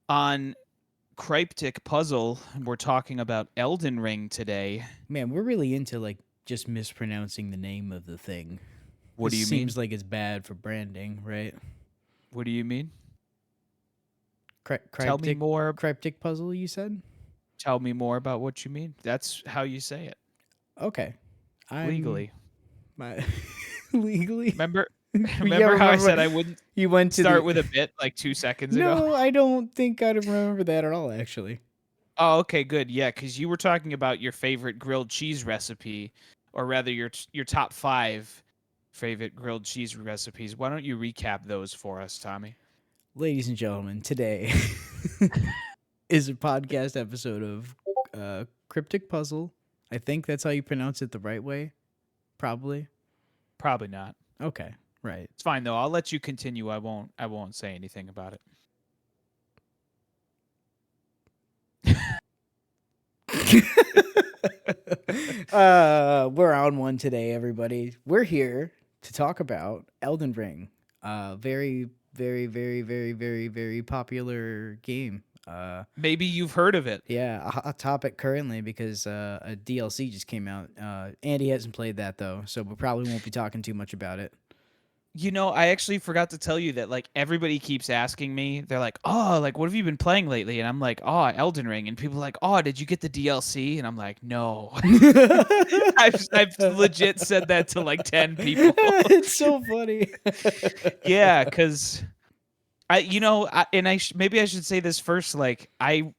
On Cryptic Puzzle, we're talking about Elden Ring today. Man, we're really into like just mispronouncing the name of the thing. What This do you mean? seems like it's bad for branding, right? What do you mean? Tell me Cryptic more. cryptic puzzle, you said? Tell me more about what you mean. That's how you say it Okay. I'm legally. my legally. Remember? Yeah, Remember how I remember said I wouldn't you went to start the with a bit like 2 seconds ago? No, I don't think I remember that at all actually. Oh, okay, good. Yeah, because you were talking about your favorite grilled cheese recipe, or rather, your top 5 favorite grilled cheese recipes. Why don't you recap those for us, Tommy? Ladies and gentlemen, today is a podcast episode of Cryptic Puzzle. I think that's how you pronounce it the right way. Probably. Probably not. Okay, right. It's fine though. I'll let you continue. I won't. I won't say anything about it. We're on one today, everybody. We're here to talk about Elden Ring. Very, very, very, very, very, very popular game. Maybe you've heard of it. Yeah, a hot topic currently because a DLC just came out. Andy hasn't played that though, so we probably won't be talking too much about it. You know, I actually forgot to tell you that like everybody keeps asking me. They're like, "Oh, like what have you been playing lately?" And I'm like, "Oh, Elden Ring." And people are like, "Oh, did you get the DLC?" And I'm like, "No." I've legit said that to like 10 people. It's so funny. Yeah, cuz maybe I should say this first, like I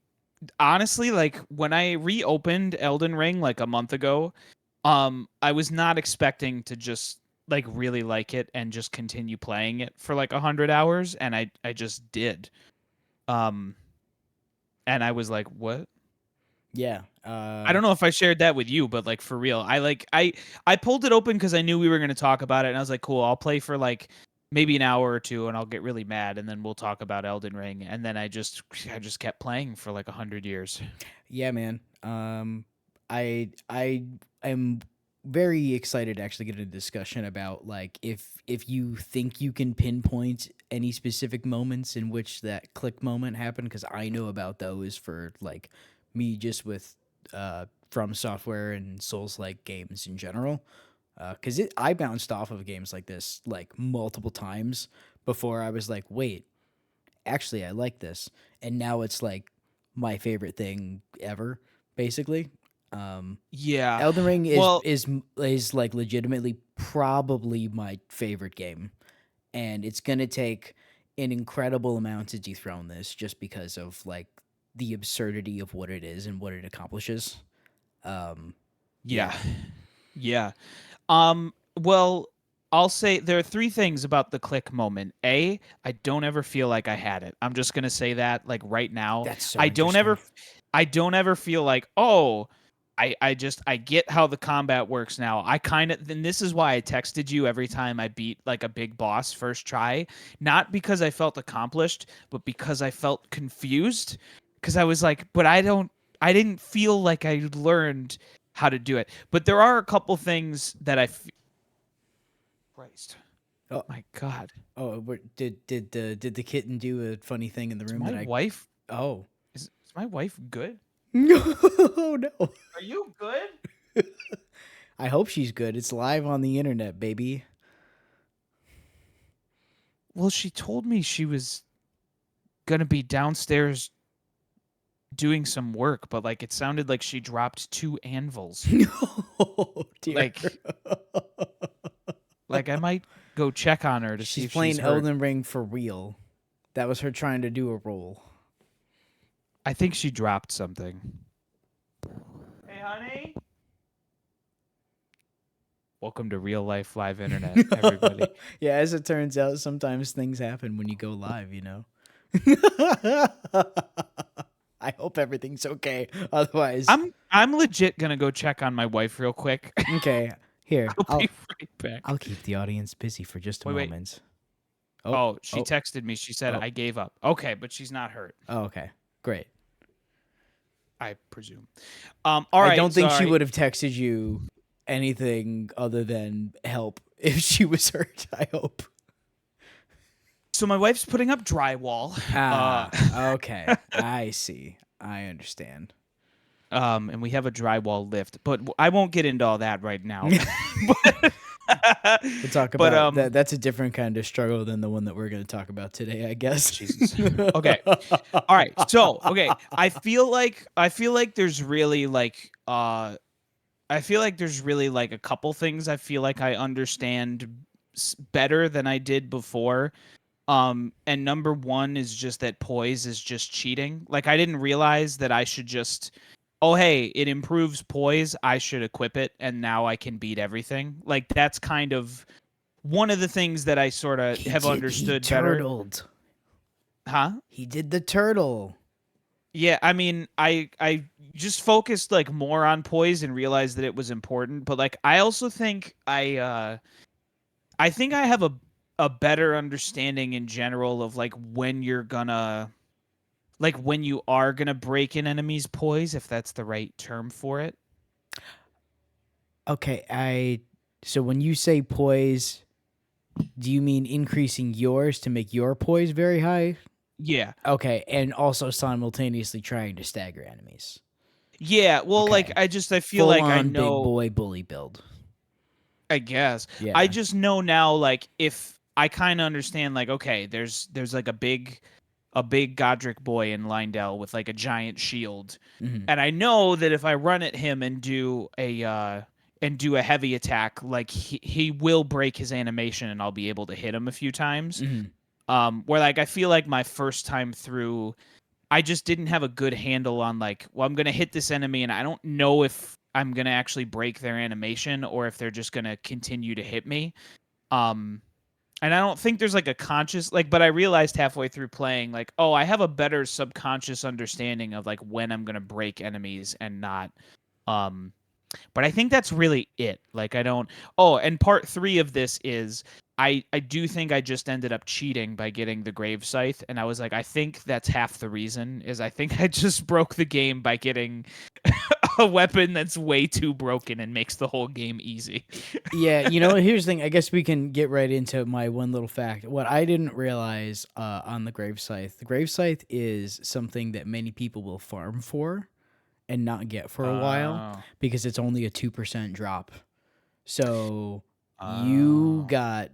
honestly, like when I reopened Elden Ring like a month ago, I was not expecting to just like really like it and just continue playing it for like 100 hours, and I just did. Um, and I was like, what? Yeah. I don't know if I shared that with you, but like for real, I pulled it open because I knew we were going to talk about it, and I was like, cool, I'll play for like maybe an hour or two, and I'll get really mad, and then we'll talk about Elden Ring, and then I just kept playing for like 100 years. Yeah, man. I am very excited to actually get a discussion about like if you think you can pinpoint any specific moments in which that click moment happened, because I know about those for like me just with from software and Souls like games in general. Because I bounced off of games like this like multiple times before I was like, wait, actually I like this, and now it's like my favorite thing ever, basically. Um, Yeah. Elden Ring is Well, is is like legitimately probably my favorite game, and it's gonna take an incredible amount to dethrone this just because of like the absurdity of what it is and what it accomplishes. yeah. Yeah, Yeah. Well, I'll say there are 3 things about the click moment. A, I don't ever feel like I had it. I'm just going to say that like right now. that's so I don't ever interesting. I don't ever feel like, "Oh, I get how the combat works now." I kind of then this is why I texted you every time I beat like a big boss first try, not because I felt accomplished, but because I felt confused because I was like, "But I didn't feel like I learned how to do it." But there are a couple things that Christ. Oh, My God. did the kitten do a funny thing in the Is room my that I? wife Oh, is my wife good? no, no. Are you good? I hope she's good. It's live on the internet, baby. Well, she told me she was gonna be downstairs doing some work, but like it sounded like she dropped 2 anvils. Oh dear. Like like I might go check on her to see She's if she's playing hurt. Elden Ring for real. That was her trying to do a role. I think she dropped something. Hey honey. Welcome to real life live internet, everybody. Yeah, as it turns out, sometimes things happen when you go live, you know? I hope everything's okay. Otherwise, I'm legit gonna go check on my wife real quick. okay. Here, I'll be I'll right back. I'll keep the audience busy for just a Wait. moment. Oh, Oh, she oh, texted me. She said oh, I gave up. Okay, but she's not hurt, oh, okay. Great. I presume. All I right, don't think she sorry. would have texted you anything other than help if she was hurt, I hope. So my wife's putting up drywall. Ah, okay. I see. I understand. And we have a drywall lift, but I won't get into all that right now. We'll talk but about that. That's a different kind of struggle than the one that we're going to talk about today, I guess. Jesus. Okay. All right. So, okay, I feel like there's really like I feel like there's really like a couple things I feel like I understand better than I did before. And number one is just that poise is just cheating. Like I didn't realize that I should just, oh hey, it improves poise. I should equip it, and now I can beat everything. Like that's kind of one of the things that I sort of have He understood better. turtled. Huh? He did the turtle. Yeah, I mean, I just focused like more on poise and realized that it was important. But like, I also think I think I have a better understanding in general of like when you're gonna like when you are gonna break an enemy's poise, if that's the right term for it. Okay, so when you say poise, do you mean increasing yours to make your poise very high? Yeah. Okay, and also simultaneously trying to stagger enemies. Yeah. Well, like Okay. I feel Full like I on big know. boy bully build. I guess I Yeah. just know now. Like if I kind of understand, like okay, there's like a big Godric boy in Lindell with like a giant shield, Hmm. and I know that if I run at him and do a heavy attack, like he will break his animation, and I'll be able to hit him a few times. Hmm. Where like I feel like my first time through, I just didn't have a good handle on like, well, I'm gonna hit this enemy, and I don't know if I'm gonna actually break their animation or if they're just gonna continue to hit me. Um, and I don't think there's like a conscious like, but I realized halfway through playing like, oh, I have a better subconscious understanding of like when I'm gonna break enemies and not. Um, but I think that's really it. Like I don't. Oh, and part three of this is I do think I just ended up cheating by getting the grave scythe, and I was like, I think that's half the reason. Is I think I just broke the game by getting a weapon that's way too broken and makes the whole game easy. Yeah, here's the thing. I guess we can get right into my one little fact. What I didn't realize on the grave scythe is something that many people will farm for and not get for a while Oh. because it's only a 2% drop. So you Oh. got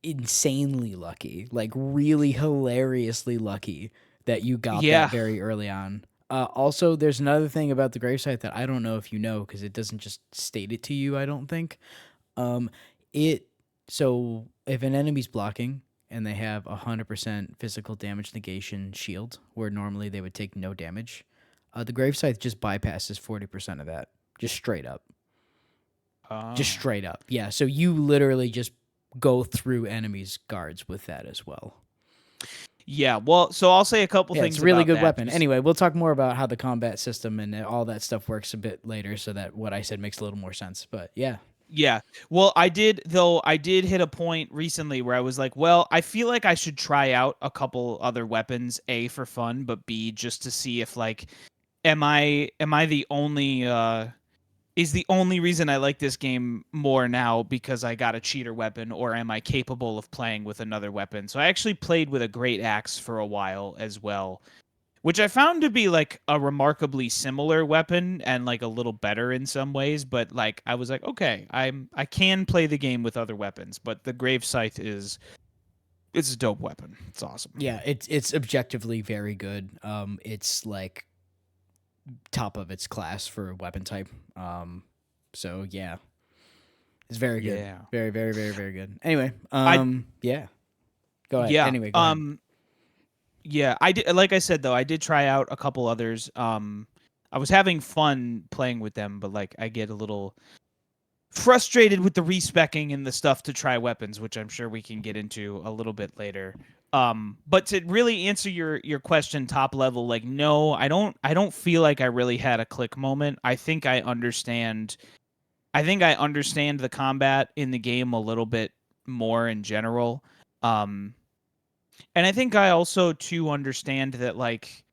insanely lucky, like really hilariously lucky that you got that Yeah. very early on. Also, there's another thing about the gravesite that I don't know if you know because it doesn't just state it to you. I don't think. Um, it so if an enemy's blocking and they have 100% physical damage negation shield, where normally they would take no damage, the gravesite just bypasses 40% of that, just straight up. Just Oh. straight up. Yeah. So you literally just go through enemies' guards with that as well. Yeah. Well, so I'll say a couple Yeah, it's things a really about good that. weapon. Just Anyway, we'll talk more about how the combat system and all that stuff works a bit later so that what I said makes a little more sense. But yeah. yeah. Well, I did hit a point recently where I was like, well, I feel like I should try out a couple other weapons, A for fun, but B just to see if like am I the only is the only reason I like this game more now because I got a cheater weapon, or am I capable of playing with another weapon? So I actually played with a great axe for a while as well, which I found to be like a remarkably similar weapon and like a little better in some ways, but like I was like, okay, I can play the game with other weapons, but the grave scythe is it's a dope weapon. It's awesome. Yeah, it's objectively very good. It's like top of its class for a weapon type. So yeah, it's very good. Yeah. Very, very, very, very good. Anyway, I yeah. Go ahead. yeah. Anyway, go ahead. Yeah, I did like I said though, I did try out a couple others. I was having fun playing with them, but like I get a little frustrated with the respecking and the stuff to try weapons, which I'm sure we can get into a little bit later. But to really answer your question top level, like no, I don't feel like I really had a click moment. I think I understand the combat in the game a little bit more in general. Um and I think I also too understand that like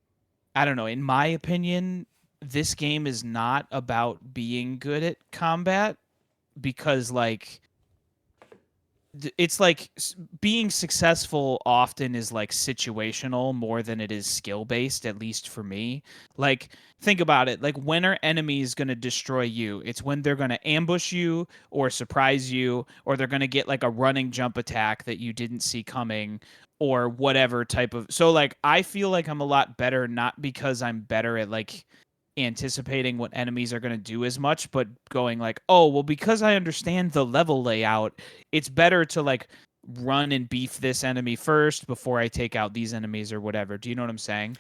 I don't know, in my opinion, this game is not about being good at combat because like it's like being successful often is like situational more than it is skill based, at least for me. Like, think about it. Like, when are enemies going to destroy you? It's when they're going to ambush you or surprise you, or they're going to get like a running jump attack that you didn't see coming, or whatever type of. So like, I feel like I'm a lot better, not because I'm better at like anticipating what enemies are going to do as much, but going like, oh well, because I understand the level layout, it's better to like run and beef this enemy first before I take out these enemies or whatever. Do you know what I'm saying?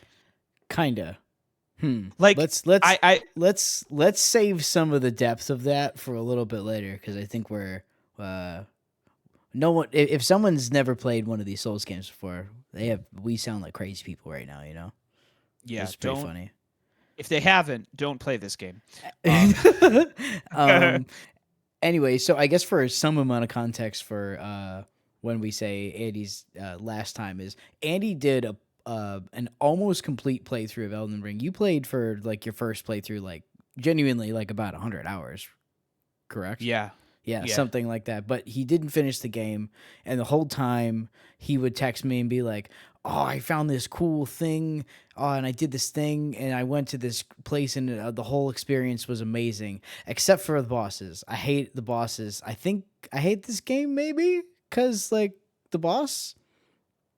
Kinda. Hmm. Like, Let's let's I let's save some of the depth of that for a little bit later because I think we're uh no one if someone's never played one of these Souls games before, we sound like crazy people right now, you know? Which yeah, is pretty don't, funny. if they haven't, don't play this game. Um um anyway, so I guess for some amount of context for when we say Andy's last time is Andy did a an almost complete playthrough of Elden Ring. You played for like your first playthrough like genuinely like about 100 hours, correct? yeah. Yeah, Yeah. something like that. But he didn't finish the game, and the whole time he would text me and be like, "Oh, I found this cool thing, and I did this thing, and I went to this place, and the whole experience was amazing, except for the bosses. I hate the bosses. I think I hate this game maybe because like the boss.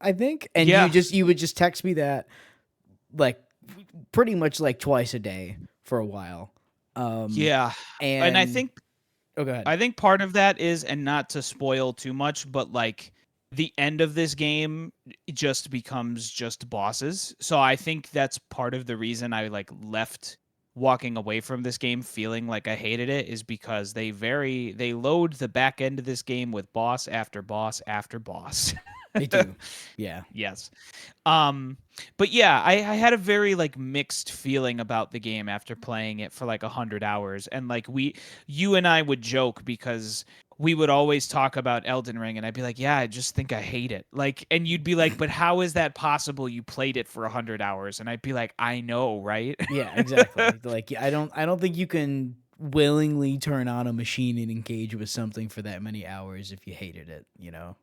I think, and Yeah. you would just text me that like pretty much like twice a day for a while, um, Yeah. And and oh, go ahead. I think part of that is, and not to spoil too much, but like the end of this game just becomes just bosses. So I think that's part of the reason I like left walking away from this game feeling like I hated it, is because they load the back end of this game with boss after boss after boss. They do, yeah. Yes. Um, but yeah, I had a very like mixed feeling about the game after playing it for like 100 hours, and like you and I would joke because we would always talk about Elden Ring, and I'd be like, yeah, I just think I hate it. Like, and you'd be like, but how is that possible? You played it for 100 hours, and I'd be like, I know, right? Yeah, exactly. Like I don't think you can willingly turn on a machine and engage with something for that many hours if you hated it, you know.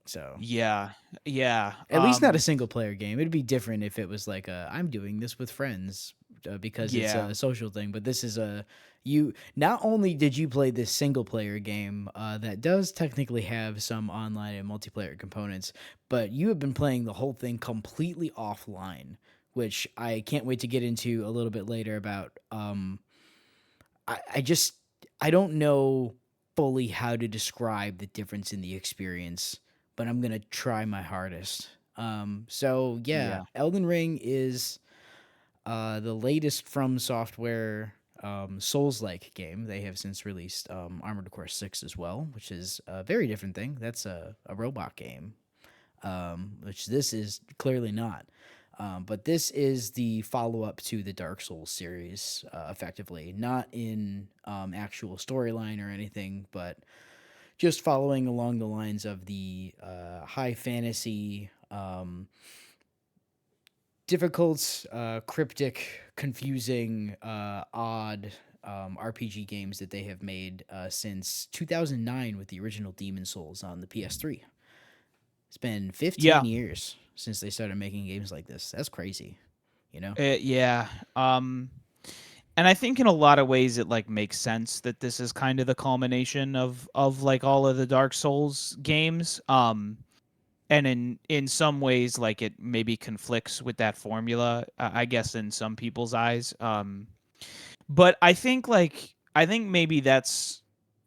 So, Yeah, yeah. at least not a single player game. It'd be different if it was like I'm doing this with friends because it's Yeah. a social thing, but this is a you not only did you play this single player game that does technically have some online and multiplayer components, but you have been playing the whole thing completely offline, which I can't wait to get into a little bit later about I just I don't know fully how to describe the difference in the experience, but I'm gonna try my hardest. So yeah, Yeah. Elden Ring is the latest from software Souls-like game. They have since released Armored Core 6 as well, which is a very different thing. That's a robot game, which this is clearly not. But this is the follow up to the Dark Souls series, effectively, not in actual storyline or anything, but just following along the lines of the high fantasy, difficult, cryptic, confusing, odd RPG games that they have made since 2009 with the original Demon Souls on the PS3. It's been 15 Yeah. years since they started making games like this. That's crazy, you know? Yeah. And I think in a lot of ways it like makes sense that this is kind of the culmination of like all of the Dark Souls games. And in some ways like it maybe conflicts with that formula, I guess in some people's eyes. But I think maybe that's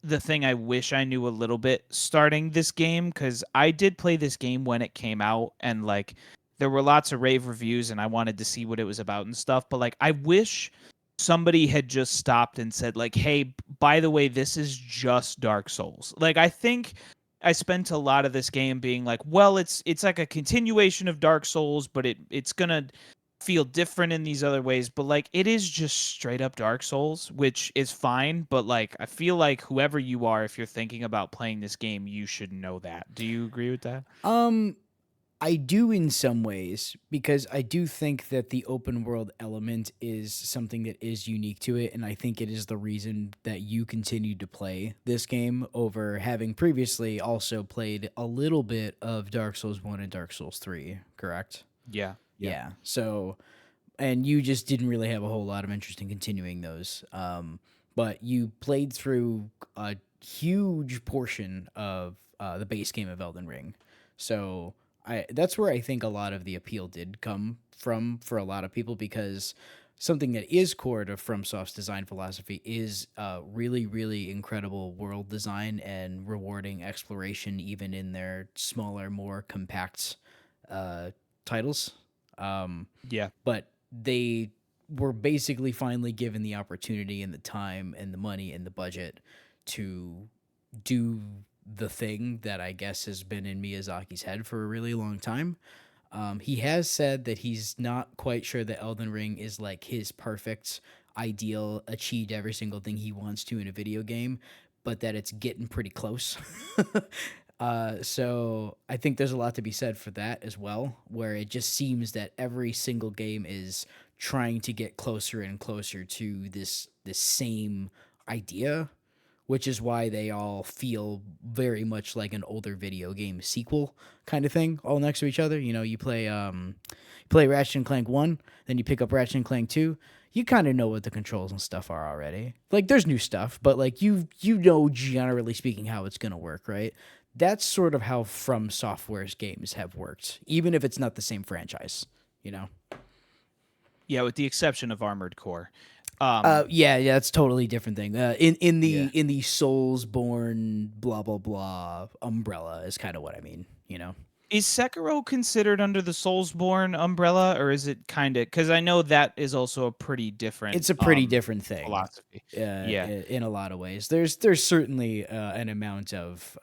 the thing I wish I knew a little bit starting this game, cuz I did play this game when it came out, and like there were lots of rave reviews and I wanted to see what it was about and stuff, but like I wish somebody had just stopped and said like, "Hey, by the way, this is just Dark Souls." Like, I think I spent a lot of this game being like, "Well, it's like a continuation of Dark Souls, but it's going to feel different in these other ways." But like it is just straight up Dark Souls, which is fine, but like I feel like whoever you are, if you're thinking about playing this game, you should know that. Do you agree with that? Um, I do in some ways, because I do think that the open world element is something that is unique to it, and I think it is the reason that you continued to play this game over having previously also played a little bit of Dark Souls 1 and Dark Souls 3, correct? Yeah. Yeah. Yeah. So, and you just didn't really have a whole lot of interest in continuing those. But you played through a huge portion of the base game of Elden Ring. So that's where I think a lot of the appeal did come from for a lot of people, because something that is core to FromSoft's design philosophy is really, really incredible world design and rewarding exploration, even in their smaller, more compact uh, titles. Um, Yeah. but they were basically finally given the opportunity and the time and the money and the budget to do the thing that I guess has been in Miyazaki's head for a really long time. He has said that he's not quite sure that Elden Ring is like his perfect ideal, achieved every single thing he wants to in a video game, but that it's getting pretty close. So I think there's a lot to be said for that as well, where it just seems that every single game is trying to get closer and closer to this same idea, which is why they all feel very much like an older video game sequel kind of thing, all next to each other. You know, you play Ratchet and Clank 1, then you pick up Ratchet and Clank 2. You kind of know what the controls and stuff are already. Like there's new stuff, but like you know generally speaking how it's going to work, right? That's sort of how From Software's games have worked, even if it's not the same franchise, you know. Yeah, with the exception of Armored Core. Yeah, that's totally different thing. In Yeah. the Soulsborne blah blah blah umbrella is kind of what I mean. You know, Is Sekiro considered under the Soulsborne umbrella, or is it kind of, because I know that is also a pretty different it's a pretty different thing. philosophy. Yeah. In a lot of ways, there's certainly an amount of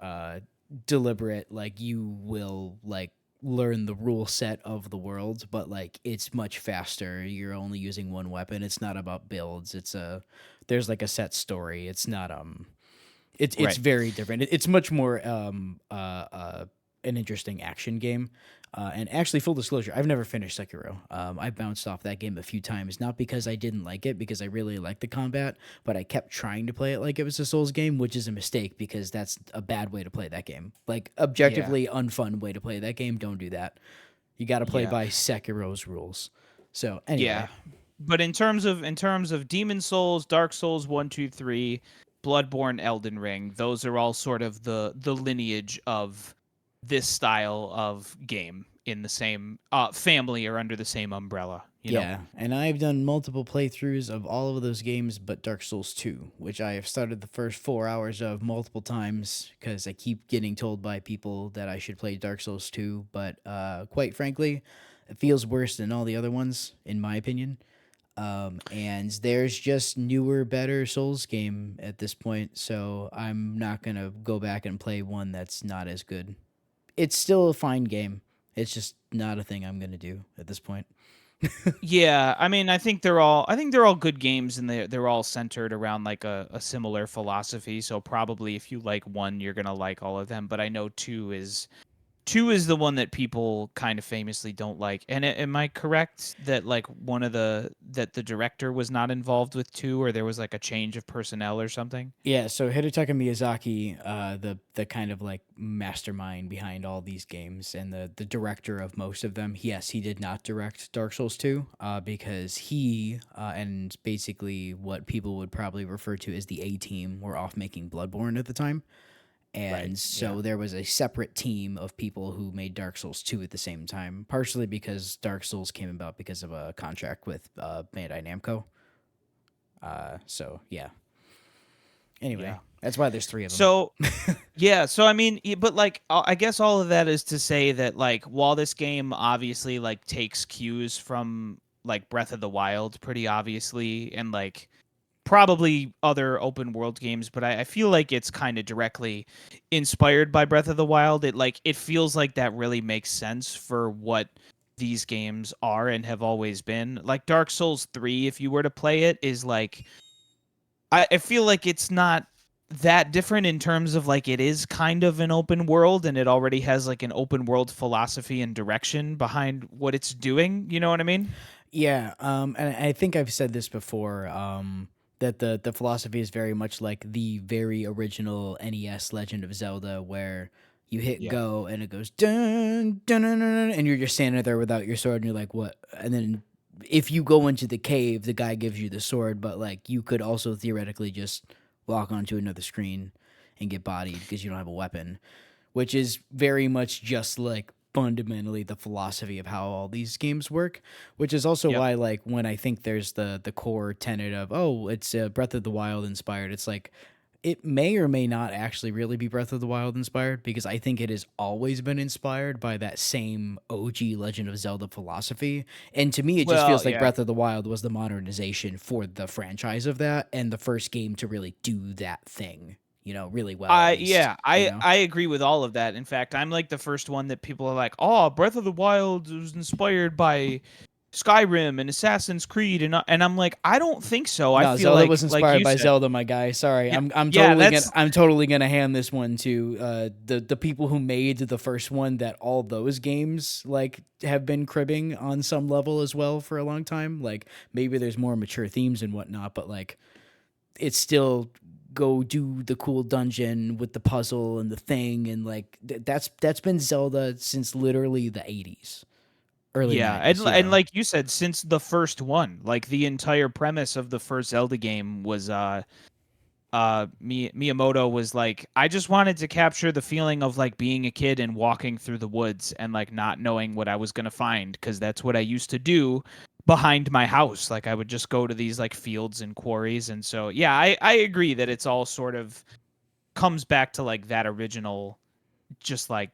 deliberate, like you will like learn the rule set of the world, but like it's much faster. You're only using one weapon. It's not about builds. There's like a set story. It's not it's Right. very different. It's much more an interesting action game. And actually, full disclosure, I've never finished Sekiro. I bounced off that game a few times, not because I didn't like it, because I really liked the combat, but I kept trying to play it like it was a Souls game, which is a mistake because that's a bad way to play that game. Like Yeah. objectively unfun way to play that game. Don't do that. You got to play Yeah. by Sekiro's rules. So Yeah. anyway, But in terms of Demon Souls, Dark Souls 1, 2, 3, Bloodborne, Elden Ring, those are all sort of the lineage of this style of game in the same family or under the same umbrella, you know? yeah, and I've done multiple playthroughs of all of those games but Dark Souls 2, which I have started the first 4 hours of multiple times because I keep getting told by people that I should play Dark Souls 2, but quite frankly, it feels worse than all the other ones, in my opinion. And there's just newer, better Souls game at this point, so I'm not gonna go back and play one that's not as good. It's still a fine game. It's just not a thing I'm gonna do at this point. Yeah, I mean, I think they're all good games, and they're all centered around like a similar philosophy. So probably if you like one, you're gonna like all of them. But I know two is the one that people kind of famously don't like. And am I correct that like that the director was not involved with two, or there was like a change of personnel or something? Yeah, so Hidetaka Miyazaki, the kind of like mastermind behind all these games and the director of most of them, yes, he did not direct Dark Souls 2, because he and basically what people would probably refer to as the A team were off making Bloodborne at the time. Right. And Yeah. so there was a separate team of people who made Dark Souls 2 at the same time, partially because Dark Souls came about because of a contract with Bandai Namco. So yeah. Anyway, Yeah. that's why there's three of them. So yeah, so I mean, but like I guess all of that is to say that like while this game obviously like takes cues from like Breath of the Wild pretty obviously, and like probably other open world games, but I feel like it's kind of directly inspired by Breath of the Wild. It feels like that really makes sense for what these games are and have always been. Like Dark Souls 3, if you were to play it, is like I feel like it's not that different in terms of like it is kind of an open world and it already has like an open world philosophy and direction behind what it's doing. You know what I mean? Yeah, and I think I've said this before, that the philosophy is very much like the very original NES Legend of Zelda, where you hit Yeah. go and it goes dun dun dun, dun, dun, and you're just standing there without your sword, and you're like, what? And then if you go into the cave, the guy gives you the sword, but like you could also theoretically just walk onto another screen and get bodied because you don't have a weapon, which is very much just like fundamentally the philosophy of how all these games work, which is also Yep. why like when I think there's the core tenet of, oh, it's Breath of the Wild inspired, it's like it may or may not actually really be Breath of the Wild inspired, because I think it has always been inspired by that same OG Legend of Zelda philosophy. And to me, it just Well, feels like yeah. Breath of the Wild was the modernization for the franchise of that, and the first game to really do that thing, really well, at I least, yeah, I agree with all of that. In fact, I'm like the first one that people are like, "Oh, Breath of the Wild was inspired by Skyrim and Assassin's Creed," and I'm like, I don't think so. I No, feel Zelda was like inspired you by said, Zelda, my guy. Sorry, yeah, I'm yeah, totally gonna that's hand this one to the people who made the first one, that all those games like have been cribbing on some level as well for a long time. Like maybe there's more mature themes and whatnot, but like it's still go do the cool dungeon with the puzzle and the thing, and like that's been Zelda since literally the 80s, early yeah, 90s. and like you said, since the first one, like the entire premise of the first Zelda game was Miyamoto was like, I just wanted to capture the feeling of like being a kid and walking through the woods and like not knowing what I was gonna find, because that's what I used to do behind my house. Like I would just go to these like fields and quarries, and so yeah, I agree that it's all sort of comes back to like that original just like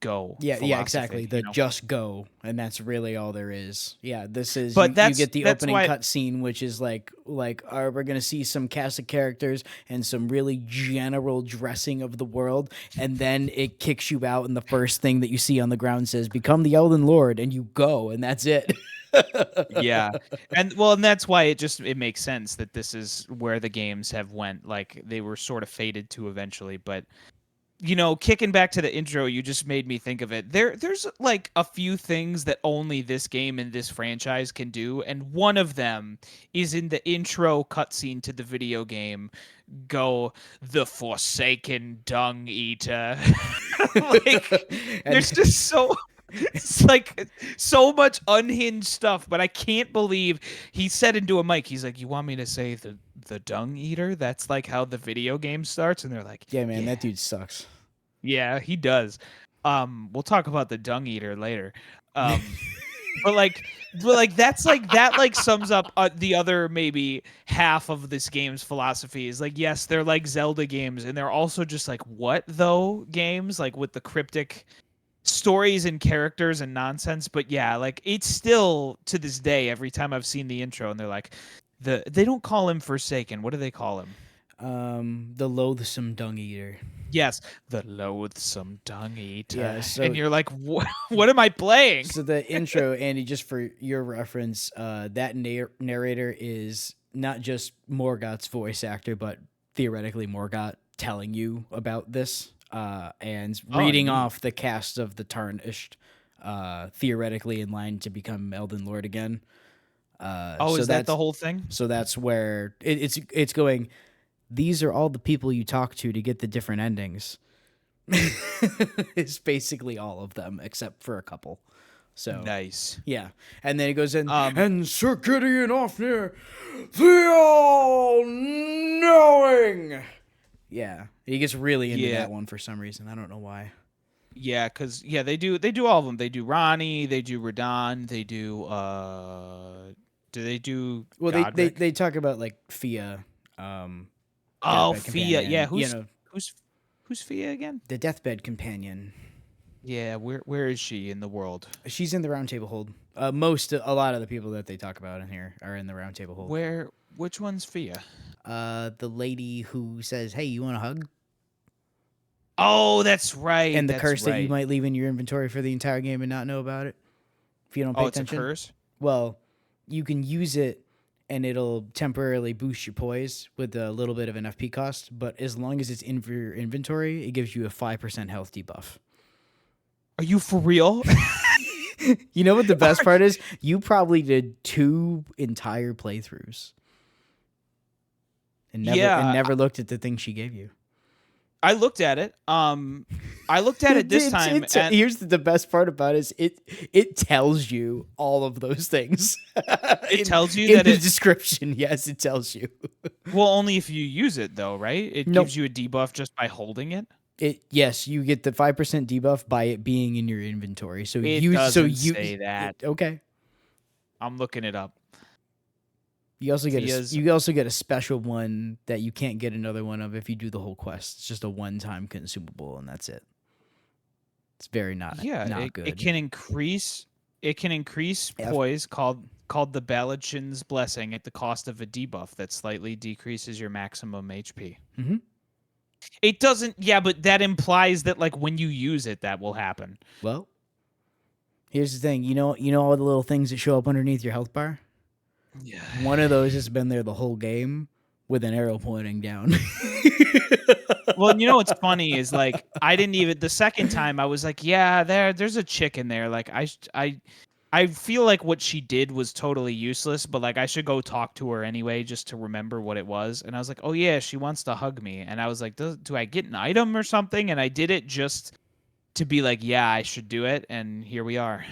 go Yeah, yeah, exactly. philosophy, The just go, and that's really all there is. Yeah, this is But you get the that's opening why cutscene, which is we're gonna see some cast of characters and some really general dressing of the world, and then it kicks you out, and the first thing that you see on the ground says, "Become the Elden Lord," and you go, and that's it. yeah. And well, and that's why it makes sense that this is where the games have went, like they were sort of fated to eventually, but kicking back to the intro, you just made me think of it. There's like a few things that only this game and this franchise can do, and one of them is in the intro cutscene to the video game. Go the Forsaken Dung Eater. Like, And there's just it's like so much unhinged stuff, but I can't believe he said into a mic, he's like, "You want me to say the Dung Eater? That's like how the video game starts." And they're like, yeah, man, that "Yeah." dude sucks. Yeah, he does. We'll talk about the dung eater later. Um, but like that's like that like sums up the other maybe half of this game's philosophy is like, yes, they're like Zelda games, and they're also just like what though games, like with the cryptic stories and characters and nonsense. But yeah, like it's still to this day every time I've seen the intro and they're like they don't call him Forsaken. What do they call him? The loathsome dung eater. Yes, the loathsome dung eater. Yeah, And so you're like, what am I playing? So the intro, Andy, just for your reference, that narrator is not just Morgoth's voice actor, but theoretically Morgoth telling you about this, and Oh, reading neat. off the cast of the Tarnished, theoretically in line to become Elden Lord again. Oh, So is that the that's whole thing? where it's going. These are all the people you talk to get the different endings. It's basically all of them except for a couple. So Nice. yeah, and then it goes in, Um, and Sir Gideon Ofnir, the all-knowing. Yeah, he gets really into yeah, that one for some reason. I don't know why. yeah, because yeah, they do all of them. They do Ronnie, they do Radon, they do they do Well, Godric? they talk about like Fia, um, Oh, deathbed Fia. Yeah, companion. who's Fia again? The deathbed companion. Yeah, where is she in the world? She's in the round table hold. A lot of the people that they talk about in here are in the round table hold. Which one's Fia? The lady who says, "Hey, you want a hug?" Oh, that's right. And the That's curse that you right. might leave in your inventory for the entire game and not know about it if you don't pay Oh, it's a attention. curse? Well, you can use it and it'll temporarily boost your poise with a little bit of an FP cost. But as long as it's in for your inventory, it gives you a 5% health debuff. Are you for real? You know what the best part is? You probably did 2 entire playthroughs and Yeah, never looked at the thing she gave you. I looked at it. I looked at it this time, and Here's the best part about it is it tells you all of those things. it tells you in that the it. description. Yes, it tells you. Well, only if you use it, though, right? It Nope. gives you a debuff just by holding it. Yes, you get the 5% debuff by it being in your inventory. So It you doesn't say that. okay. I'm looking it up. You also Via's- get a special one that you can't get another one of if you do the whole quest. It's just a one-time consumable and that's it. It's very not good. It can increase. It can increase poise called the Balachin's Blessing at the cost of a debuff that slightly decreases your maximum HP. Mm-hmm. It doesn't. Yeah, but that implies that like when you use it, that will happen. Well, here's the thing. You know all the little things that show up underneath your health bar? Yeah. One of those has been there the whole game with an arrow pointing down. Well, you know what's funny is like I didn't even the second time I was like, yeah, there's a chick in there. Like I feel like what she did was totally useless, but like I should go talk to her anyway just to remember what it was. And I was like, oh yeah, she wants to hug me. And I was like, do I get an item or something? And I did it just to be like, yeah, I should do it. And here we are.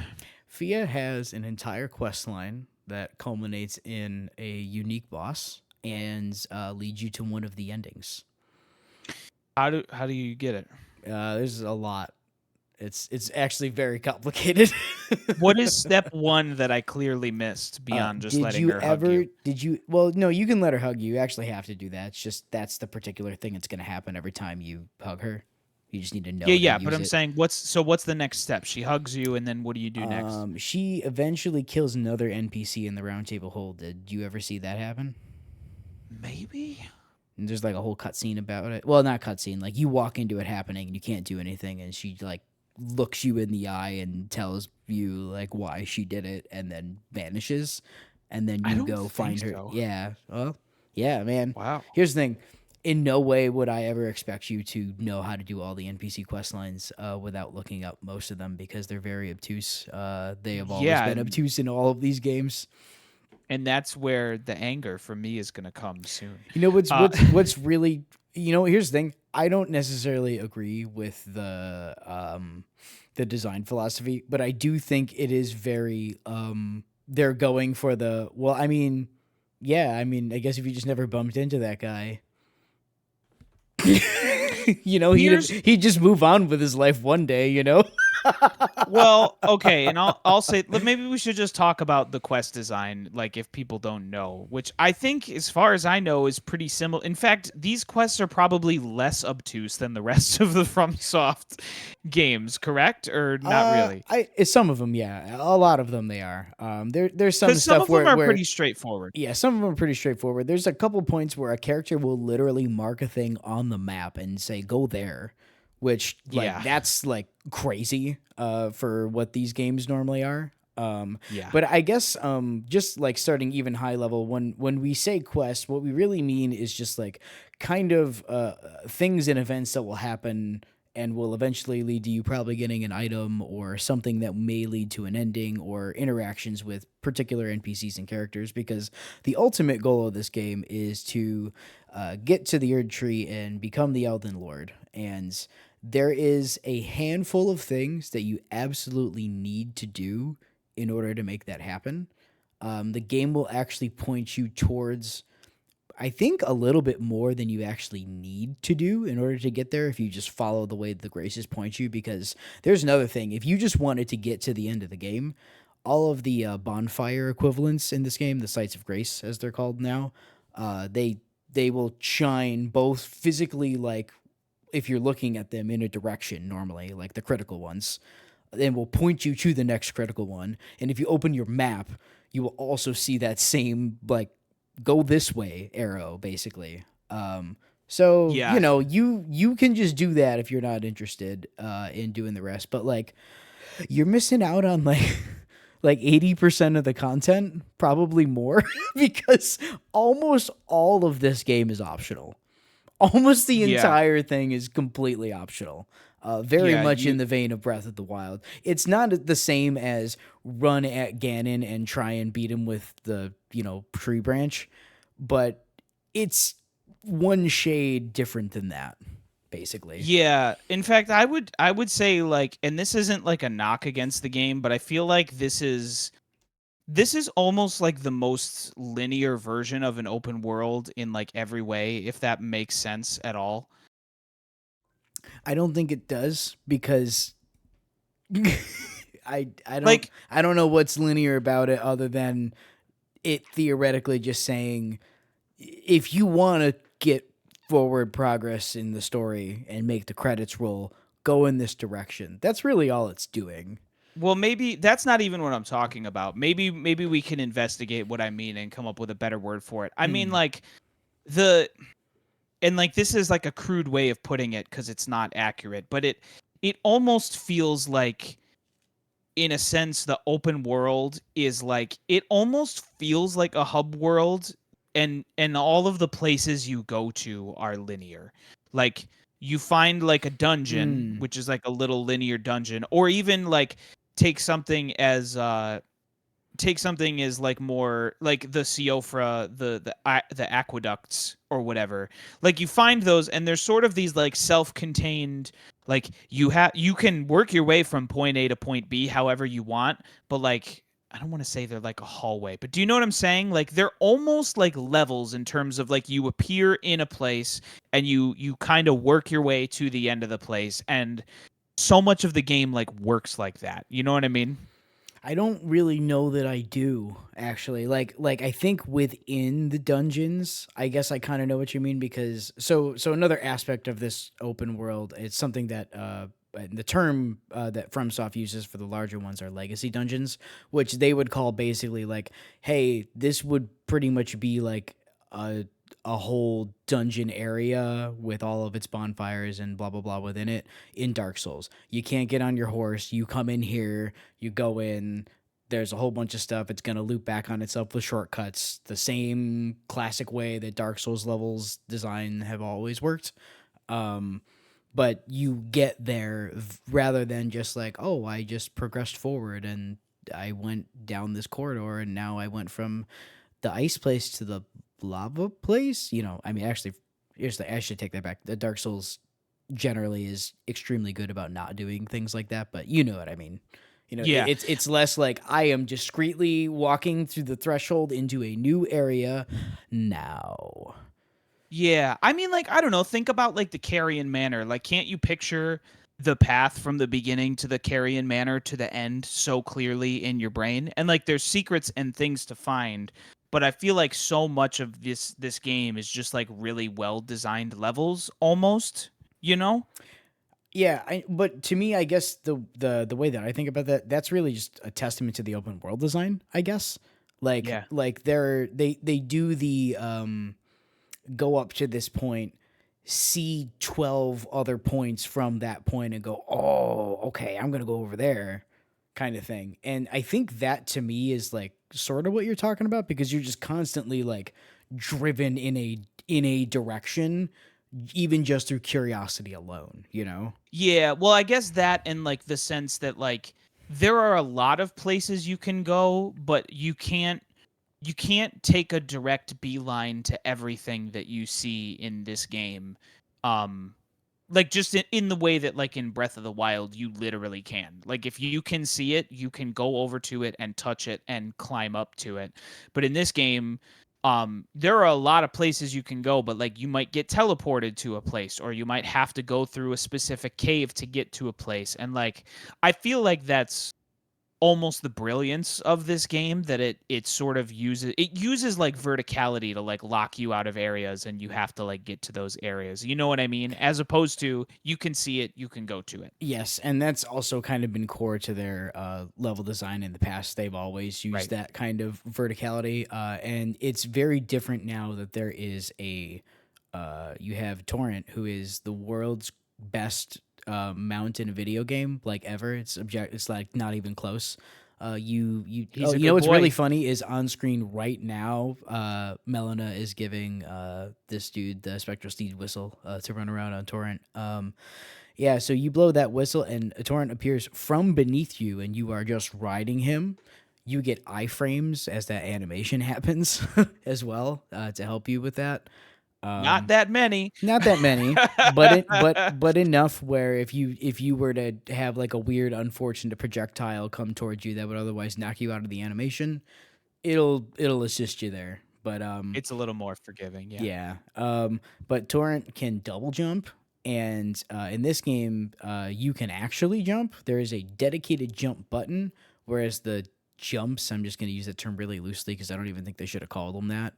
Fia has an entire quest line that culminates in a unique boss and leads you to one of the endings. How do you get it? There's a lot. It's actually very complicated. What is step 1 that I clearly missed beyond just letting her hug you? Did you? Well, no, you can let her hug you. You actually have to do that. It's just that's the particular thing that's going to happen every time you hug her. You just need to know. Yeah, but I'm saying what's the next step? She hugs you, and then what do you do next? She eventually kills another NPC in the round table hold. Did you ever see that happen? Maybe. And there's like a whole cutscene about it. Well, not cutscene. Like you walk into it happening and you can't do anything, and she like looks you in the eye and tells you like why she did it, and then vanishes, and then you go find her. So. Yeah. Well, yeah, man. Wow. Here's the thing. In no way would I ever expect you to know how to do all the NPC quest lines without looking up most of them because they're very obtuse. They have always been obtuse in all of these games. And that's where the anger from me is going to come soon. You know what's really, here's the thing. I don't necessarily agree with the design philosophy, but I do think it is very they're going for the I guess if you just never bumped into that guy, he'd just move on with his life one day, Well, okay, and I'll say maybe we should just talk about the quest design, like if people don't know, which I think, as far as I know, is pretty similar. In fact, these quests are probably less obtuse than the rest of the FromSoft games, correct? Or not really? Some of them, yeah. A lot of them, they are. There's some stuff some of them are where pretty straightforward. Yeah, some of them are pretty straightforward. There's a couple points where a character will literally mark a thing on the map and say, "Go there." Which that's like crazy for what these games normally are. But I guess just like starting even high level, when we say quest, what we really mean is just like kind of things and events that will happen and will eventually lead to you probably getting an item or something that may lead to an ending or interactions with particular NPCs and characters, because the ultimate goal of this game is to get to the Erd Tree and become the Elden Lord. And there is a handful of things that you absolutely need to do in order to make that happen. The game will actually point you towards, I think, a little bit more than you actually need to do in order to get there if you just follow the way the graces point you. Because there's another thing. If you just wanted to get to the end of the game, all of the bonfire equivalents in this game, the Sites of Grace, as they're called now, they will shine both physically, like if you're looking at them in a direction normally, like the critical ones, then will point you to the next critical one. And if you open your map, you will also see that same, like, go this way arrow, basically. You can just do that if you're not interested in doing the rest. But, like, you're missing out on, like, like 80% of the content, probably more, because almost all of this game is optional. Almost the Yeah. entire thing is completely optional. Very Yeah, much in you the vein of Breath of the Wild. It's not the same as run at Ganon and try and beat him with the, tree branch, but it's one shade different than that, basically. Yeah, in fact, I would say like, and this isn't like a knock against the game, but I feel like this is almost like the most linear version of an open world in like every way, if that makes sense at all. I don't think it does because Like, I don't know what's linear about it other than it theoretically just saying if you want to get forward progress in the story and make the credits roll, go in this direction. That's really all it's doing. well, maybe that's not even what I'm talking about. Maybe we can investigate what I mean and come up with a better word for it. I mean, Hmm. like the and like this is like a crude way of putting it because it's not accurate, but it almost feels like, in a sense, the open world is like, it almost feels like a hub world, and all of the places you go to are linear. Like, you find like a dungeon, Hmm. which is like a little linear dungeon, or even like take something as like more like the Siofra, the aqueducts or whatever. Like, you find those, and there's sort of these like self-contained, like, you can work your way from point A to point B however you want, but like, I don't want to say they're like a hallway, but do you know what I'm saying? Like, they're almost like levels in terms of like, you appear in a place and you kind of work your way to the end of the place, and so much of the game like works like that. You know what I mean? I don't really know that I do actually. Like I think within the dungeons, I guess I kind of know what you mean because so another aspect of this open world, it's something that the term that FromSoft uses for the larger ones are legacy dungeons, which they would call basically like, hey, this would pretty much be like a a whole dungeon area with all of its bonfires and blah blah blah within it in Dark Souls. You can't get on your horse. You come in here, you go in, there's a whole bunch of stuff. It's going to loop back on itself with shortcuts, the same classic way that Dark Souls levels design have always worked. Um, but you get there rather than just like, oh, I just progressed forward and I went down this corridor and now I went from the ice place to the lava place. I mean, actually, I should take that back. The Dark Souls generally is extremely good about not doing things like that, but you know what I mean. Yeah. It's less like I am discreetly walking through the threshold into a new area now. Yeah, I mean, like, I don't know. Think about like the Carrion Manor. Like, can't you picture the path from the beginning to the Carrion Manor to the end so clearly in your brain? And like, there's secrets and things to find, but I feel like so much of this game is just like really well designed levels, almost. You know? Yeah, but to me, I guess the way that I think about that, that's really just a testament to the open world design. I guess, Yeah. like they do the go up to this point, see 12 other points from that point, and go, oh, okay, I'm gonna go over there, kind of thing. And I think that to me is like sort of what you're talking about because you're just constantly like driven in a direction, even just through curiosity alone. Yeah, well, I guess that, in like the sense that like there are a lot of places you can go, but you can't take a direct beeline to everything that you see in this game. Um like, just in the way that like in Breath of the Wild you literally can. Like, if you can see it, you can go over to it and touch it and climb up to it. But in this game, there are a lot of places you can go, but like, you might get teleported to a place, or you might have to go through a specific cave to get to a place. And like, I feel like that's almost the brilliance of this game, that it sort of uses like verticality to like lock you out of areas, and you have to like get to those areas, you know what I mean, as opposed to, you can see it, you can go to it. Yes, and that's also kind of been core to their level design in the past. They've always used Right. that kind of verticality, and it's very different now that there is you have Torrent, who is the world's best mount in a video game, like ever. It's like not even close. He's a You know good what's really boy. funny is on screen right now. Melina is giving this dude the Spectral Steed whistle to run around on Torrent. Yeah, so you blow that whistle, and a Torrent appears from beneath you, and you are just riding him. You get iframes as that animation happens as well to help you with that. Not that many. Not that many, but enough where if you were to have like a weird, unfortunate projectile come towards you that would otherwise knock you out of the animation, it'll assist you there. But It's a little more forgiving, yeah. yeah. But Torrent can double jump, and in this game, you can actually jump. There is a dedicated jump button, whereas the jumps, I'm just going to use that term really loosely because I don't even think they should have called them that.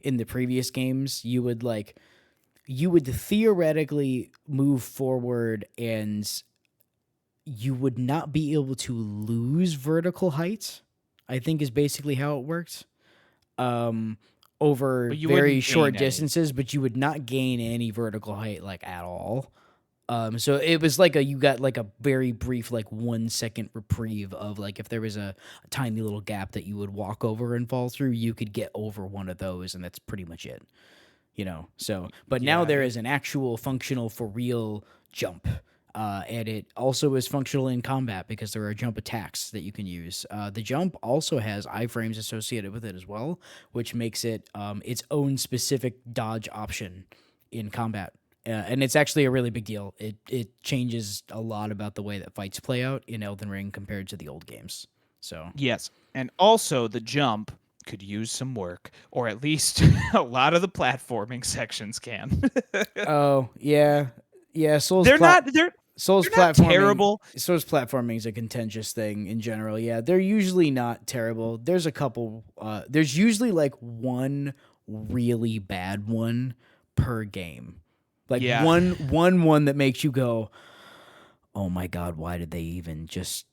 In the previous games, you would theoretically move forward, and you would not be able to lose vertical height. I think is basically how it worked over But you very wouldn't short gain any. distances, but you would not gain any vertical height like at all. So it was like you got like a very brief, like 1 second reprieve of like if there was a tiny little gap that you would walk over and fall through, you could get over one of those, and that's pretty much it. So but now Yeah, there is an actual functional for real jump. And it also is functional in combat because there are jump attacks that you can use. The jump also has iframes associated with it as well, which makes it its own specific dodge option in combat. And it's actually a really big deal. It changes a lot about the way that fights play out in Elden Ring compared to the old games. So yes. And also the jump could use some work, or at least a lot of the platforming sections can. oh yeah, yeah. they're not they're Souls they're not platforming. terrible. Souls platforming is a contentious thing in general. Yeah, they're usually not terrible. There's a couple. There's usually like one really bad one per game. Like Yeah. one that makes you go, "Oh my god, why did they even just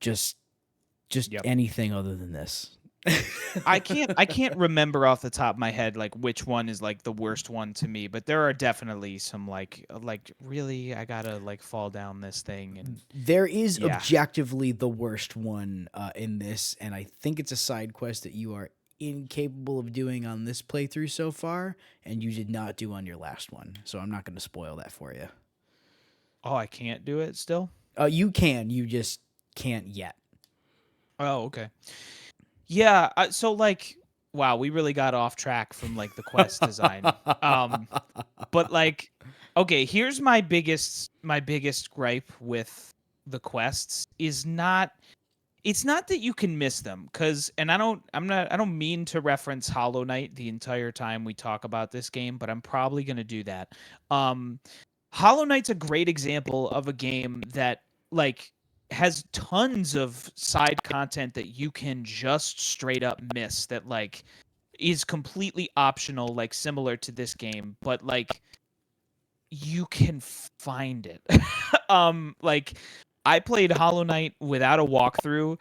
Yep. anything other than this?" I can't remember off the top of my head like which one is like the worst one to me, but there are definitely some like really I gotta like fall down this thing and There is yeah. objectively the worst one in this, and I think it's a side quest that you are incapable of doing on this playthrough so far, and you did not do on your last one. So I'm not going to spoil that for you. Oh, I can't do it still? You can, you just can't yet. Oh, okay. Yeah, so like wow, we really got off track from like the quest design. Um but like okay, here's my biggest gripe with the quests is not it's not that you can miss them cuz and I don't mean to reference Hollow Knight the entire time we talk about this game, but I'm probably going to do that. Um Hollow Knight's a great example of a game that like has tons of side content that you can just straight up miss that like is completely optional like similar to this game, but like you can find it. Like I played Hollow Knight without a walkthrough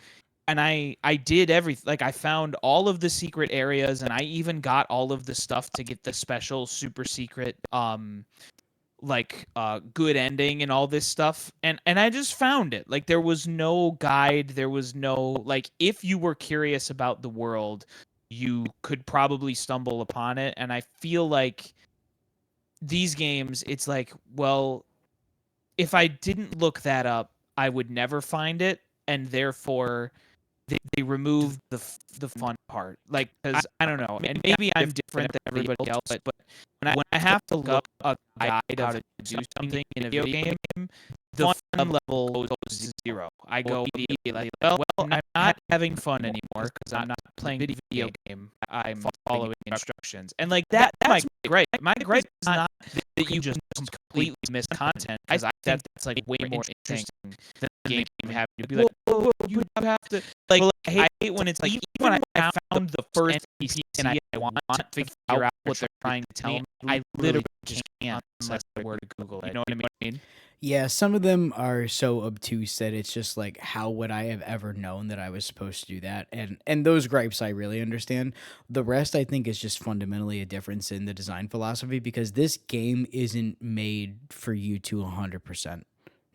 and I did everything. Like I found all of the secret areas and I even got all of the stuff to get the special super secret like good ending and all this stuff, and I just found it. Like there was no guide, there was no like if you were curious about the world you could probably stumble upon it. And I feel like these games it's like, well, if I didn't look that up I would never find it, and therefore they removed the fun part. Like, because I don't know, and maybe I'm different than everybody else, but when I have to look up a guide of how to do something in a video game, the fun level goes to zero. I go immediately like, well, I'm not having fun anymore because I'm not playing a video game. I'm following instructions, and like that's my gripe. My gripe is not that you just completely miss content, because I think that's like way more interesting than the game having to be like, whoa, you have to like. I hate when it's like even when I found the first NPC and I want to figure out what they're trying to tell me, I literally just can't unless I were to Google it. You know what I mean? Yeah, some of them are so obtuse that it's just like, how would I have ever known that I was supposed to do that? And those gripes I really understand. The rest I think is just fundamentally a difference in the design philosophy because this game isn't made for you to 100%.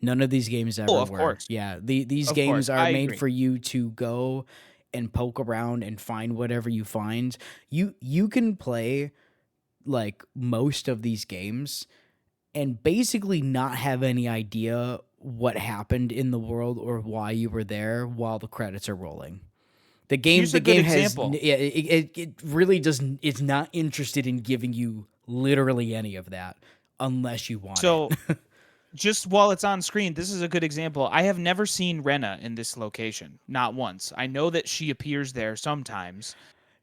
None of these games Oh, ever of were. course. Yeah, these Of games course. are I made agree. for you to go and poke around and find whatever you find. You can play like most of these games and basically not have any idea what happened in the world or why you were there while the credits are rolling. Here's The a good game has example. yeah, it really doesn't. It's not interested in giving you literally any of that unless you want it. So just while it's on screen, this is a good example. I have never seen Rena in this location, not once. I know that she appears there sometimes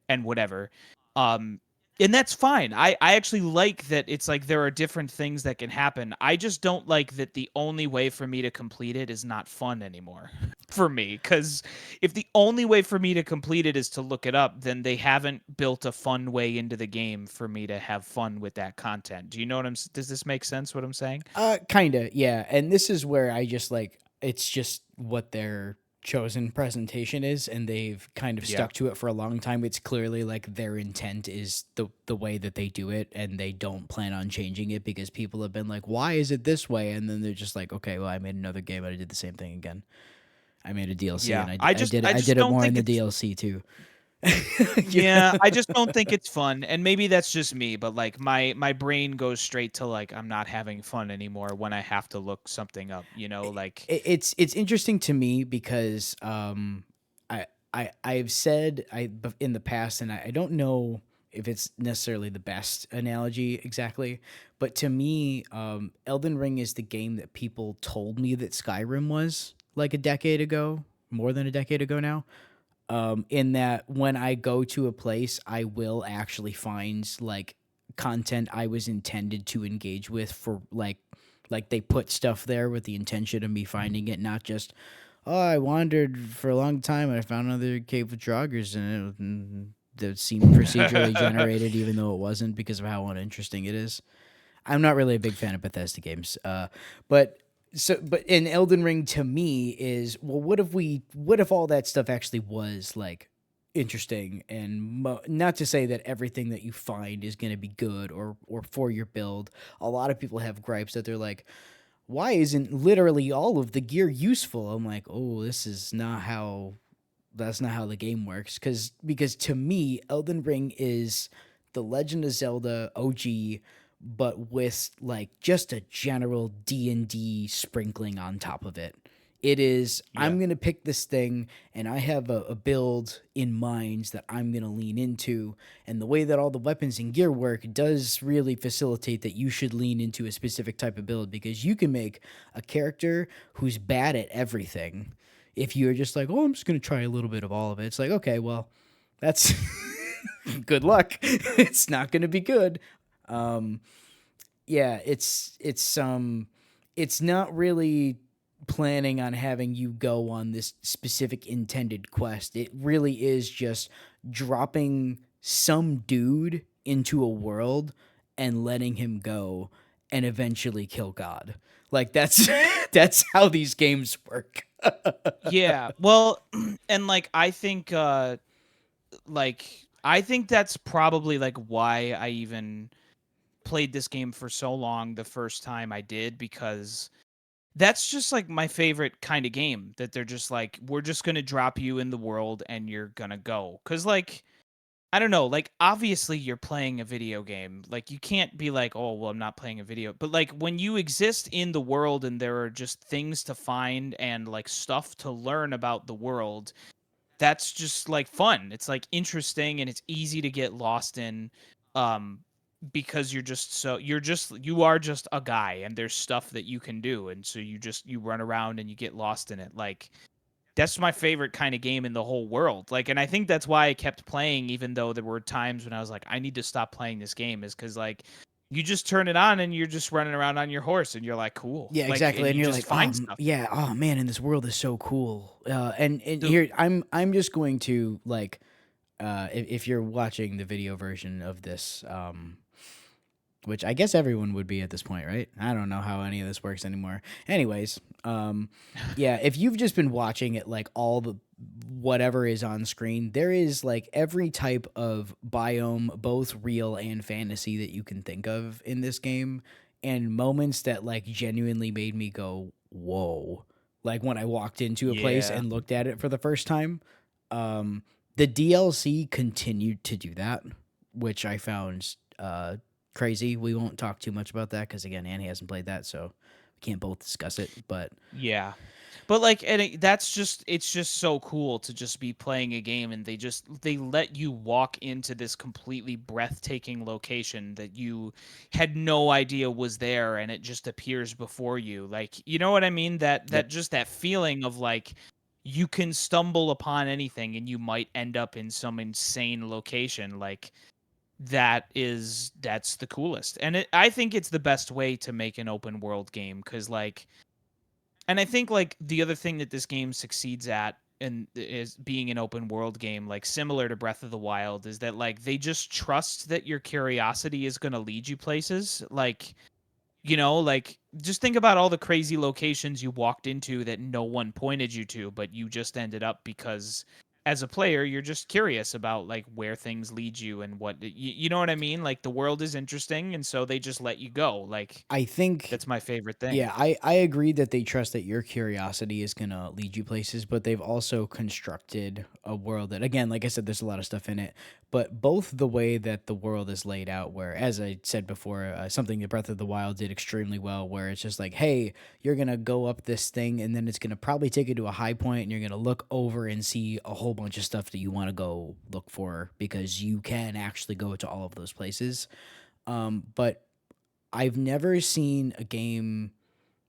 and whatever. Um and that's fine. I actually like that it's like there are different things that can happen. I just don't like that the only way for me to complete it is not fun anymore for me, cuz if the only way for me to complete it is to look it up, then they haven't built a fun way into the game for me to have fun with that content. Do you know what does this make sense what I'm saying? Kinda, yeah. And this is where I just like it's just what their chosen presentation is, and they've kind of Yeah. stuck to it for a long time. It's clearly like their intent is the way that they do it, and they don't plan on changing it because people have been like, "Why is it this way?" And then they're just like, "Okay, well, I made another game and I did the same thing again. I made a DLC and Yeah. I just I I just did it don't more in think the it's DLC too." yeah, I just don't think it's fun. And maybe that's just me, but like my brain goes straight to like I'm not having fun anymore when I have to look something up, like It's interesting to me because I've said in the past, and I don't know if it's necessarily the best analogy exactly, but to me, Elden Ring is the game that people told me that Skyrim was like a decade ago, more than a decade ago now. In that when I go to a place, I will actually find like content I was intended to engage with for like they put stuff there with the intention of me finding it, not just oh I wandered for a long time and I found another cave with joggers that seemed procedurally generated even though it wasn't because of how uninteresting it is. I'm not really a big fan of Bethesda games. But but in Elden Ring to me is well, what if all that stuff actually was like interesting and not to say that everything that you find is going to be good or for your build. A lot of people have gripes that they're like, why isn't literally all of the gear useful? I'm like, oh, this is not how that's not how the game works because to me Elden Ring is the Legend of Zelda OG but with like just a general D&D sprinkling on top of it. It is yeah. I'm going to pick this thing and I have a build in mind that I'm going to lean into, and the way that all the weapons and gear work does really facilitate that you should lean into a specific type of build because you can make a character who's bad at everything if you're just like, oh, I'm just going to try a little bit of all of it. It's like, okay, well, that's good luck. It's not going to be good. Um, yeah, it's not really planning on having you go on this specific intended quest. It really is just dropping some dude into a world and letting him go and eventually kill God. Like that's that's how these games work. Yeah. Well, and like I think that's probably like why I even played this game for so long the first time I did, because that's just like my favorite kind of game, that they're just like we're just going to drop you in the world and you're going to go. Cuz like I don't know, like obviously you're playing a video game. Like you can't be like, "Oh, well I'm not playing a video." But like when you exist in the world and there are just things to find and like stuff to learn about the world, that's just like fun. It's like interesting and it's easy to get lost in, um because you are just a guy and there's stuff that you can do, and so you run around and you get lost in it. Like that's my favorite kind of game in the whole world. Like, and I think that's why I kept playing even though there were times when I was like I need to stop playing this game, is cuz like you just turn it on and you're just running around on your horse and you're like cool. Yeah, Like exactly. and And you you're just like, find stuff. yeah, oh man, and this world is so cool. And Dude, here I'm just going to like, if you're watching the video version of this, which I guess everyone would be at this point, right? I don't know how any of this works anymore. Anyways, yeah, if you've just been watching it, like all the whatever is on screen, there is like every type of biome, both real and fantasy, that you can think of in this game, and moments that like genuinely made me go, whoa. Like when I walked into a place Yeah. and looked at it for the first time. The DLC continued to do that, which I found crazy. We won't talk too much about that because again, Annie hasn't played that, so we can't both discuss it. But Yeah. But like that's just it's just so cool to just be playing a game and they let you walk into this completely breathtaking location that you had no idea was there and it just appears before you. Like, you know what I mean? That yep, just that feeling of like you can stumble upon anything and you might end up in some insane location like that's the coolest. And I think it's the best way to make an open world game cuz like and I think like the other thing that this game succeeds at and is being an open world game like similar to Breath of the Wild is that like they just trust that your curiosity is going to lead you places like like just think about all the crazy locations you walked into that no one pointed you to but you just ended up because as a player you're just curious about like where things lead you and you know what I mean like the world is interesting and so they just let you go like I think that's my favorite thing. yeah, I agree that they trust that your curiosity is gonna lead you places, but they've also constructed a world that, again, like I said, there's a lot of stuff in it. But both the way that the world is laid out, where, as I said before, something that Breath of the Wild did extremely well, where it's just like, hey, you're gonna go up this thing, and then it's gonna probably take you to a high point, and you're gonna look over and see a whole bunch of stuff that you want to go look for because you can actually go to all of those places. But I've never seen a game.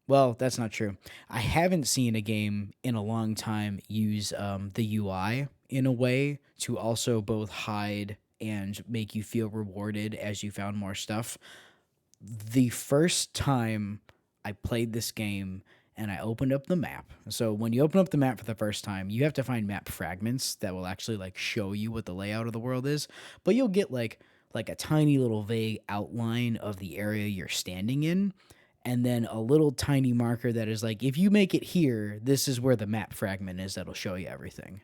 Well, that's not true. I haven't seen a game in a long time use the UI in a way to also both hide and make you feel rewarded as you found more stuff. The first time I played this game and I opened up the map. So when you open up the map for the first time, you have to find map fragments that will actually like show you what the layout of the world is, but you'll get like a tiny little vague outline of the area you're standing in and then a little tiny marker that is like if you make it here, this is where the map fragment is that'll show you everything.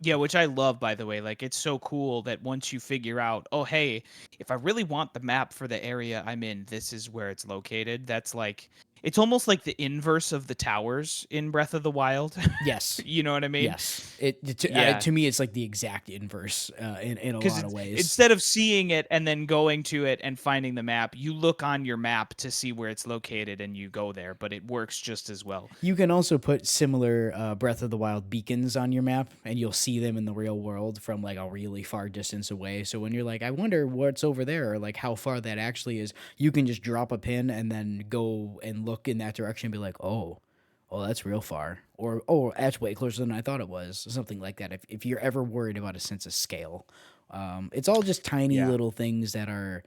Yeah, which I love, by the way. Like, it's so cool that once you figure out, oh, hey, if I really want the map for the area I'm in, this is where it's located. That's like, it's almost like the inverse of the towers in Breath of the Wild. Yes. You know what I mean? Yes. Yeah. To me it's like the exact inverse in a Because lot of it's ways. instead of seeing it and then going to it and finding the map, you look on your map to see where it's located and you go there, but it works just as well. You can also put similar Breath of the Wild beacons on your map, and you'll see them in the real world from like a really far distance away. So when you're like, I wonder what's over there, or like how far that actually is, you can just drop a pin and then go and look in that direction and be like, oh, that's real far, or oh, that's way closer than I thought it was, something like that. If you're ever worried about a sense of scale, it's all just tiny Yeah. little things that are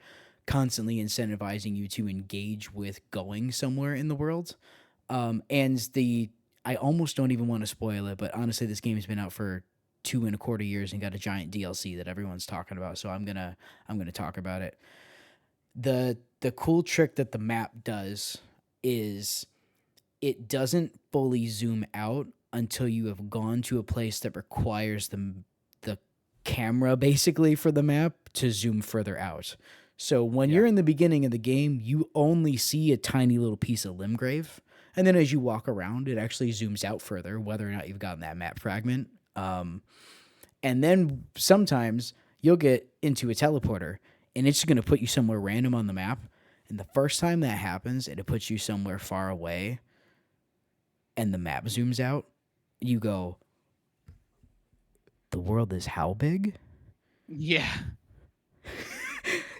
constantly incentivizing you to engage with going somewhere in the world. And I almost don't even want to spoil it, but honestly, this game has been out for 2.25 years and got a giant DLC that everyone's talking about. So I'm gonna talk about it. The cool trick that the map does is it doesn't fully zoom out until you have gone to a place that requires the camera basically for the map to zoom further out. So when Yeah. you're in the beginning of the game, you only see a tiny little piece of Limgrave. And then as you walk around, it actually zooms out further, whether or not you've gotten that map fragment. And then sometimes you'll get into a teleporter and it's going to put you somewhere random on the map. And the first time that happens and it puts you somewhere far away and the map zooms out, you go, the world is how big? Yeah.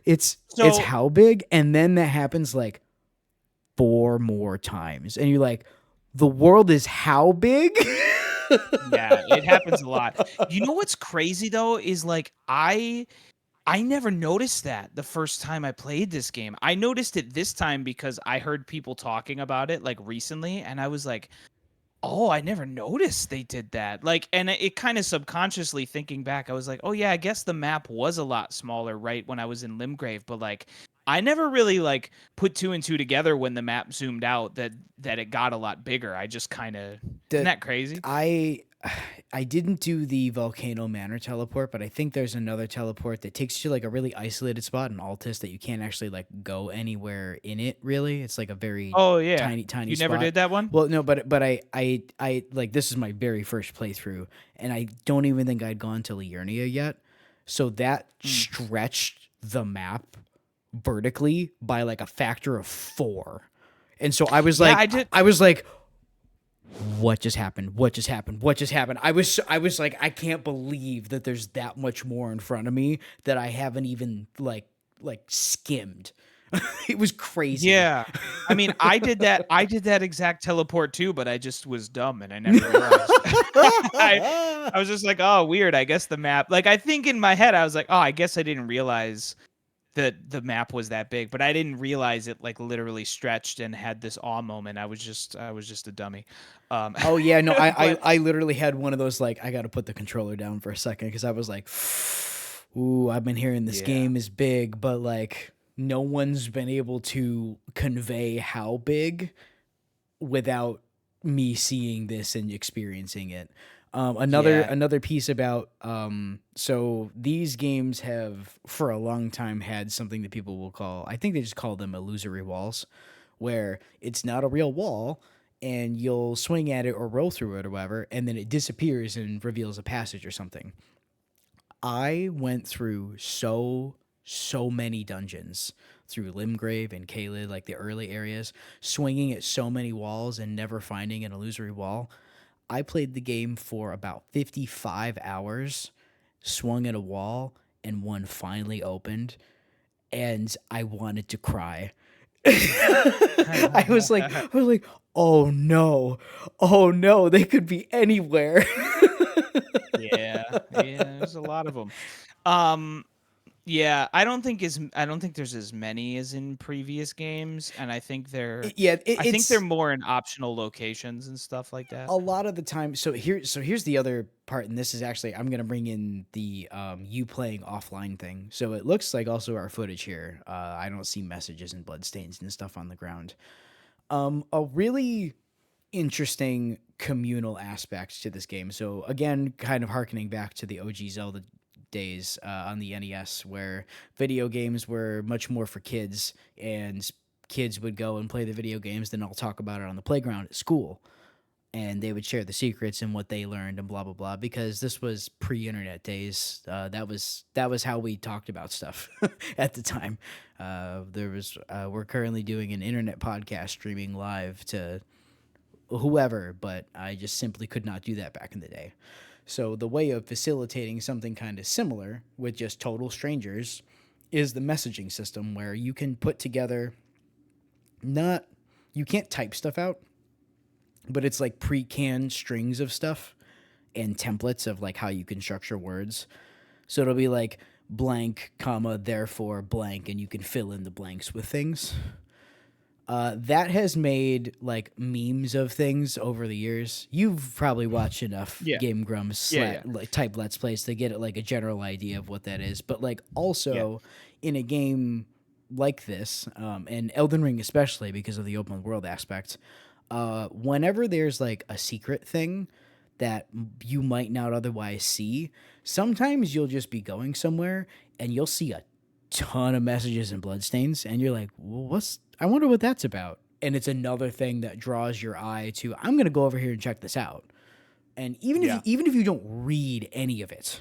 It's So, how big? And then that happens like 4 more times. And you're like, the world is how big? yeah, it happens a lot. You know what's crazy though is like I never noticed that the first time I played this game. I noticed it this time because I heard people talking about it like recently and I was like, "Oh, I never noticed they did that." Like and it kind of subconsciously thinking back, I was like, "Oh yeah, I guess the map was a lot smaller right when I was in Limgrave, but like I never really like put two and two together when the map zoomed out that it got a lot bigger. I just kind of isn't that that crazy? I didn't do the Volcano Manor teleport, but I think there's another teleport that takes you to like a really isolated spot in Altus that you can't actually like go anywhere in it. Really, it's like a very Oh yeah. tiny You never spot. did that one? Well, no, but I like this is my very first playthrough, and I don't even think I'd gone to Liurnia yet. So that Mm. stretched the map vertically by like a factor of 4. And so I was Yeah, like, I did. I was like, what just happened? What just happened? What just happened? I was like, I can't believe that there's that much more in front of me that I haven't even like skimmed. It was crazy. Yeah. I mean, I did that exact teleport too, but I just was dumb and I never realized. I I was just like, "Oh, weird. I guess the map." Like I think in my head I was like, "Oh, I guess I didn't realize that the map was that big," but I didn't realize it like literally stretched and had this awe moment. I was just a dummy. Um Oh yeah, no, but I literally had one of those like I got to put the controller down for a second because I was like, ooh, I've been hearing this yeah. game is big, but like no one's been able to convey how big without me seeing this and experiencing it. Yeah. Another piece about so these games have for a long time had something that people will call, I think they just call them illusory walls, where it's not a real wall and you'll swing at it or roll through it or whatever, and then it disappears and reveals a passage or something. I went through so many dungeons through Limgrave and Caelid, like the early areas, swinging at so many walls and never finding an illusory wall. I played the game for about 55 hours, swung at a wall, and one finally opened, and I wanted to cry. I was like, oh no, they could be anywhere. Yeah. Yeah, there's a lot of them. Um Yeah, I don't think there's as many as in previous games, and Yeah, I think they're it's more in optional locations and stuff like that. a lot of the time. So here's the other part, and this is actually I'm gonna bring in the you playing offline thing. So it looks like also our footage here. I don't see messages and bloodstains and stuff on the ground. A really interesting communal aspect to this game. So again, kind of harkening back to the OG Zelda days on the NES, where video games were much more for kids, and kids would go and play the video games, then I'll talk about it on the playground at school, and they would share the secrets and what they learned and blah blah blah. Because this was pre-internet days. That was how we talked about stuff at the time. We're currently doing an internet podcast streaming live to whoever, but I just simply could not do that back in the day. So the way of facilitating something kind of similar with just total strangers is the messaging system, where you can put together, not, you can't type stuff out, but it's like pre-canned strings of stuff and templates of like how you can structure words. So it'll be like blank, comma, therefore blank, and you can fill in the blanks with things. That has made like memes of things over the years. You've probably watched enough Yeah. Game Grumps Yeah, yeah. like type Let's Plays to get like a general idea of what that is. But like Yeah. also in a game like this, and Elden Ring especially because of the open world aspect, whenever there's like a secret thing that you might not otherwise see, sometimes you'll just be going somewhere and you'll see a ton of messages and bloodstains, and you're like, well, I wonder what that's about. And it's another thing that draws your eye to, I'm gonna go over here and check this out. And Yeah. even if you don't read any of it,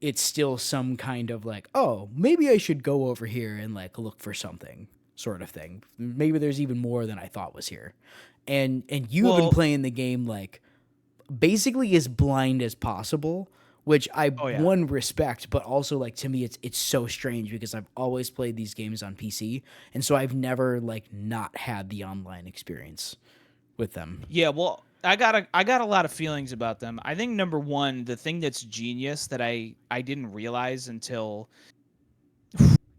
it's still some kind of like, oh, maybe I should go over here and like look for something sort of thing. Maybe there's even more than I thought was here. And you've been Well, playing the game like basically as blind as possible, which I oh yeah. one respect, but also like to me it's so strange because I've always played these games on PC, and so I've never like not had the online experience with them. Yeah, well, I got a lot of feelings about them. I think number one, the thing that's genius that I didn't realize until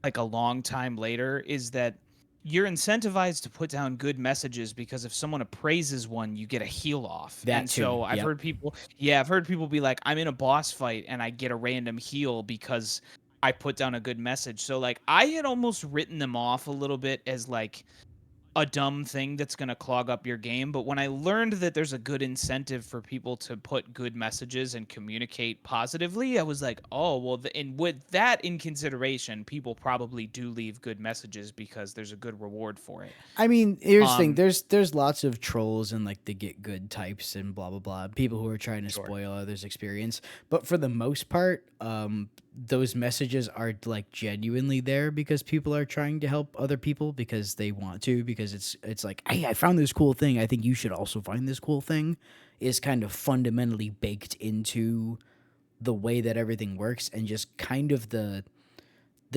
like a long time later is that you're incentivized to put down good messages because if someone appraises one, you get a heal off. That And too. so Yep. I've heard people be like, I'm in a boss fight and I get a random heal because I put down a good message. So like I had almost written them off a little bit as like a dumb thing that's going to clog up your game. But when I learned that there's a good incentive for people to put good messages and communicate positively, I was like, oh, well, and with that in consideration, people probably do leave good messages because there's a good reward for it. I mean, here's the thing. Um, There's lots of trolls and like the get good types and blah blah blah. People who are trying to sure. spoil others' experience. But for the most part, those messages are like genuinely there because people are trying to help other people because they want to, because it's like, hey, I found this cool thing. I think you should also find this cool thing. Is kind of fundamentally baked into the way that everything works, and just kind of the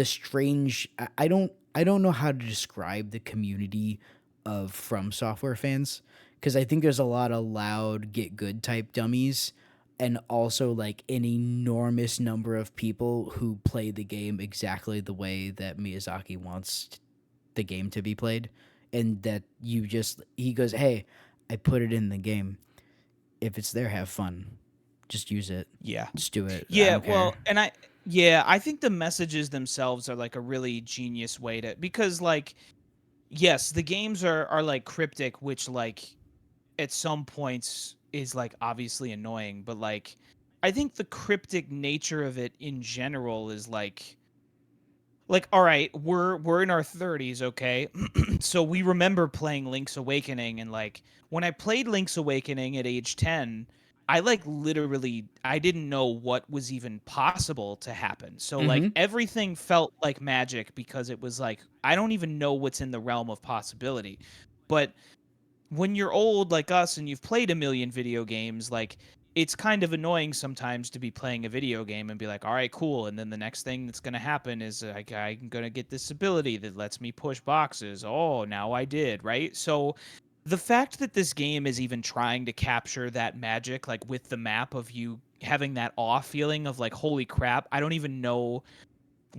strange, I don't know how to describe the community of From Software fans, because I think there's a lot of loud get good type dummies, and also like an enormous number of people who play the game exactly the way that Miyazaki wants the game to be played. And that he goes, hey, I put it in the game. If it's there, have fun. Just use it. Yeah. Just do it. I Yeah, don't care. well, yeah, I think the messages themselves are like a really genius way to, because like yes, the games are like Cryptic, which like at some points is like obviously annoying, but like I think the cryptic nature of it in general is like all right, we're in our 30s, okay? So we remember playing Link's Awakening, and like when I played Link's Awakening at age 10, I like literally I didn't know what was even possible to happen. So like Mm-hmm. everything felt like magic because it was like I don't even know what's in the realm of possibility. But when you're old like us and you've played a million video games, like it's kind of annoying sometimes to be playing a video game and be like, all right, cool. And then the next thing that's going to happen is like, I'm going to get this ability that lets me push boxes. Oh, now I did. Right. So the fact that this game is even trying to capture that magic, like with the map of you having that awe feeling of like, holy crap, I don't even know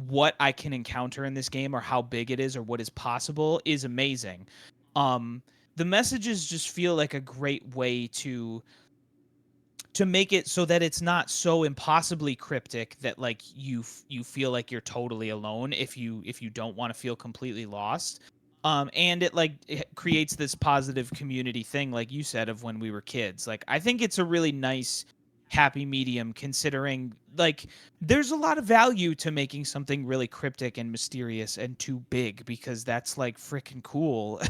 what I can encounter in this game or how big it is or what is possible is amazing. Um, the messages just feel like a great way to make it so that it's not so impossibly cryptic that like you feel like you're totally alone if you don't want to feel completely lost. And it creates this positive community thing like you said of when we were kids. Like I think it's a really nice happy medium considering like there's a lot of value to making something really cryptic and mysterious and too big because that's like freaking cool.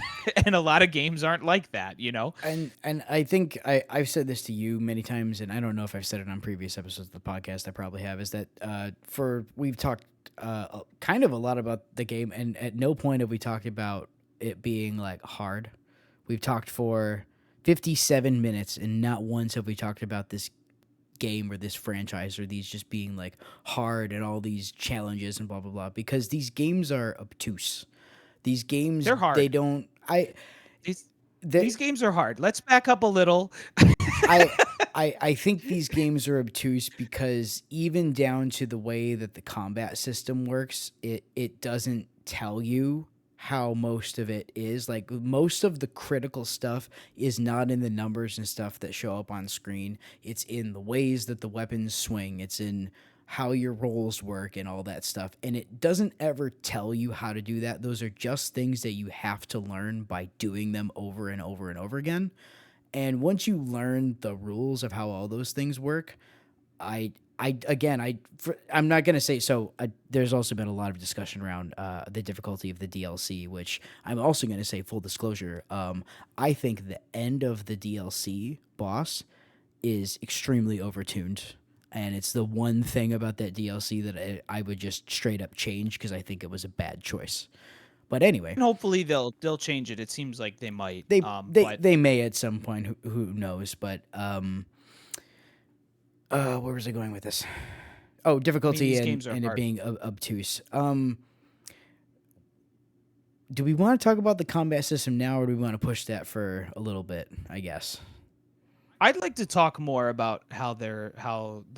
And a lot of games aren't like that, you know? And I think I've said this to you many times, and I don't know if I've said it on previous episodes of the podcast. I probably have. Is that we've talked kind of a lot about the game, and at no point have we talked about it being like hard. We've talked for 57 minutes, and not once have we talked about this game or this franchise or these just being like hard and all these challenges and blah blah blah. Because these games are obtuse. These games, They're they hard. don't. These They these games are hard. Let's back up a little. I I think these games are obtuse because even down to the way that the combat system works, it doesn't tell you how most of it is. Like most of the critical stuff is not in the numbers and stuff that show up on screen. It's in the ways that the weapons swing. It's in how your rolls work and all that stuff. And it doesn't ever tell you how to do that. Those are just things that you have to learn by doing them over and over and over again. And once you learn the rules of how all those things work, I'm not gonna say so. There's also been a lot of discussion around the difficulty of the DLC, which I'm also gonna say full disclosure. I think the end of the DLC boss is extremely overtuned, and it's the one thing about that DLC that I would just straight up change because I think it was a bad choice. But anyway, And hopefully they'll change it. It seems like they might. But they may at some point. Who knows? But where was I going with this? Oh, I mean, difficulty these and games are and it hard. being obtuse. Do we want to talk about the combat system now, or do we want to push that for a little bit? I guess. I'd like to talk more about how the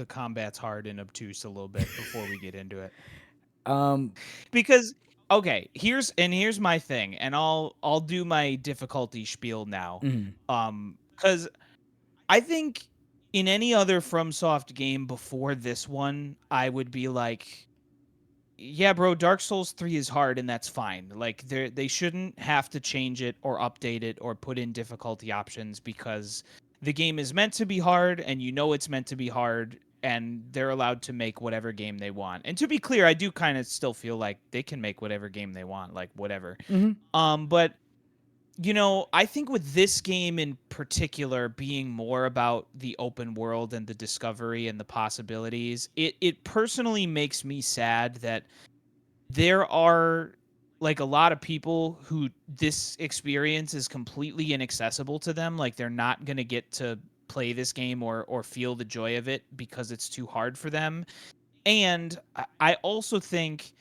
combat's hard and obtuse a little bit before we get into it. Um. Because okay, here's my thing, and I'll do my difficulty spiel now. Mhm. Cuz I think in any other FromSoft game before this one, I would be like yeah, bro, Dark Souls 3 is hard and that's fine. Like they shouldn't have to change it or update it or put in difficulty options because the game is meant to be hard and you know it's meant to be hard and they're allowed to make whatever game they want. And to be clear, I do kind of still feel like they can make whatever game they want, like whatever. Mm-hmm. But you know, I think with this game in particular being more about the open world and the discovery and the possibilities, it personally makes me sad that there are like a lot of people who this experience is completely inaccessible to them. Like they're not going to get to play this game or feel the joy of it because it's too hard for them. And I also think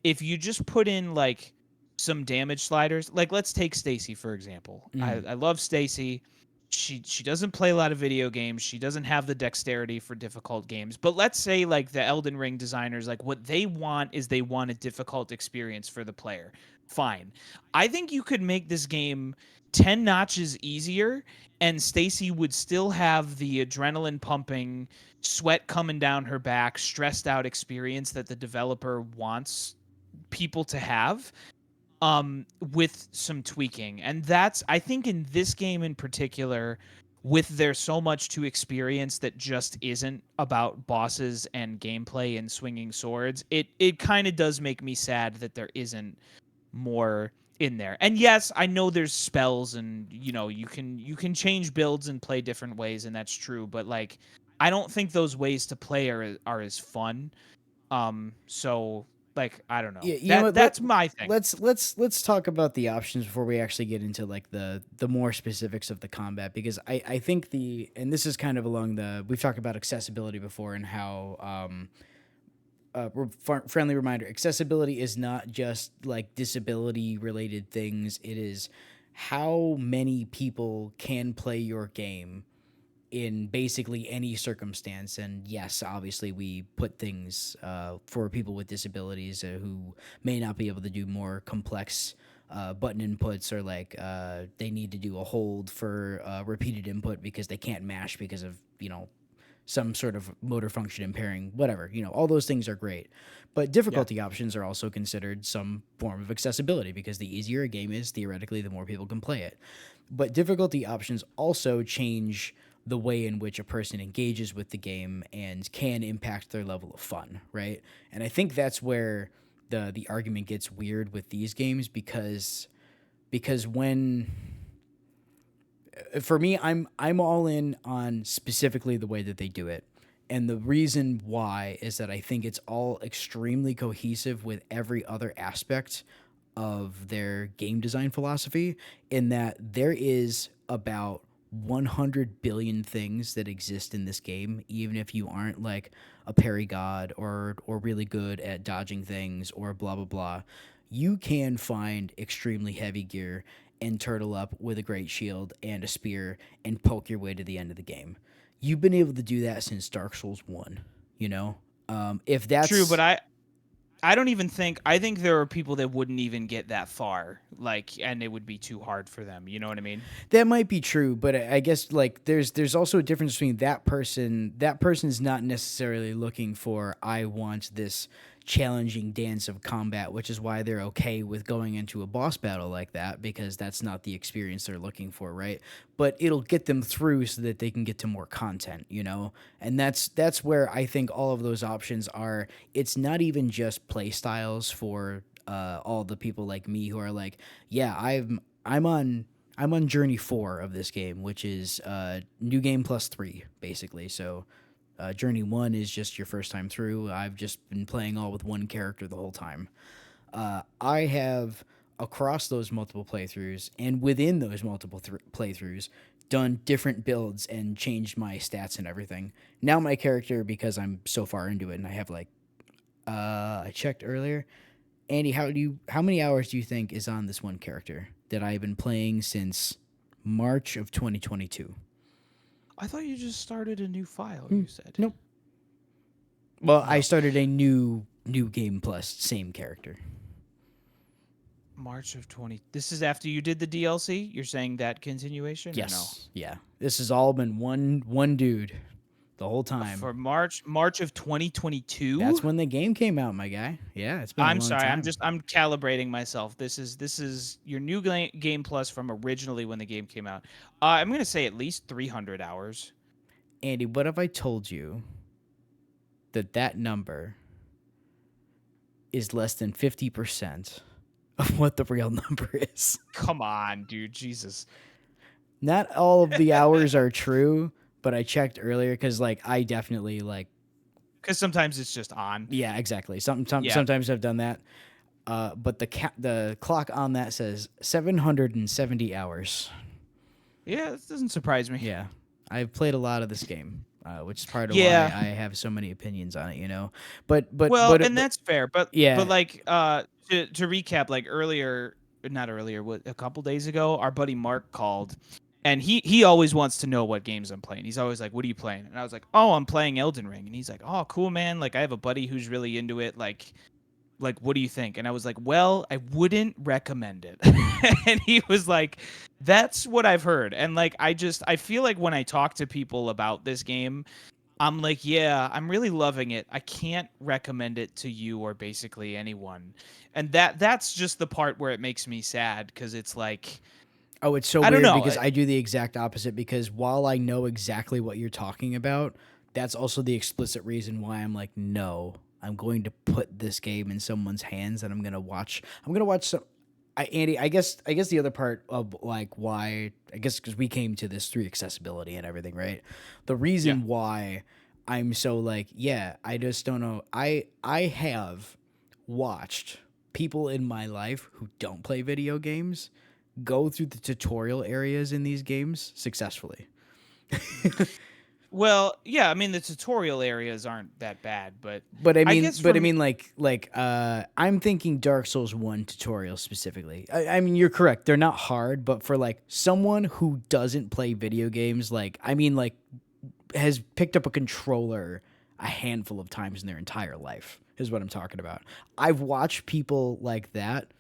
if you just put in like some damage sliders, like let's take Stacy for example. Mm-hmm. I love Stacy. She doesn't play a lot of video games. She doesn't have the dexterity for difficult games. But let's say like the Elden Ring designers, like what they want is they want a difficult experience for the player. Fine. I think you could make this game 10 notches easier and Stacy would still have the adrenaline pumping, sweat coming down her back, stressed out experience that the developer wants people to have with some tweaking. And that's I think in this game in particular with there's so much to experience that just isn't about bosses and gameplay and swinging swords. It kind of does make me sad that there isn't more in there. And yes, I know there's spells and you know, you can change builds and play different ways and that's true, but like I don't think those ways to play are as fun. So like I don't know. Yeah, you know That what? that's my thing. Let's talk about the options before we actually get into like the more specifics of the combat, because I think the, and this is kind of along the, we've talked about accessibility before and how friendly reminder, accessibility is not just like disability related things. It is how many people can play your game in basically any circumstance. And yes, obviously we put things for people with disabilities who may not be able to do more complex button inputs, or like they need to do a hold for repeated input because they can't mash because of, you know, some sort of motor function impairing, whatever, you know, all those things are great. But Yeah. difficulty options are also considered some form of accessibility, because the easier a game is, theoretically, the more people can play it. But difficulty options also change the way in which a person engages with the game and can impact their level of fun, right? And I think that's where the argument gets weird with these games, because when, for me, I'm all in on specifically the way that they do it. And the reason why is that I think it's all extremely cohesive with every other aspect of their game design philosophy, in that there is about 100 billion things that exist in this game, even if you aren't like a parry god or really good at dodging things or blah blah blah. You can find extremely heavy gear and turtle up with a great shield and a spear and poke your way to the end of the game. You've been able to do that since Dark Souls 1, you know? If True, but that's, I don't even think I think there are people that wouldn't even get that far, like, and it would be too hard for them. You know what I mean? that might be true, but I guess like there's also a difference between that person. That person's not necessarily looking for, I want this challenging dance of combat, which is why they're okay with going into a boss battle like that, because that's not the experience they're looking for, right? But it'll get them through so that they can get to more content, you know? And that's where I think all of those options are. It's not even just play styles for all the people like me who are like, yeah, I'm on I'm on journey 4 of this game, which is new game plus 3, basically. So journey 1 is just your first time through. I've just been playing all with one character the whole time. I have, across those multiple playthroughs and within those multiple playthroughs, done different builds and changed my stats and everything. Now my character, because I'm so far into it, and I have like, I checked earlier. Andy, how many hours do you think is on this one character that I've been playing since March of 2022? I thought you just started a new file. Hmm. You said Nope. Well, I no. started a new game plus same character. March of 20. This is after you did the DLC. You're saying that continuation or no? Yes. Yeah. This has all been one dude. the whole time. For March of 2022. That's when the game came out, my guy. Yeah, it's been a I'm long sorry. time. I'm calibrating myself. This is your new game plus from originally when the game came out. I'm gonna say at least 300 hours. Andy, what if I told you that that number is less than 50% of what the real number is? Come on, dude. Jesus. Not all of the hours are true, but I checked earlier because, like, I definitely, like, Because sometimes it's just on. yeah, exactly. Yeah. Sometimes I've done that. But the clock on that says 770 hours. Yeah, this doesn't surprise me. Yeah, I've played a lot of this game, which is part of why Yeah. I have so many opinions on it. Well, and that's fair, but yeah. like to recap, like earlier, not earlier, what a couple days ago, our buddy Mark called, and he always wants to know what games I'm playing. He's always like, "What are you playing?" And I was like, "Oh, I'm playing Elden Ring." And he's like, "Oh, cool, man. Like I have a buddy who's really into it. Like what do you think?" And I was like, "Well, I wouldn't recommend it." And he was like, "That's what I've heard." And like I feel like when I talk to people about this game, I'm like, "Yeah, I'm really loving it. I can't recommend it to you or basically anyone." And that's just the part where it makes me sad because it's like Oh, it's so I don't weird know. because I do the exact opposite. Because while I know exactly what you're talking about, that's also the explicit reason why I'm like, no, I'm going to put this game in someone's hands, and I'm gonna watch. I'm gonna watch some. Andy, I guess the other part of like why I guess because we came to this through accessibility and everything, right? The Yeah. reason why I'm so like, yeah, I just don't know. I have watched people in my life who don't play video games go through the tutorial areas in these games successfully. Well, yeah, I mean the tutorial areas aren't that bad, but But I I mean, guess but for I me, mean, I'm thinking Dark Souls 1 tutorial specifically. I mean, you're correct; they're not hard, but for like someone who doesn't play video games, like I mean, like has picked up a controller a handful of times in their entire life is what I'm talking about. I've watched people like that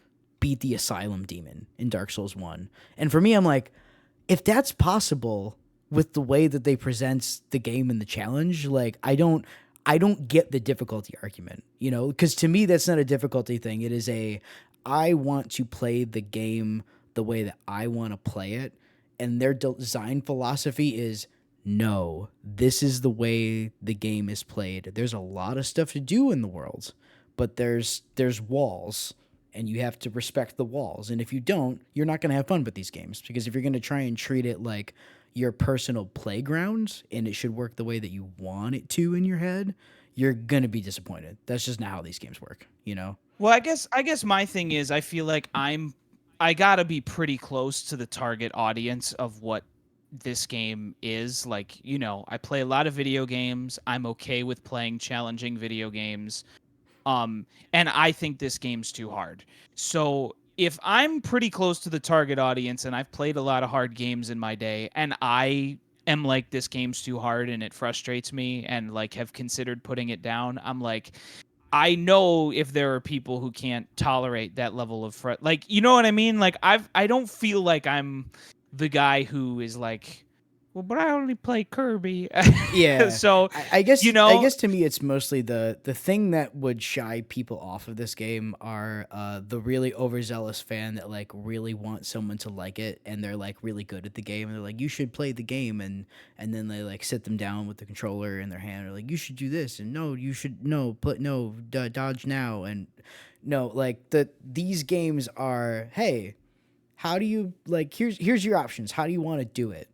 beat the Asylum Demon in Dark Souls 1, and for me, I'm like, if that's possible with the way that they present the game and the challenge, like I don't get the difficulty argument, because to me that's not a difficulty thing. It is I want to play the game the way that I want to play it, and their design philosophy is no, this is the way the game is played. There's a lot of stuff to do in the world, but there's walls and you have to respect the walls. And if you don't, you're not going to have fun with these games because if you're going to try and treat it like your personal playground and it should work the way that you want it to in your head, you're going to be disappointed. That's just not how these games work. well, I guess my thing is I feel like I got to be pretty close to the target audience of what this game is. Like, I play a lot of video games. I'm okay with playing challenging video games. And I think this game's too hard. So if I'm pretty close to the target audience and I've played a lot of hard games in my day and I am like this game's too hard and it frustrates me and like have considered putting it down, I'm like I know if there are people who can't tolerate that level of like you know what I mean? Like I don't feel like I'm the guy who is like, well, but I only play Kirby. Yeah, So, I guess you I know, guess to me it's mostly the thing that would shy people off of this game are the really overzealous fan that like really wants someone to like it and they're like really good at the game and they're like you should play the game and then they like sit them down with the controller in their hand and they're like you should do this and no you should no put no dodge now and no like these games are hey how do you like here's your options how do you want to do it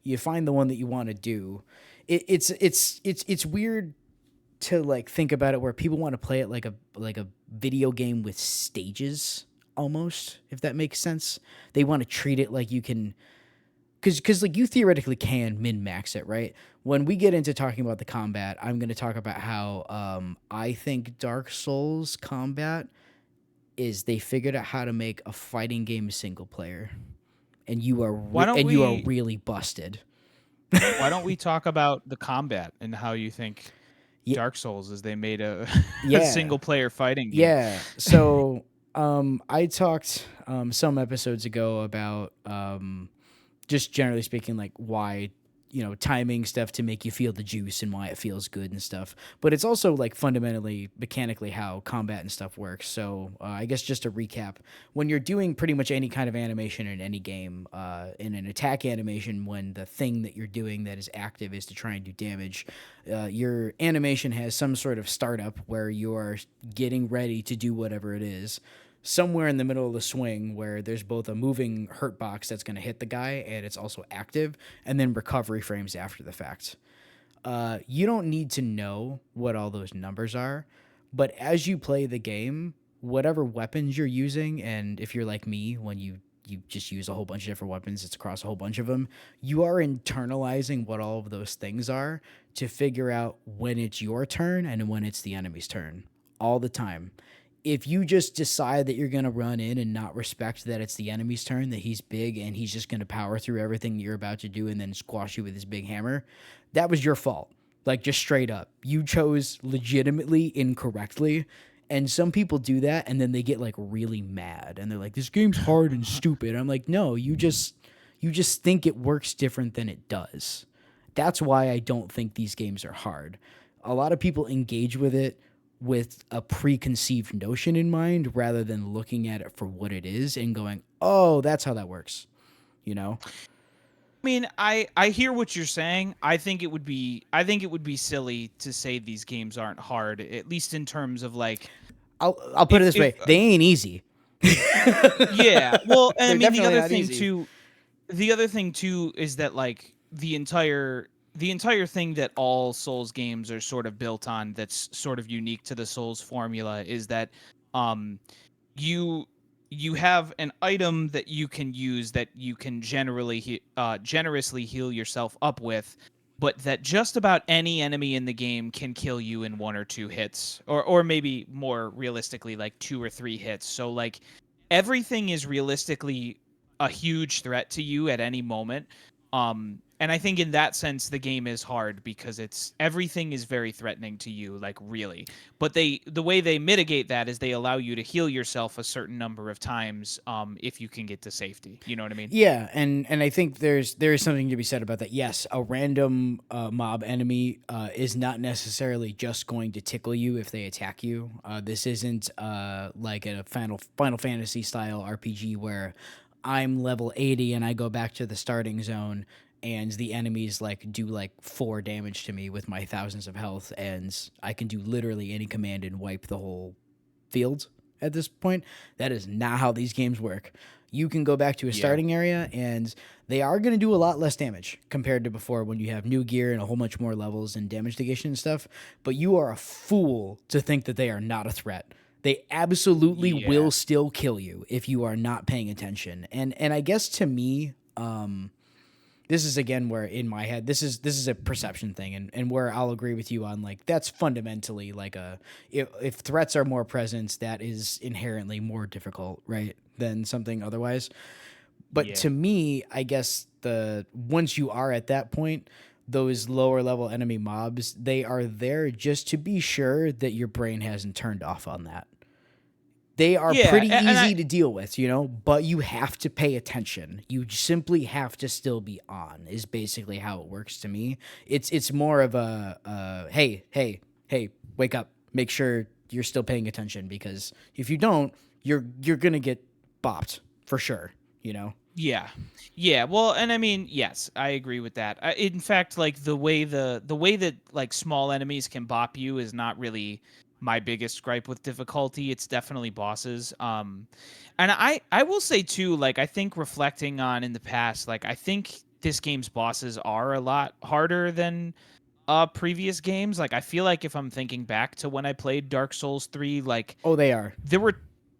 you find the one that you want to do. It's weird to like think about it where people want to play it like a video game with stages almost, if that makes sense. They want to treat it like you can because like you theoretically can min max it, right? When we get into talking about the combat, I'm going to talk about how I think Dark Souls combat is they figured out how to make a fighting game single player, and you are why don't and you are we really busted. Why don't we talk about the combat and how you think Yeah, Dark Souls is they made a, a yeah, single player fighting game? yeah. So, I talked some episodes ago about just generally speaking, like why timing stuff to make you feel the juice and why it feels good and stuff. But it's also like fundamentally mechanically how combat and stuff works. So I guess just to recap, when you're doing pretty much any kind of animation in any game, in an attack animation, when the thing that you're doing that is active is to try and do damage, your animation has some sort of startup where you're getting ready to do whatever it is, somewhere in the middle of the swing where there's both a moving hurt box that's going to hit the guy and it's also active, and then recovery frames after the fact. You don't need to know what all those numbers are, but as you play the game, whatever weapons you're using, and if you're like me, when you just use a whole bunch of different weapons, it's across a whole bunch of them, you are internalizing what all of those things are to figure out when it's your turn and when it's the enemy's turn all the time. If you just decide that you're going to run in and not respect that it's the enemy's turn, that he's big and he's just going to power through everything you're about to do and then squash you with his big hammer, that was your fault. Like, just straight up. You chose legitimately incorrectly. And some people do that and then they get like really mad and they're like, this game's hard and stupid. I'm like, no, you just think it works different than it does. That's why I don't think these games are hard. A lot of people engage with it with a preconceived notion in mind rather than looking at it for what it is and going, oh, that's how that works. I mean, I hear what you're saying. I think it would be silly to say these games aren't hard, at least in terms of like I'll put it this way. They ain't easy. Yeah. Well, and I They're mean definitely not easy. the other thing too is that like the entire thing that all Souls games are sort of built on, that's sort of unique to the Souls formula, is that um you you have an item that you can use that you can generously heal yourself up with, but that just about any enemy in the game can kill you in 1 or 2 hits, or maybe more realistically like 2 or 3 hits. So like everything is realistically a huge threat to you at any moment. And I think in that sense the game is hard because it's everything is very threatening to you, like really. But the way they mitigate that is they allow you to heal yourself a certain number of times, if you can get to safety. You know what I mean? Yeah, and I think there is something to be said about that. Yes, a random mob enemy is not necessarily just going to tickle you if they attack you. This isn't like a Final Fantasy style RPG where I'm level 80 and I go back to the starting zone and the enemies like do like 4 damage to me with my thousands of health, and I can do literally any command and wipe the whole field at this point. That is not how these games work. You can go back to a starting area and they are going to do a lot less damage compared to before when you have new gear and a whole bunch more levels and damage negation and stuff. But you are a fool to think that they are not a threat. They absolutely will still kill you if you are not paying attention. And I guess to me, this is again where in my head this is a perception thing, and where I'll agree with you on like that's fundamentally like if threats are more present, that is inherently more difficult, right, than something otherwise. But to me, I guess once you are at that point, those lower level enemy mobs, they are there just to be sure that your brain hasn't turned off on that. They are pretty easy to deal with, but you have to pay attention. You simply have to still be on, is basically how it works to me. It's more of a hey, wake up. Make sure you're still paying attention, because if you don't, you're going to get bopped for sure, Yeah. Yeah. Well, and I mean, yes, I agree with that. In fact, like the way that like small enemies can bop you is not really my biggest gripe with difficulty. It's definitely bosses. And I will say too, like I think reflecting on in the past, like I think this game's bosses are a lot harder than previous games. Like I feel like if I'm thinking back to when I played Dark Souls 3, like Oh, they are. there were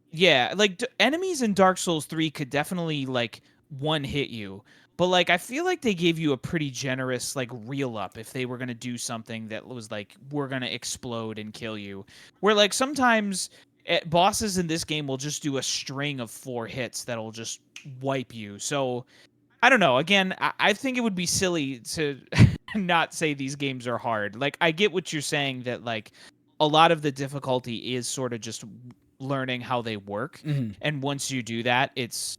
yeah, like enemies in Dark Souls 3 could definitely like one hit you. But like I feel like they gave you a pretty generous like reel up if they were going to do something that was like we're going to explode and kill you. Where like sometimes bosses in this game will just do a string of 4 hits that'll just wipe you. So I don't know. Again, I think it would be silly to not say these games are hard. Like I get what you're saying, that like a lot of the difficulty is sort of just learning how they work. Mm-hmm. And once you do that, it's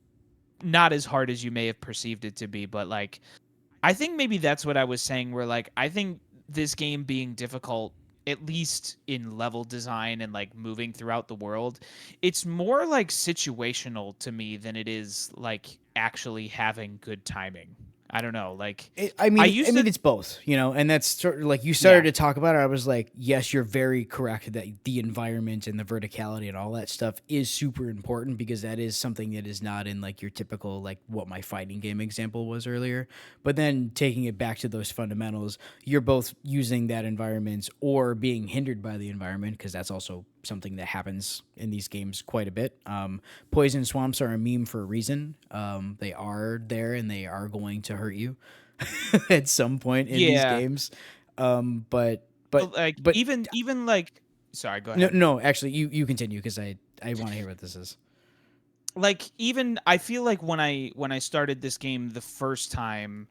not as hard as you may have perceived it to be. But like I think maybe that's what I was saying, where like I think this game being difficult, at least in level design and like moving throughout the world, it's more like situational to me than it is like actually having good timing. I don't know. Like I I mean, used to it's both, you know, and that's sort of like you started yeah. to talk about it. I was like, yes, you're very correct that the environment and the verticality and all that stuff is super important because that is something that is not in like your typical like what my fighting game example was earlier. But then taking it back to those fundamentals, you're both using that environment or being hindered by the environment because that's also something that happens in these games quite a bit. Poison swamps are a meme for a reason. They are there and they are going to hurt you at some point in these Yeah. games. But Like but even like sorry, go no ahead. no actually you continue because I want to hear what this is. Like even I feel like when I started this game the first time,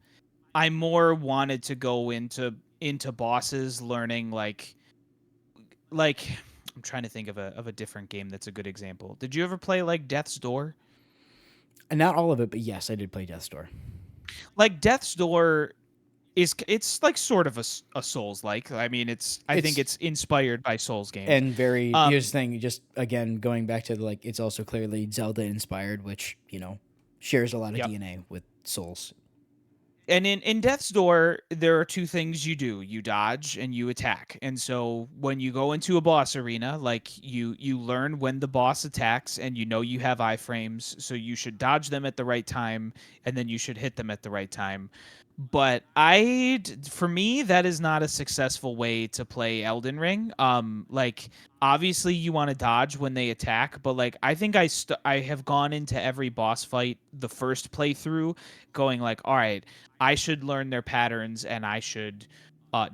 I more wanted to go into bosses learning like I'm trying to think of a different game that's a good example. Did you ever play like Death's Door? And not all of it, but yes, I did play Death's Door. Like Death's Door is it's like sort of a Souls like. I mean, I think It's it's inspired by Souls games. and very here's Um the thing, just again going back to like it's also clearly Zelda inspired, which you know shares a lot of yep. DNA with Souls. And in Death's Door, there are two things you do: you dodge and you attack. And so when you go into a boss arena, like you learn when the boss attacks, and you know you have iframes, so you should dodge them at the right time, and then you should hit them at the right time. But for me, that is not a successful way to play Elden Ring. Like obviously you want to dodge when they attack, but like I think I have gone into every boss fight the first playthrough going like, all right, I should learn their patterns and I should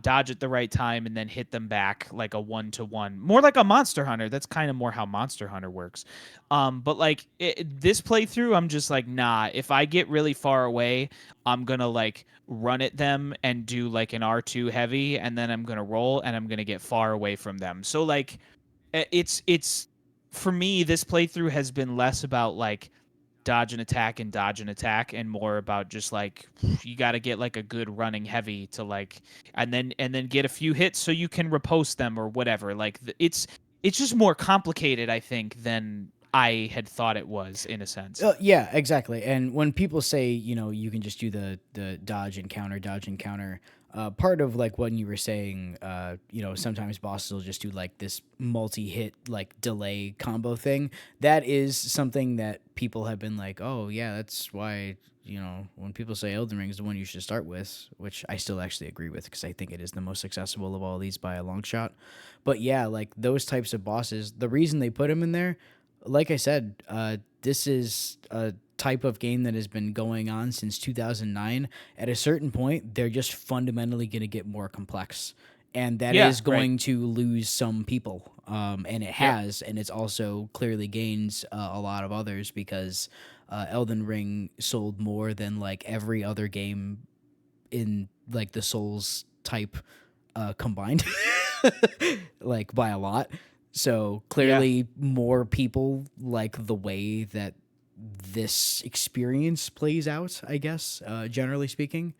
dodge at the right time and then hit them back like a 1-to-1, more like a Monster Hunter. That's kind of more how Monster Hunter works. But like this playthrough, I'm just like, nah. If I get really far away, I'm gonna like run at them and do like an R2 heavy, and then I'm gonna roll and I'm gonna get far away from them. So like, it's for me, this playthrough has been less about like dodge and attack and more about just like you got to get like a good running heavy to like and then get a few hits so you can riposte them or whatever. Like it's just more complicated, I think, than I had thought it was in a sense. Yeah, exactly. And when people say, you know, you can just do the dodge and counter, part of like when you were saying, you know, sometimes bosses will just do like this multi-hit like delay combo thing. That is something that people have been like, oh yeah, that's why you know when people say Elden Ring is the one you should start with, which I still actually agree with because I think it is the most accessible of all these by a long shot. But yeah, like those types of bosses, the reason they put them in there like I said, this is a type of game that has been going on since 2009. At a certain point, they're just fundamentally going to get more complex. And that Yeah, is right. going to lose some people. And it Yep. has. And it's also clearly gains a lot of others because Elden Ring sold more than like every other game in like the Souls type combined, like by a lot. So Yeah. clearly, more people like the way that this experience plays out. I guess, generally speaking,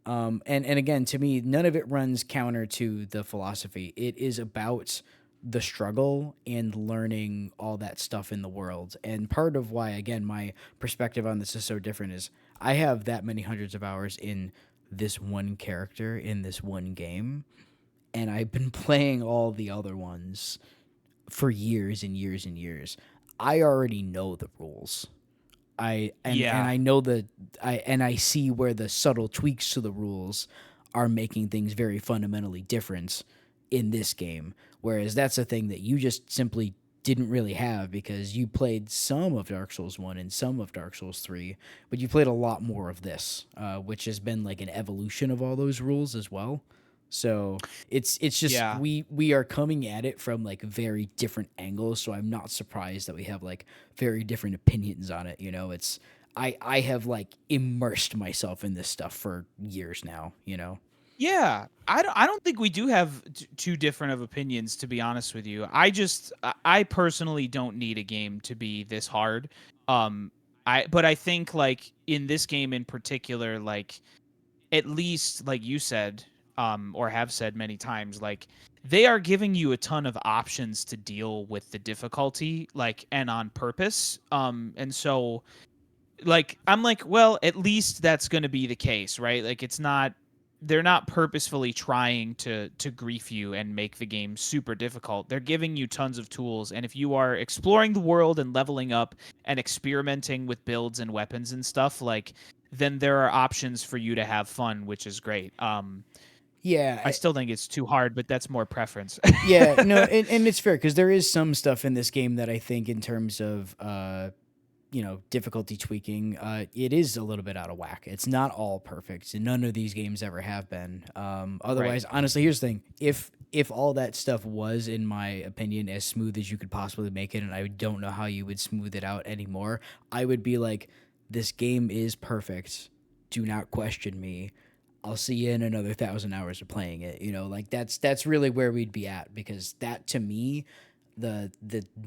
and again, to me, none of it runs counter to the philosophy. It is about the struggle and learning all that stuff in the world. And part of why, again, my perspective on this is so different is I have that many hundreds of hours in this one character in this one game, and I've been playing all the other ones for years and years and years. I already know the rules. And Yeah. I know the I see where the subtle tweaks to the rules are making things very fundamentally different in this game. Whereas that's a thing that you just simply didn't really have because you played some of Dark Souls 1 and some of Dark Souls 3, but you played a lot more of this, which has been like an evolution of all those rules as well. So it's just Yeah. we are coming at it from like very different angles. So I'm not surprised that we have like very different opinions on it. You know, it's I have like immersed myself in this stuff for years now. You know. Yeah, I don't think we do have too different of opinions, to be honest with you. I personally don't need a game to be this hard. But I think like in this game in particular, like at least like you said, or have said many times, like they are giving you a ton of options to deal with the difficulty, like, and on purpose. And so like I'm like, well, at least that's going to be the case, right? Like it's not, they're not purposefully trying to grief you and make the game super difficult. They're giving you tons of tools, and if you are exploring the world and leveling up and experimenting with builds and weapons and stuff, like then there are options for you to have fun, which is great. I Yeah, still think it's too hard, but that's more preference. yeah, no, and it's fair because there is some stuff in this game that I think, in terms of difficulty tweaking, it is a little bit out of whack. It's not all perfect, and none of these games ever have been. Right. Otherwise, honestly, here's the thing: if all that stuff was, in my opinion, as smooth as you could possibly make it, and I don't know how you would smooth it out anymore, I would be like, this game is perfect. Do not question me. I'll see you in another 1,000 hours of playing it. Like that's really where we'd be at, because that, to me, the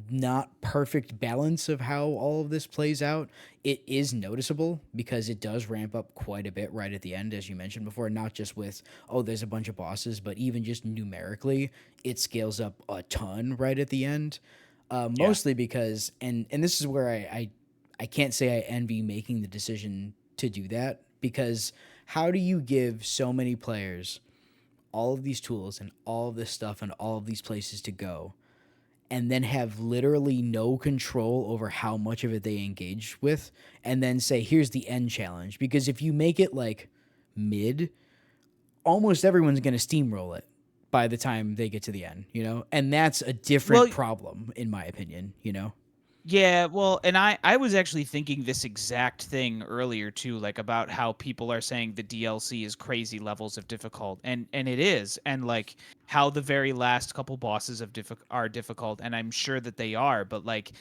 not perfect balance of how all of this plays out, it is noticeable because it does ramp up quite a bit right at the end, as you mentioned before, not just with, oh, there's a bunch of bosses, but even just numerically, it scales up a ton right at the end. Yeah. Mostly because, and this is where I can't say I envy making the decision to do that, because how do you give so many players all of these tools and all of this stuff and all of these places to go, and then have literally no control over how much of it they engage with, and then say, here's the end challenge? Because if you make it like mid, almost everyone's going to steamroll it by the time they get to the end, And that's a Well, different problem, in my opinion. yeah, well, and I was actually thinking this exact thing earlier too, like about how people are saying the DLC is crazy levels of difficult, and it is, and like how the very last couple bosses are difficult, and I'm sure that they are, but like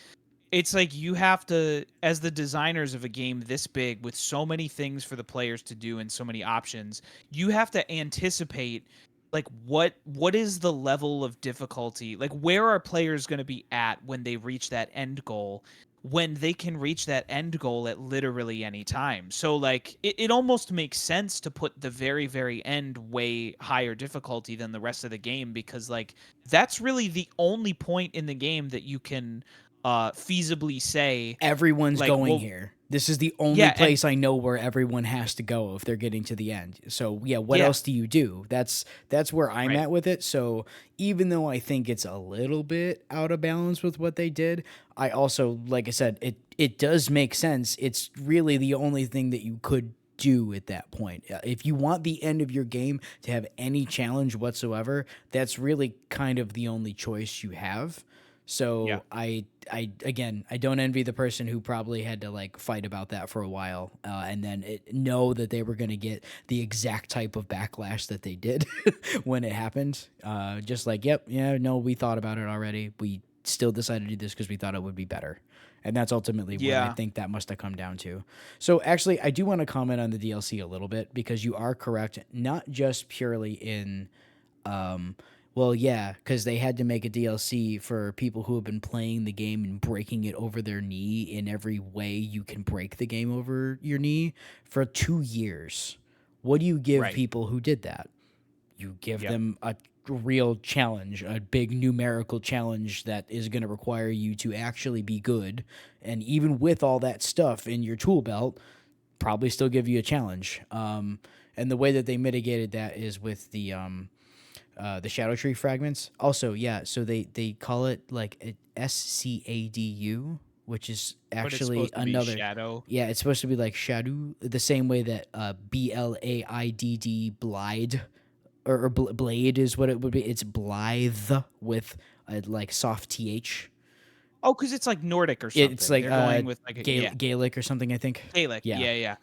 it's like you have to, as the designers of a game this big with so many things for the players to do and so many options, you have to anticipate like what is the level of difficulty, like where are players going to be at when they reach that end goal, when they can reach that end goal at literally any time. So like it almost makes sense to put the very very end way higher difficulty than the rest of the game, because like that's really the only point in the game that you can feasibly say Everyone's like, going well, here. This is the only yeah, and place I know where everyone has to go if they're getting to the end. So yeah, what yeah, else do you do? That's where I'm right, at with it. So even though I think it's a little bit out of balance with what they did, I also, like I said, it does make sense. It's really the only thing that you could do at that point. If you want the end of your game to have any challenge whatsoever, that's really kind of the only choice you have. yeah, So I again, I don't envy the person who probably had to like fight about that for a while, and then know that they were going to get the exact type of backlash that they did when it happened. Just like, yep, yeah, no, we thought about it already. We still decided to do this because we thought it would be better. And that's ultimately what I yeah. think that must have come down to. So actually, I do want to comment on the DLC a little bit, because you are correct, not just purely in um, well, yeah, because they had to make a DLC for people who have been playing the game and breaking it over their knee in every way you can break the game over your knee for 2 years. What do you give Right. people who did that? You give Yep. them a real challenge, a big numerical challenge that is going to require you to actually be good. And even with all that stuff in your tool belt, probably still give you a challenge. And the way that they mitigated that is with the shadow tree fragments. Also, yeah, so they call it like a SCADU, which is But it's actually supposed to be another. shadow. Yeah, it's supposed to be like shadow, the same way that BLAIDD blide or blade is what it would be. It's blithe with a like soft th. Oh, because it's like Nordic or It's something. like They're going with like a, yeah, Gaelic or something, I think. Gaelic. Yeah. Yeah, yeah.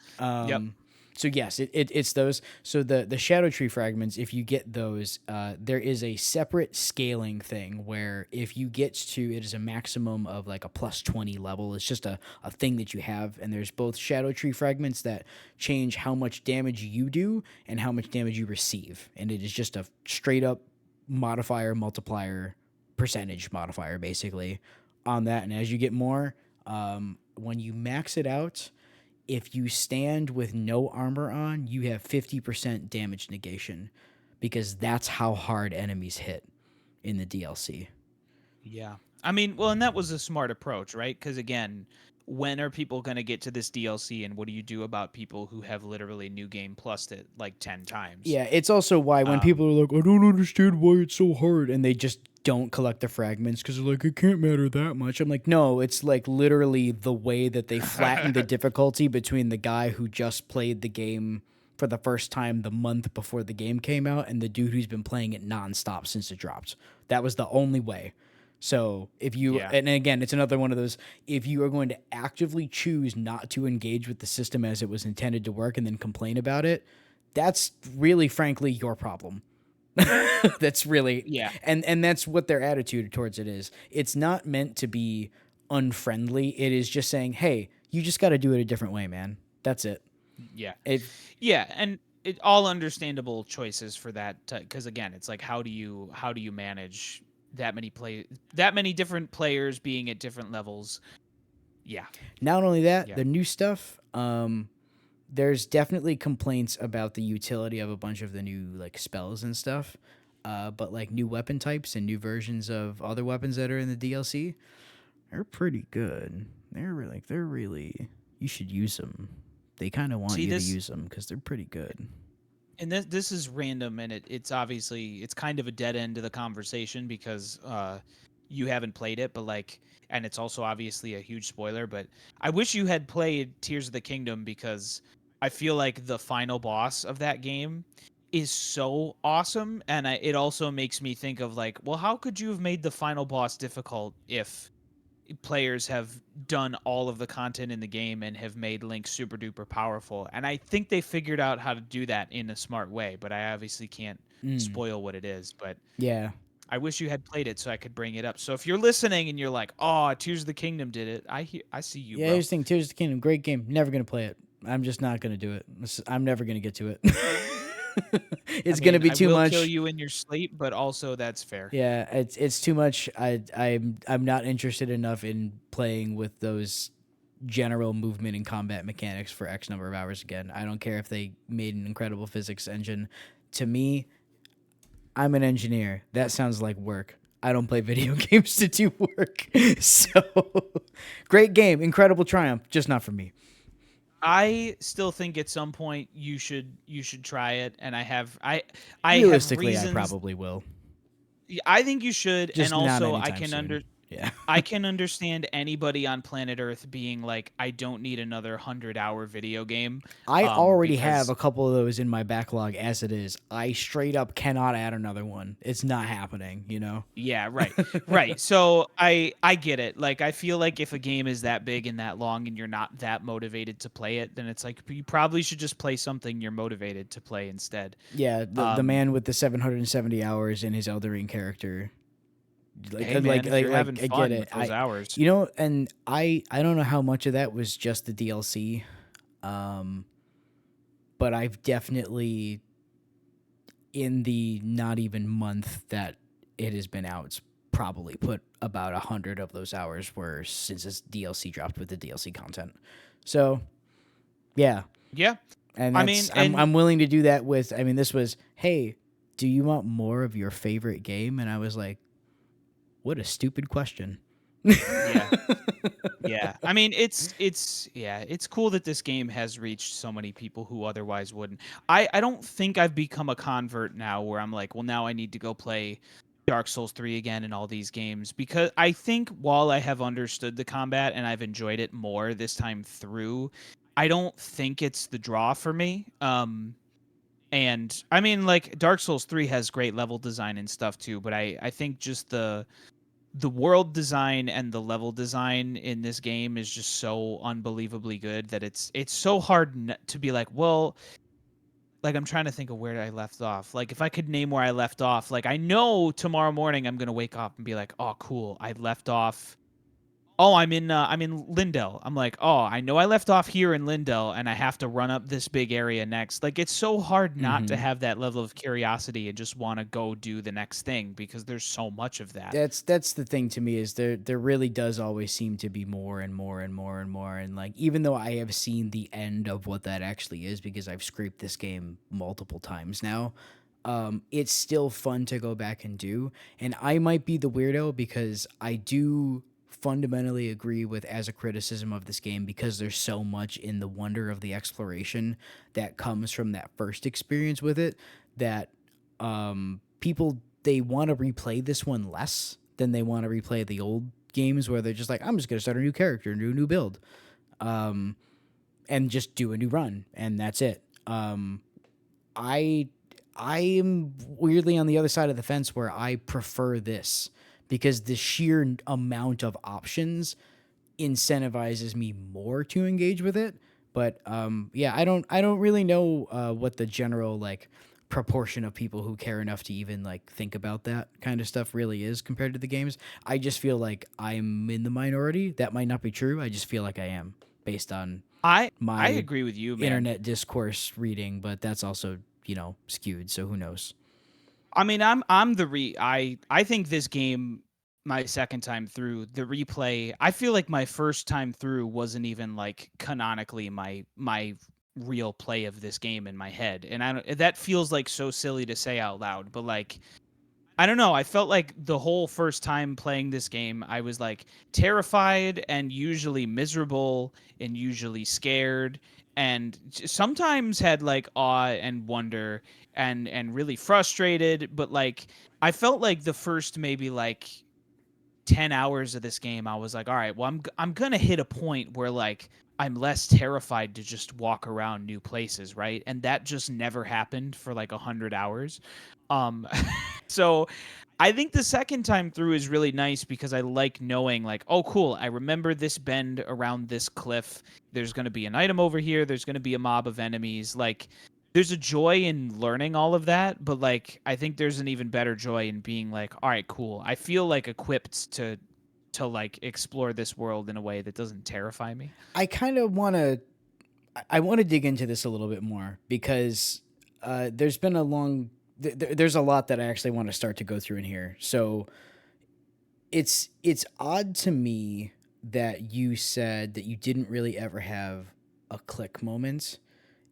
Yep. Um, so yes, it's those. So the shadow tree fragments, if you get those, there is a separate scaling thing where if you get to, it is a maximum of like a +20 level. It's just a thing that you have, and there's both shadow tree fragments that change how much damage you do and how much damage you receive, and it is just a straight up modifier, multiplier, percentage modifier basically on that. And as you get more, when you max it out, if you stand with no armor on, you have 50% damage negation because that's how hard enemies hit in the DLC. Yeah. I mean, well, and that was a smart approach, right? Because again, when are people going to get to this DLC, and what do you do about people who have literally new game plussed it like 10 times? Yeah, it's also why when Um, people are like, I don't understand why it's so hard, and they just don't collect the fragments because they're like, it can't matter that much. I'm like, no, it's like literally the way that they flatten the difficulty between the guy who just played the game for the first time the month before the game came out and the dude who's been playing it nonstop since it dropped. That was the only way. So if you, yeah. and again, it's another one of those, if you are going to actively choose not to engage with the system as it was intended to work and then complain about it, that's really frankly your problem. That's really, Yeah. and that's what their attitude towards it is. It's not meant to be unfriendly. It is just saying, hey, you just got to do it a different way, man. That's it. Yeah. It Yeah, and it all understandable choices for that, because again, it's like how do you manage that many different players being at different levels? Yeah. Not only that, Yeah. the new stuff. There's definitely complaints about the utility of a bunch of the new like spells and stuff. But like new weapon types and new versions of other weapons that are in the DLC, they're pretty good. They're really you should use them. They kind of want See you to this use them because they're pretty good. and this is random, and it's obviously it's kind of a dead end to the conversation because you haven't played it, but like, and it's also obviously a huge spoiler, but I wish you had played Tears of the Kingdom, because I feel like the final boss of that game is so awesome, and it also makes me think of like, well, how could you have made the final boss difficult if players have done all of the content in the game and have made Link super duper powerful? And I think they figured out how to do that in a smart way, but I obviously can't Mm, spoil what it is. But yeah, I wish you had played it so I could bring it up. So if you're listening and you're like, "Oh, Tears of the Kingdom did it," I see you, yeah. bro. Here's the thing: Tears of the Kingdom, great game. Never gonna play it. I'm just not gonna do it. I'm never gonna get to it. I It's gonna mean, be I too will kill much. you in your sleep, but also that's fair. Yeah, it's too much. I'm not interested enough in playing with those general movement and combat mechanics for X number of hours again. I don't care if they made an incredible physics engine. To me, I'm an engineer. That sounds like work. I don't play video games to do work. So, great game, incredible triumph, just not for me. I still think at some point you should try it, and I have Realistically, I reasons. probably will. I think you should, and Just not also anytime soon. Yeah. I can understand anybody on planet Earth being like, I don't need another 100-hour video game, I already have because a couple of those in my backlog as it is. I straight up cannot add another one. It's not happening, you know? yeah, right, right. So I get it. Like, I feel like if a game is that big and that long and you're not that motivated to play it, then it's like you probably should just play something you're motivated to play instead. Yeah, the Um, man with the 770 hours in his Elden Ring character. hey man, if you're having I get fun it. with those hours, You know, and I don't know how much of that was just the DLC. Um, but I've definitely in the not even month that it has been out, it's probably put about 100 of those hours were since this DLC dropped with the DLC content. So yeah, yeah. and I mean, that's and I'm willing to do that with. I mean, this was hey, do you want more of your favorite game? And I was like, what a stupid question. yeah. Yeah. I mean, it's yeah, it's cool that this game has reached so many people who otherwise wouldn't. I don't think I've become a convert now where I'm like, well, now I need to go play Dark Souls 3 again and all these games, because I think while I have understood the combat and I've enjoyed it more this time through, I don't think it's the draw for me. And I mean, like, Dark Souls 3 has great level design and stuff too, but I think just the world design and the level design in this game is just so unbelievably good that it's so hard to be like, well, like, I'm trying to think of where I left off. Like, if I could name where I left off, like, I know tomorrow morning I'm gonna wake up and be like, oh, cool, I left off oh, I'm in Lindell. I'm like, oh, I know I left off here in Lindell, and I have to run up this big area next. Like, it's so hard not to Mhm. have that level of curiosity and just want to go do the next thing because there's so much of that. That's the thing to me, is there really does always seem to be more and more and more and more, and like, even though I have seen the end of what that actually is because I've scraped this game multiple times now, it's still fun to go back and do. And I might be the weirdo because I do fundamentally agree with, as a criticism of this game, because there's so much in the wonder of the exploration that comes from that first experience with it, that people, they want to replay this one less than they want to replay the old games, where they're just like, I'm just gonna start a new character and do a new build, um, and just do a new run, and that's it. I I am weirdly on the other side of the fence, where I prefer this because the sheer amount of options incentivizes me more to engage with it. But yeah, I don't really know what the general like proportion of people who care enough to even like think about that kind of stuff really is compared to the games. I just feel like I'm in the minority. That might not be true. I just feel like I am, based on I my agree with you, man. internet discourse reading, but that's also, skewed. So who knows? I mean, I'm the I think this game, my second time through, the replay, I feel like my first time through wasn't even like canonically my real play of this game in my head. And I don't, that feels like so silly to say out loud, but like I don't know. I felt like the whole first time playing this game, I was like terrified and usually miserable and usually scared and sometimes had like awe and wonder and really frustrated. But like I felt like the first maybe like 10 hours of this game, I was like, all right, well, I'm going to hit a point where like I'm less terrified to just walk around new places, right? And that just never happened for like 100 hours. Um so I think the second time through is really nice because I like knowing like, oh cool, I remember this bend around this cliff. There's going to be an item over here. There's going to be a mob of enemies. Like there's a joy in learning all of that, but like I think there's an even better joy in being like, all right, cool. I feel like equipped to like explore this world in a way that doesn't terrify me. I kind of want to I want to dig into this a little bit more because there's been a long there's a lot that I actually want to start to go through in here. So it's odd to me that you said that you didn't really ever have a click moment,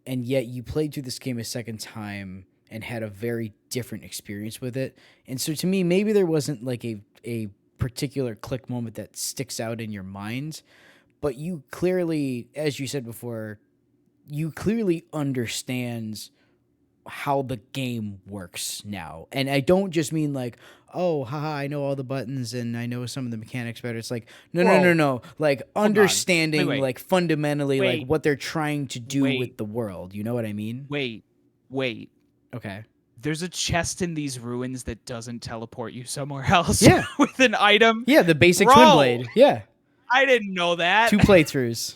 and yet you played through this game a second time and had a very different experience with it. And so to me, maybe there wasn't like a particular click moment that sticks out in your mind, but you clearly, as you said before, you clearly understand how the game works now. And I don't just mean like, oh, haha, I know all the buttons and I know some of the mechanics better. It's like, no, no, no, Whoa, no. Like hold on. Wait, understanding, wait. like fundamentally, like Wait, what they're trying to do wait, with the world. You know what I mean? wait, wait. Okay. There's a chest in these ruins that doesn't teleport you somewhere else Yeah. with an item. Yeah. The basic twin Bro, blade. Yeah. I didn't know that. 2 playthroughs.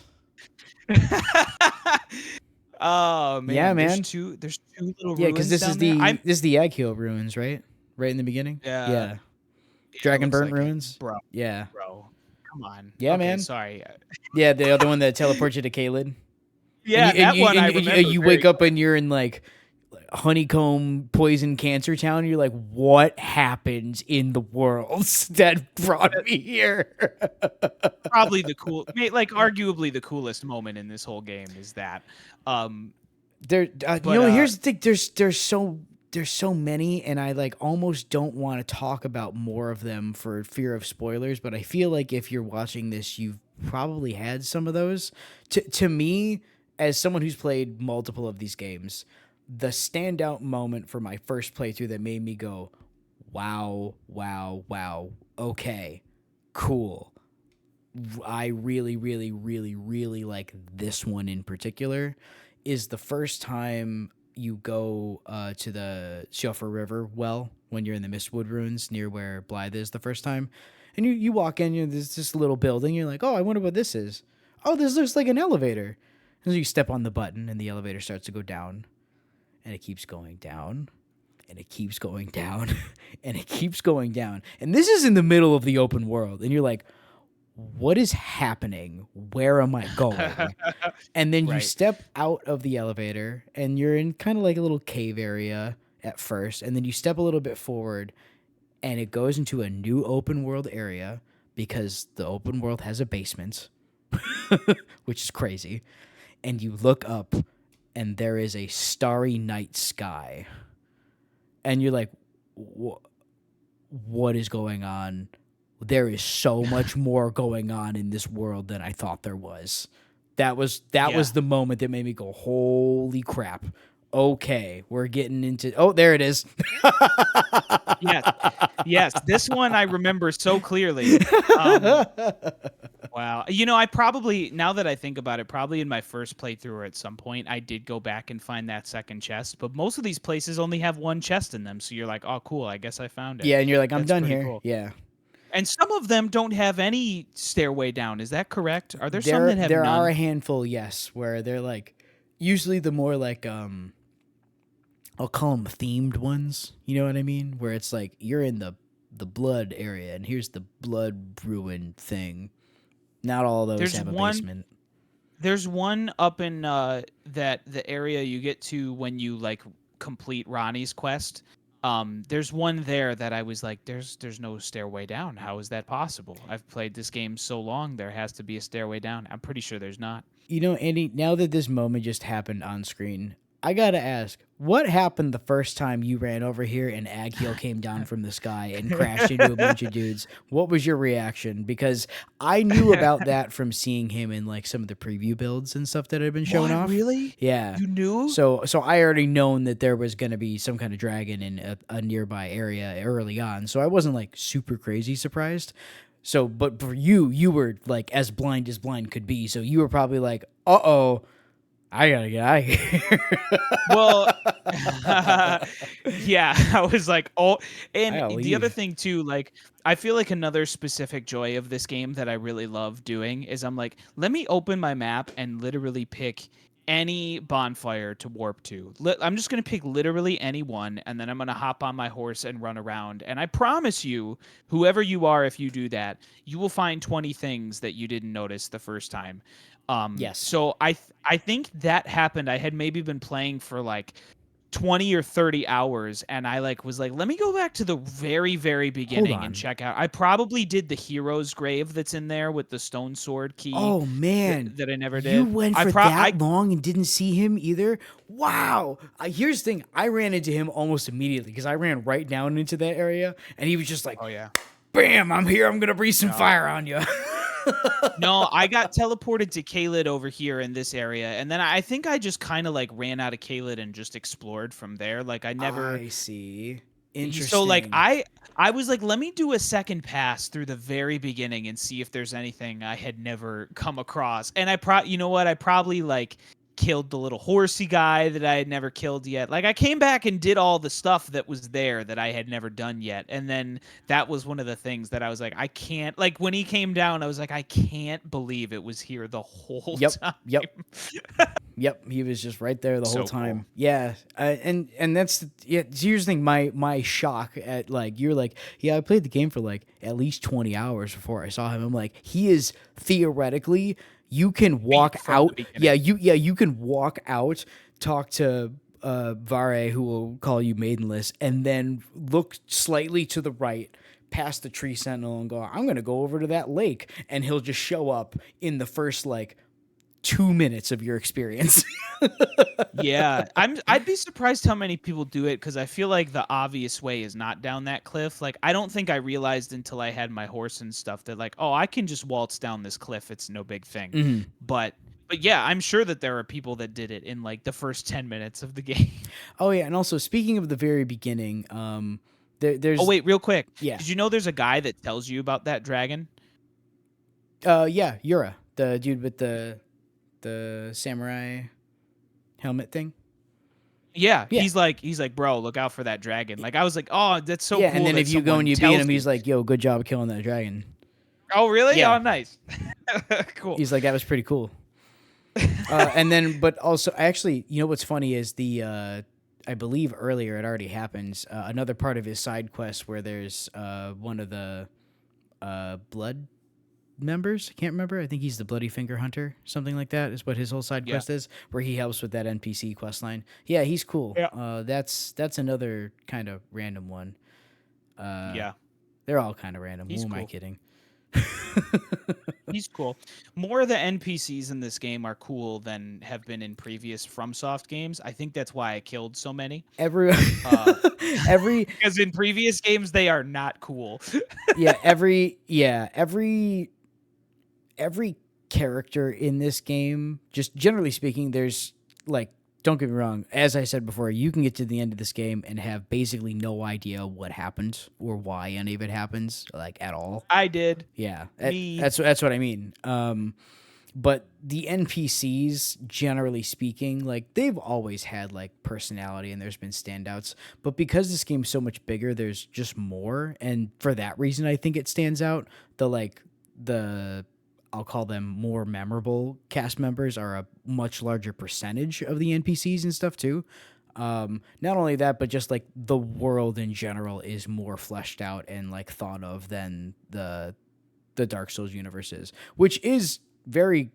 Oh Yeah, man, man. there's two little Yeah. Cause ruins down there. I'm this is the Egg Hill ruins, right? Right in the beginning. yeah, Yeah. yeah, it Dragon looks Burnt like it. ruins. Bro, Yeah. bro. Come on. Yeah, Okay, man. sorry. Yeah. The other one that teleports you to Kaled. And Yeah, that one I remember you very wake up well. and you're in like honeycomb poison cancer town. You're like, what happened in the world that brought me here? Probably the like arguably the coolest moment in this whole game is that. Um There, but here's the thing. There's so many, and I like almost don't want to talk about more of them for fear of spoilers. But I feel like if you're watching this, you've probably had some of those. To me, as someone who's played multiple of these games, the standout moment for my first playthrough that made me go, "Wow, wow, wow, okay, cool." I really, really, really, really like this one in particular, is the first time you go to the Shuffer River well when you're in the Mistwood ruins near where Blythe is the first time. And you walk in, there's this little building. You're like, oh, I wonder what this is. Oh, this looks like an elevator. And so you step on the button and the elevator starts to go down. And it keeps going down. And it keeps going down. And it keeps going down. And this is in the middle of the open world. And you're like, what is happening? Where am I going? And then you Right. step out of the elevator and you're in kind of like a little cave area at first. And then you step a little bit forward and it goes into a new open world area because the open world has a basement, which is crazy. And you look up and there is a starry night sky. And you're like, what is going on? There is so much more going on in this world than I thought there was. That Yeah. was the moment that made me go, holy crap. Okay, we're getting into there it is. Yes. Yes. This one I remember so clearly. Um, wow. I probably, now that I think about it, probably in my first playthrough or at some point, I did go back and find that second chest. But most of these places only have one chest in them. So you're like, oh, cool. I guess I found it. Yeah, and you're like, I'm That's done pretty here. cool. Yeah. And some of them don't have any stairway down. Is that correct? Are there some There that have there are none? a handful, yes, where they're like usually the more like I'll call them themed ones. You know what I mean? Where it's like you're in the blood area, and here's the blood ruin thing. Not all of those There's have a one. basement. There's one up in that the area you get to when you like complete Ronnie's quest. There's one there that I was like, there's no stairway down. How is that possible? I've played this game so long, there has to be a stairway down. I'm pretty sure there's not. You know, Andy, now that this moment just happened on screen, I gotta ask, what happened the first time you ran over here and Agheel came down from the sky and crashed into a bunch of dudes? What was your reaction? Because I knew about that from seeing him in like some of the preview builds and stuff that had been shown What, off. really? Yeah. You knew? So I already known that there was gonna be some kind of dragon in a nearby area early on. So I wasn't like super crazy surprised. So, but for you, you were like as blind could be. So you were probably like, "Uh-oh, I gotta get out of here." Well, yeah, I was like, oh, I and gotta the other leave. thing too, like, I feel like another specific joy of this game that I really love doing is I'm like, let me open my map and literally pick any bonfire to warp to. I'm just gonna pick literally any one, and then I'm gonna hop on my horse and run around. And I promise you, whoever you are, if you do that, you will find 20 things that you didn't notice the first time. Yes. So I think that happened. I had maybe been playing for like 20 or 30 hours and I like was like, let me go back to the very, very Hold beginning and on. check out. I probably did the hero's grave that's in there with the stone sword key Oh man, that I never you did. went for that long and didn't see him either. Wow. Here's the thing. I ran into him almost immediately because I ran right down into that area, and he was just like, Oh yeah. "Bam! I'm here. I'm gonna breathe some No. fire on you." No, I got teleported to Kaled over here in this area, and then I think I just kind of like ran out of Kaled and just explored from there. Like I never. I see. So like Interesting. I was like, let me do a second pass through the very beginning and see if there's anything I had never come across. And you know what? I probably like killed the little horsey guy that I had never killed yet. Like I came back and did all the stuff that was there that I had never done yet. And then that was one of the things that I was like, I can't, like when he came down, I was like, I can't believe it was here the whole Yep. time. Yep. Yep, he was just right there the whole So cool. time. Yeah, and that's yeah. Here's the thing: my shock at like you're like, yeah, I played the game for like at least 20 hours before I saw him. I'm like, he is theoretically you can Beat walk from the out. beginning. You can walk out, talk to Vare, who will call you maidenless, and then look slightly to the right past the tree sentinel and go, I'm gonna go over to that lake, and he'll just show up in the first like 2 minutes of your experience. Yeah, I'd be surprised how many people do it because I feel like the obvious way is not down that cliff. Like I don't think I realized until I had my horse and stuff that like, oh, I can just waltz down this cliff. It's no big thing. Mhm. But yeah, I'm sure that there are people that did it in like the first 10 minutes of the game. Oh yeah, and also speaking of the very beginning, Oh there's wait, real quick. yeah, Did you know there's a guy that tells you about that dragon? yeah, Yura, the dude with the samurai helmet thing. Yeah, Yeah, he's like, bro, look out for that dragon. Like I was like, oh, that's so yeah, and cool then that if you go and someone you beat tells him, me he's this. like, "Yo, good job killing that dragon." Oh, really? Yeah, Oh, nice. Cool. he's like, "That was pretty cool." And then, but also, actually, you know what's funny is I believe earlier it already happens. Another part of his side quest where there's one of the blood members. I can't remember. I think he's the Bloody Finger Hunter, something like that is what his whole side Yeah. quest is, where he helps with that NPC quest line. Yeah, he's cool. Yeah. That's another kind of random one. Uh, Yeah. they're all kind of random. Who He's am I cool. kidding? He's cool. More of the NPCs in this game are cool than have been in previous FromSoft games. I think that's why I killed so many. Every Uh, every because in previous games they are not cool. every character in this game, just generally speaking, there's like, don't get me wrong, as I said before, you can get to the end of this game and have basically no idea what happened or why any of it happens, like at all. I did. Yeah, Me. that's what I mean. But the NPCs, generally speaking, like they've always had like personality and there's been standouts. But because this game's so much bigger, there's just more, and for that reason, I think it stands out. The I'll call them more memorable cast members are a much larger percentage of the NPCs and stuff too. Not only that, but just like the world in general is more fleshed out and like thought of than the Dark Souls universe is, which is very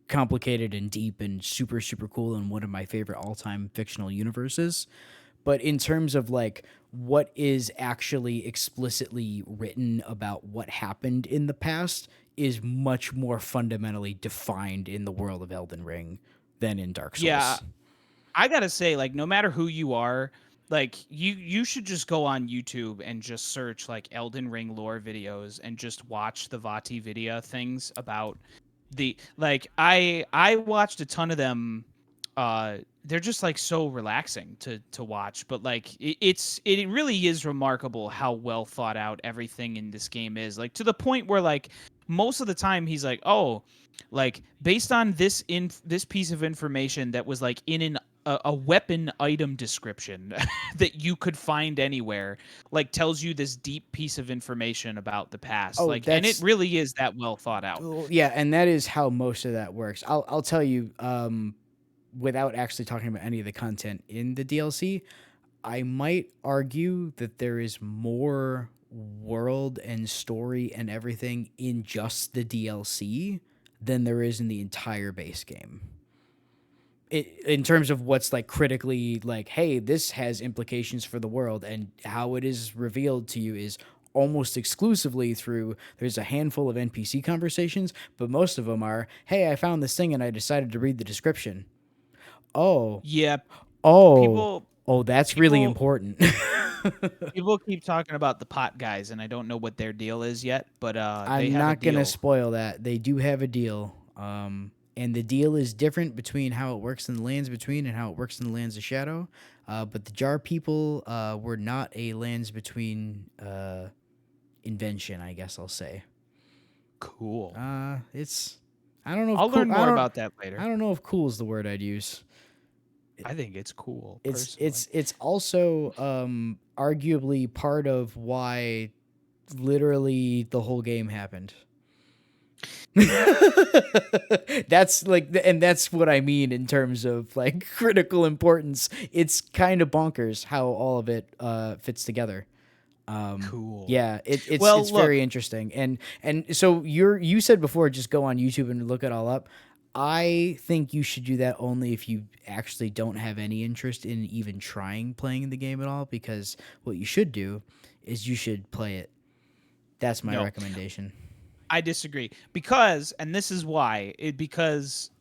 complicated and deep and super super cool and one of my favorite all-time fictional universes. But in terms of like what is actually explicitly written about what happened in the past is much more fundamentally defined in the world of Elden Ring than in Dark Yeah, Souls. I gotta say, like, no matter who you are, like you should just go on YouTube and just search like Elden Ring lore videos and just watch the Vati video things about the like I watched a ton of them. They're just like so relaxing to watch, but like it really is remarkable how well thought out everything in this game is, like to the point where like most of the time he's like, oh, like based on this piece of information that was like in a weapon item description that you could find anywhere, like tells you this deep piece of information about the past, Oh, like, and it really is that well thought out. yeah, and that is how most of that works. I'll tell you, without actually talking about any of the content in the DLC, I might argue that there is more world and story and everything in just the DLC than there is in the entire base game. In terms of what's like critically like, hey, this has implications for the world, and how it is revealed to you is almost exclusively through, there's a handful of NPC conversations, but most of them are, hey, I found this thing and I decided to read the description. Oh, Yeah, oh, people oh, that's really people important. people keep talking about the pot guys, and I don't know what their deal is yet, but they I'm have a not gonna deal. spoil that. They do have a deal. And the deal is different between how it works in the Lands Between and how it works in the Lands of Shadow. But the Jar people were not a Lands Between invention, I guess I'll say. Cool. It's I don't know if I'll cool. learn more about that later. I don't know if cool is the word I'd use. I think it's cool It's personally. it's also arguably part of why literally the whole game happened. That's like, and that's what I mean in terms of like critical importance. It's kind of bonkers how all of it fits together. Cool. Yeah, Well, it's look, very interesting. And so you said before, just go on YouTube and look it all up. I think you should do that only if you actually don't have any interest in even trying playing the game at all, because what you should do is you should play it. That's my no, recommendation. I disagree, because, and this is why, because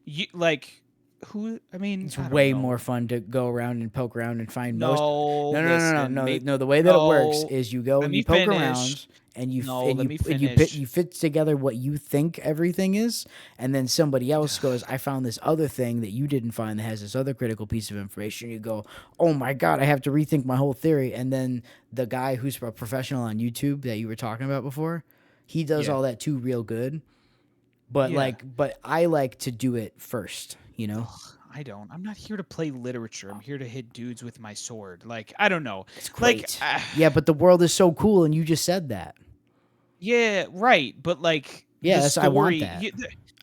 you like who? I mean, It's I don't way know. more fun to go around and poke around and find most. No, listen, No. The way that it works no. is you go Let and me you poke finish. around and you No, let me you finish. fit together what you think everything is, and then somebody else goes, "I found this other thing that you didn't find that has this other critical piece of information." You go, "Oh my god, I have to rethink my whole theory." And then the guy who's a professional on YouTube that you were talking about before, he does Yeah, all that too real good. But yeah. but I like to do it first, you know? Ugh, I don't. I'm not here to play literature. I'm here to hit dudes with my sword. Like, I don't know. It's Like, great. Yeah, but the world is so cool, and you just said that. yeah, right. But like Yeah, the I want story, that.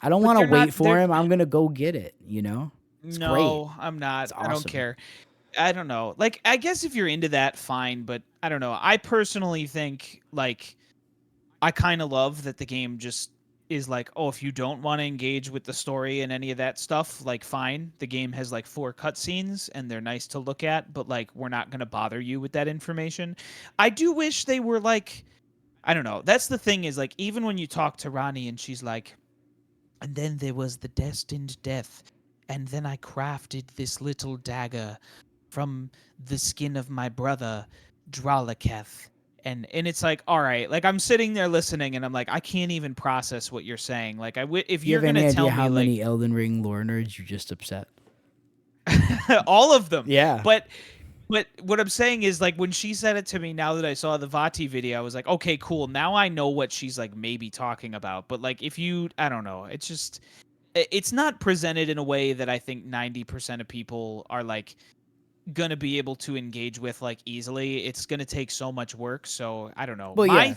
I don't but want to they're not. wait for They're him. I'm gonna go get it. You know, it's great. no, I'm not. It's I don't awesome. care. I don't know. Like, I guess if you're into that, fine. But I don't know. I personally think like I kind of love that the game just is like, oh, if you don't want to engage with the story and any of that stuff, like fine. The game has like 4 cutscenes and they're nice to look at, but like we're not going to bother you with that information. I do wish they were like, I don't know. That's the thing is like even when you talk to Ronnie and she's like, and then there was the destined death, and then I crafted this little dagger from the skin of my brother Dralaketh. And it's like, all right, like I'm sitting there listening and I'm like, I can't even process what you're saying. Like if Do you you're have going any to idea tell how me like many Elden Ring lore nerds you just upset? all of them. Yeah. But what I'm saying is like when she said it to me now that I saw the Vati video, I was like, okay, cool. Now I know what she's like maybe talking about. But like if you I don't know, it's just it's not presented in a way that I think 90% of people are like gonna be able to engage with like easily. It's gonna take so much work. So I don't know. Well, yeah,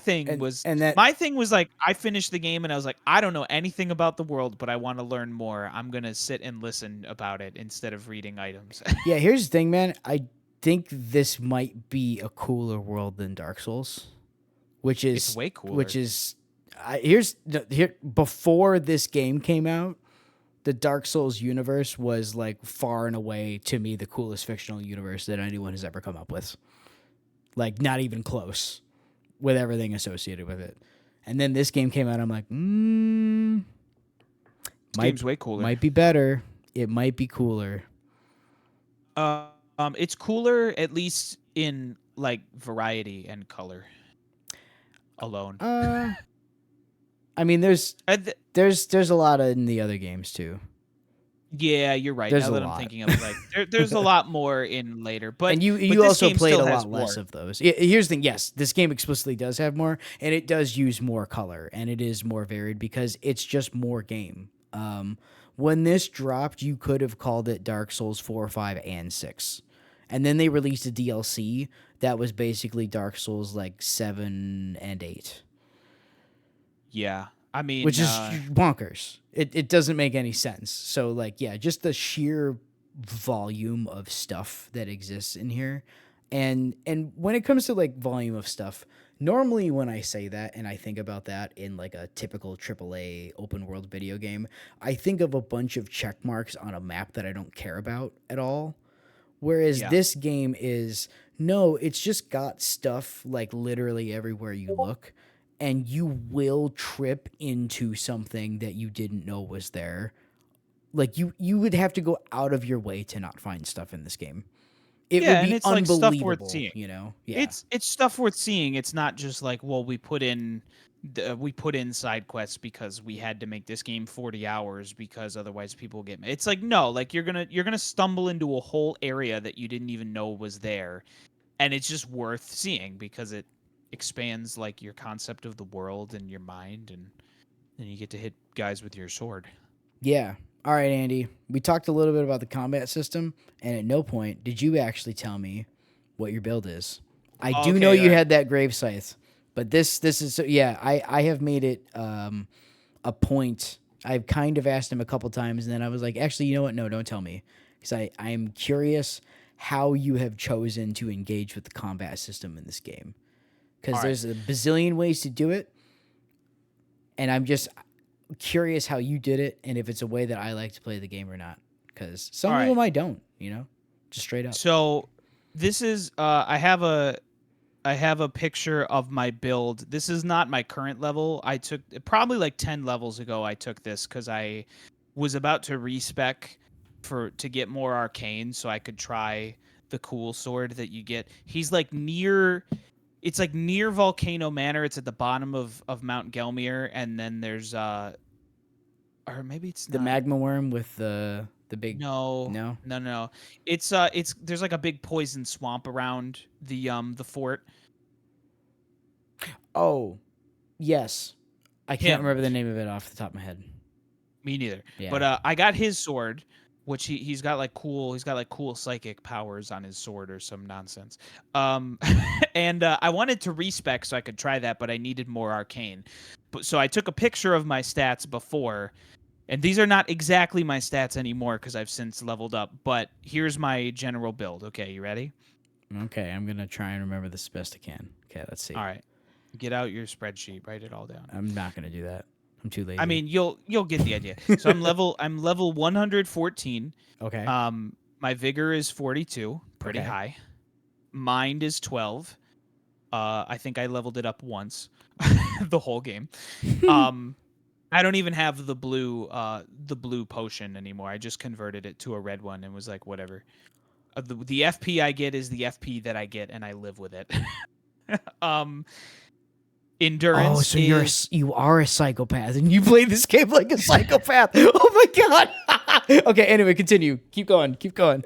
and that My thing was like I finished the game and I was like, I don't know anything about the world, but I want to learn more. I'm gonna sit and listen about it instead of reading items. yeah. Here's the thing, man. I think this might be a cooler world than Dark Souls, which It's is way cooler. which is here before this game came out. The Dark Souls universe was like far and away to me the coolest fictional universe that anyone has ever come up with. Like not even close with everything associated with it. And then this game came out. I'm like, This might game's way cooler. might be better. It might be cooler. It's cooler at least in like variety and color alone. I mean, Th- there's a lot in the other games too. Yeah, you're right. There's Now a that I'm lot. thinking of it, like there's a lot more in later, but And you but you this also game played still a has lot less more. of those. Here's the thing. Yes, this game explicitly does have more, and it does use more color, and it is more varied because it's just more game. When this dropped, you could have called it Dark Souls 4, 5, and 6. And then they released a DLC that was basically Dark Souls like 7 and 8, Yeah, I mean, which is bonkers. It doesn't make any sense. So like yeah, just the sheer volume of stuff that exists in here. And when it comes to like volume of stuff, normally when I say that and I think about that in like a typical AAA open world video game, I think of a bunch of check marks on a map that I don't care about at all. Whereas yeah, this game is no, it's just got stuff like literally everywhere you look, and you will trip into something that you didn't know was there. Like you would have to go out of your way to not find stuff in this game. It would yeah, and be it's like stuff worth unbelievable, seeing. you know? Yeah. It's stuff worth seeing. It's not just like, well, we put in side quests because we had to make this game 40 hours because otherwise people get mad. It's like no, like you're gonna stumble into a whole area that you didn't even know was there, and it's just worth seeing because it expands like your concept of the world and your mind, and then you get to hit guys with your sword. Yeah. All right, Andy. We talked a little bit about the combat system, and at no point did you actually tell me what your build is. I do know Okay, you had that grave scythe, but this is yeah. I have made it a point. I've kind of asked him a couple times, and then I was like, actually, you know what? No, don't tell me, because I am curious how you have chosen to engage with the combat system in this game, because all right. there's a bazillion ways to do it, and I'm just curious how you did it and if it's a way that I like to play the game or not. Because some All of right. them I don't, just straight up. So this is I have a picture of my build. This is not my current level. I took probably like 10 levels ago I took this cuz I was about to respec for to get more arcane so I could try the cool sword that you get. He's like near it's like near Volcano Manor. It's at the bottom of Mount Gelmir and then there's or maybe it's The not. magma worm with the big No, no. no, no. It's there's like a big poison swamp around the fort. Oh, yes. I can't Him, remember the name of it off the top of my head. me neither. Yeah. But I got his sword, which he's got like cool psychic powers on his sword or some nonsense. Um, and I wanted to respec so I could try that, but I needed more arcane. But so I took a picture of my stats before. And these are not exactly my stats anymore because I've since leveled up. But here's my general build. Okay, you ready? Okay, I'm gonna try and remember this best I can. Okay, let's All see. right. Get out your spreadsheet, write it all down. I'm not gonna do that. I'm too lazy. I mean, you'll get the idea. So I'm level 114. Okay. My vigor is 42, pretty Okay. high. Mind is 12. I think I leveled it up once, the whole game. I don't even have the blue potion anymore. I just converted it to a red one and was like, whatever. The FP I get is the FP that I get, and I live with it. um, Oh, endurance so is you are a psychopath and you play this game like a psychopath. Oh my god. Okay, anyway, continue. Keep going. Keep going.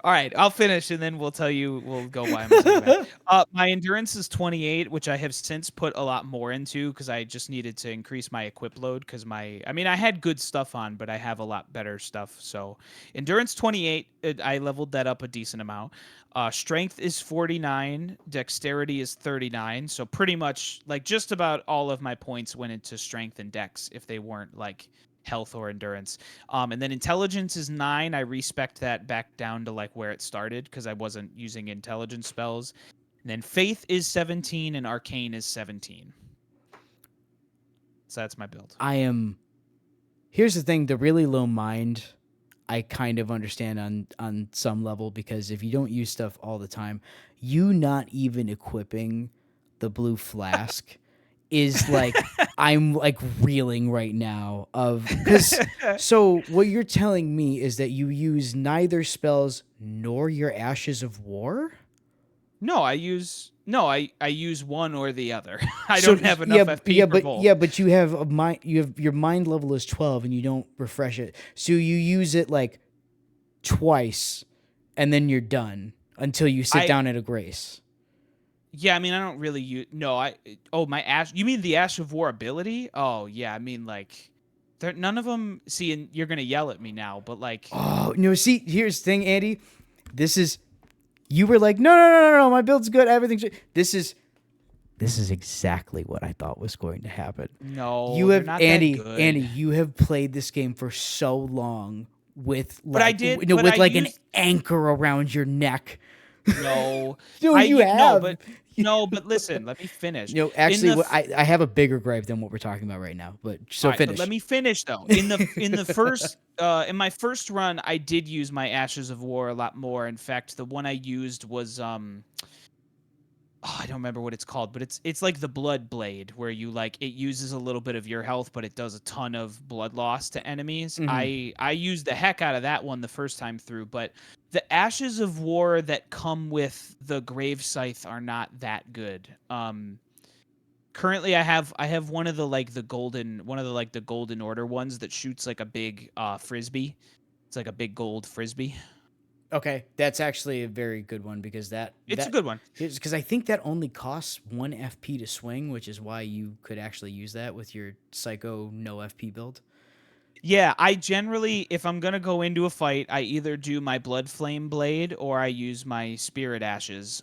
All right, I'll finish and then we'll tell you. We'll go why I'm a psychopath. My endurance is 28, which I have since put a lot more into because I just needed to increase my equip load because I mean, I had good stuff on, but I have a lot better stuff. So endurance 28, I leveled that up a decent amount. Strength is 49, dexterity is 39. So pretty much like just about all of my points went into strength and dex if they weren't like health or endurance. And then intelligence is 9. I respect that back down to like where it started because I wasn't using intelligence spells. And then faith is 17 and arcane is 17. So that's my build. Here's the thing, the really low mind, I kind of understand on some level, because if you don't use stuff all the time, you not even equipping the blue flask is like I'm like reeling right now of because so what you're telling me is that you use neither spells nor your ashes of war? No, I use one or the other. I don't have enough FP for both. But you have a mind, your mind level is 12 and you don't refresh it. So you use it like twice and then you're done until you sit down at a grace. Yeah, I mean, I don't really use. No, my ash. You mean the Ash of War ability? Oh yeah, I mean like, none of them. See, and you're gonna yell at me now, but like. Oh no! See, here's the thing, Andy. This is. You were like, no. My build's good. Everything's. This is exactly what I thought was going to happen. No, you have not Andy. that good. Andy, you have played this game for so long with like, but I did. No, with like an anchor around your neck. No, no, you have. No, but listen, let me finish. Actually, I have a bigger gripe than what we're talking about right now. But so finish. But let me finish though. In the first in my first run, I did use my Ashes of War a lot more. In fact, the one I used was I don't remember what it's called, but it's like the Blood Blade, where you like it uses a little bit of your health, but it does a ton of blood loss to enemies. Mm-hmm. I used the heck out of that one the first time through, but the Ashes of War that come with the Grave Scythe are not that good. Currently I have one of the golden order ones that shoots like a big frisbee. It's like a big gold frisbee. Okay, that's actually a very good one because it's a good one. Because I think that only costs 1 FP to swing, which is why you could actually use that with your Psycho no FP build. Yeah, I generally, if I'm gonna go into a fight, I either do my Blood Flame Blade or I use my Spirit Ashes,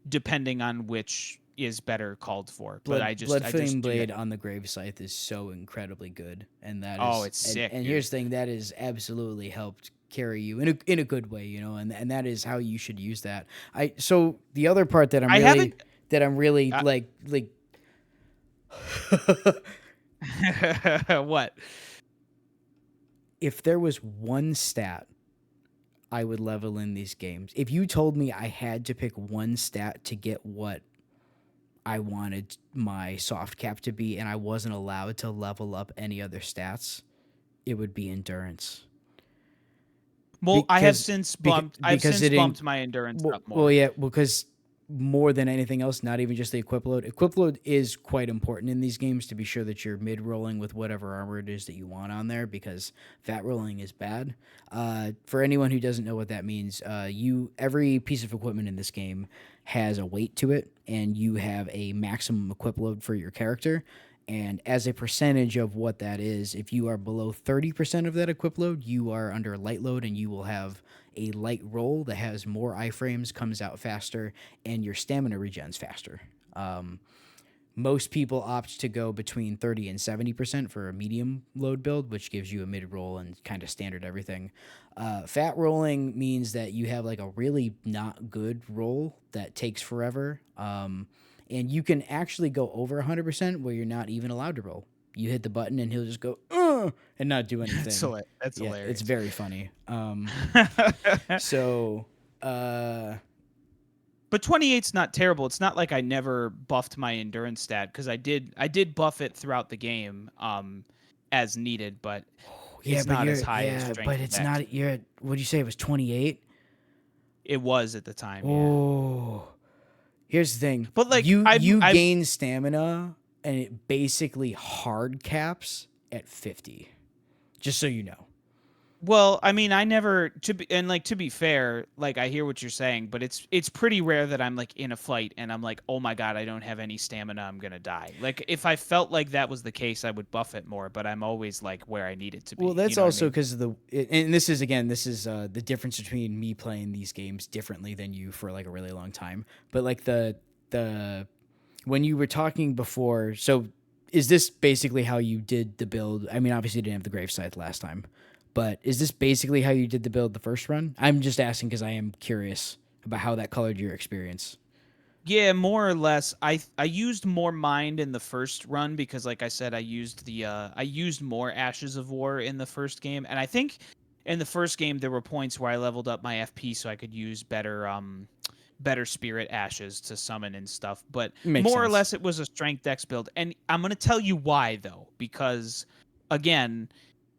depending on which is better called for. Blood Flame Blade on the Grave Scythe is so incredibly good, and that is it's sick. And here's the thing, that is absolutely helped carry you in a good way, and that is how you should use that. So the other part that I'm really like what? If there was one stat I would level in these games, if you told me I had to pick one stat to get what I wanted my soft cap to be and I wasn't allowed to level up any other stats, it would be endurance. Well, I have since bumped my endurance up more. Well, yeah, because more than anything else, not even just the equip load. Equip load is quite important in these games to be sure that you're mid-rolling with whatever armor it is that you want on there, because fat rolling is bad. For anyone who doesn't know what that means, every piece of equipment in this game has a weight to it, and you have a maximum equip load for your character. And as a percentage of what that is, if you are below 30% of that equip load, you are under light load, and you will have a light roll that has more iframes, comes out faster, and your stamina regens faster. Most people opt to go between 30 and 70% for a medium load build, which gives you a mid roll and kind of standard everything. Fat rolling means that you have like a really not good roll that takes forever. And you can actually go over 100% where you're not even allowed to roll. You hit the button and he'll just go, and not do anything. That's Yeah, it's hilarious. very funny. So, But 28's not terrible. It's not like I never buffed my endurance stat, because I did buff it throughout the game as needed, but yeah, it's but not as high as but strength and it's dex. not, you're at, what'd you say? It was 28? It was at the time, yeah. Oh, here's the thing. But like You I've gain stamina and it basically hard caps at 50. Just so you know. well, I mean, I never to be fair, like I hear what you're saying, but it's pretty rare that I'm like in a fight and I'm like, "Oh my god, I don't have any stamina, I'm going to die." Like if I felt like that was the case, I would buff it more, but I'm always like where I need it to Well, be. You that's know what I also mean? because of and this is again, this is the difference between me playing these games differently than you for like a really long time. But like the when you were talking before, so is this basically how you did the build? I mean, obviously you didn't have the grave scythe last time, but is this basically how you did the build the first run? I'm just asking because I am curious about how that colored your experience. Yeah, more or less. I used more mind in the first run because, like I said, I used more Ashes of War in the first game, and I think in the first game there were points where I leveled up my FP so I could use better spirit ashes to summon and stuff. But Makes more or sense. less it was a strength dex build, and I'm gonna tell you why though, because again,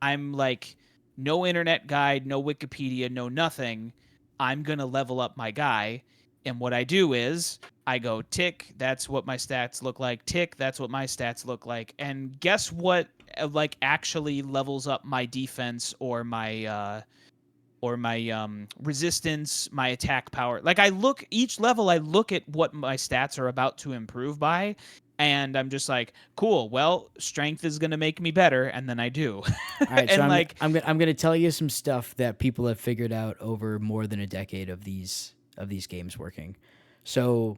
I'm like no internet guide, no Wikipedia, no nothing. I'm gonna level up my guy, and what I do is I go tick, that's what my stats look like. Tick, that's what my stats look like. And guess what? Like actually levels up my defense or my resistance, my attack power. Like I look each level, I look at what my stats are about to improve by, and I'm just like, cool. Well, strength is gonna make me better, and then I do. All right, so And like, I'm gonna tell you some stuff that people have figured out over more than a decade of these games working. So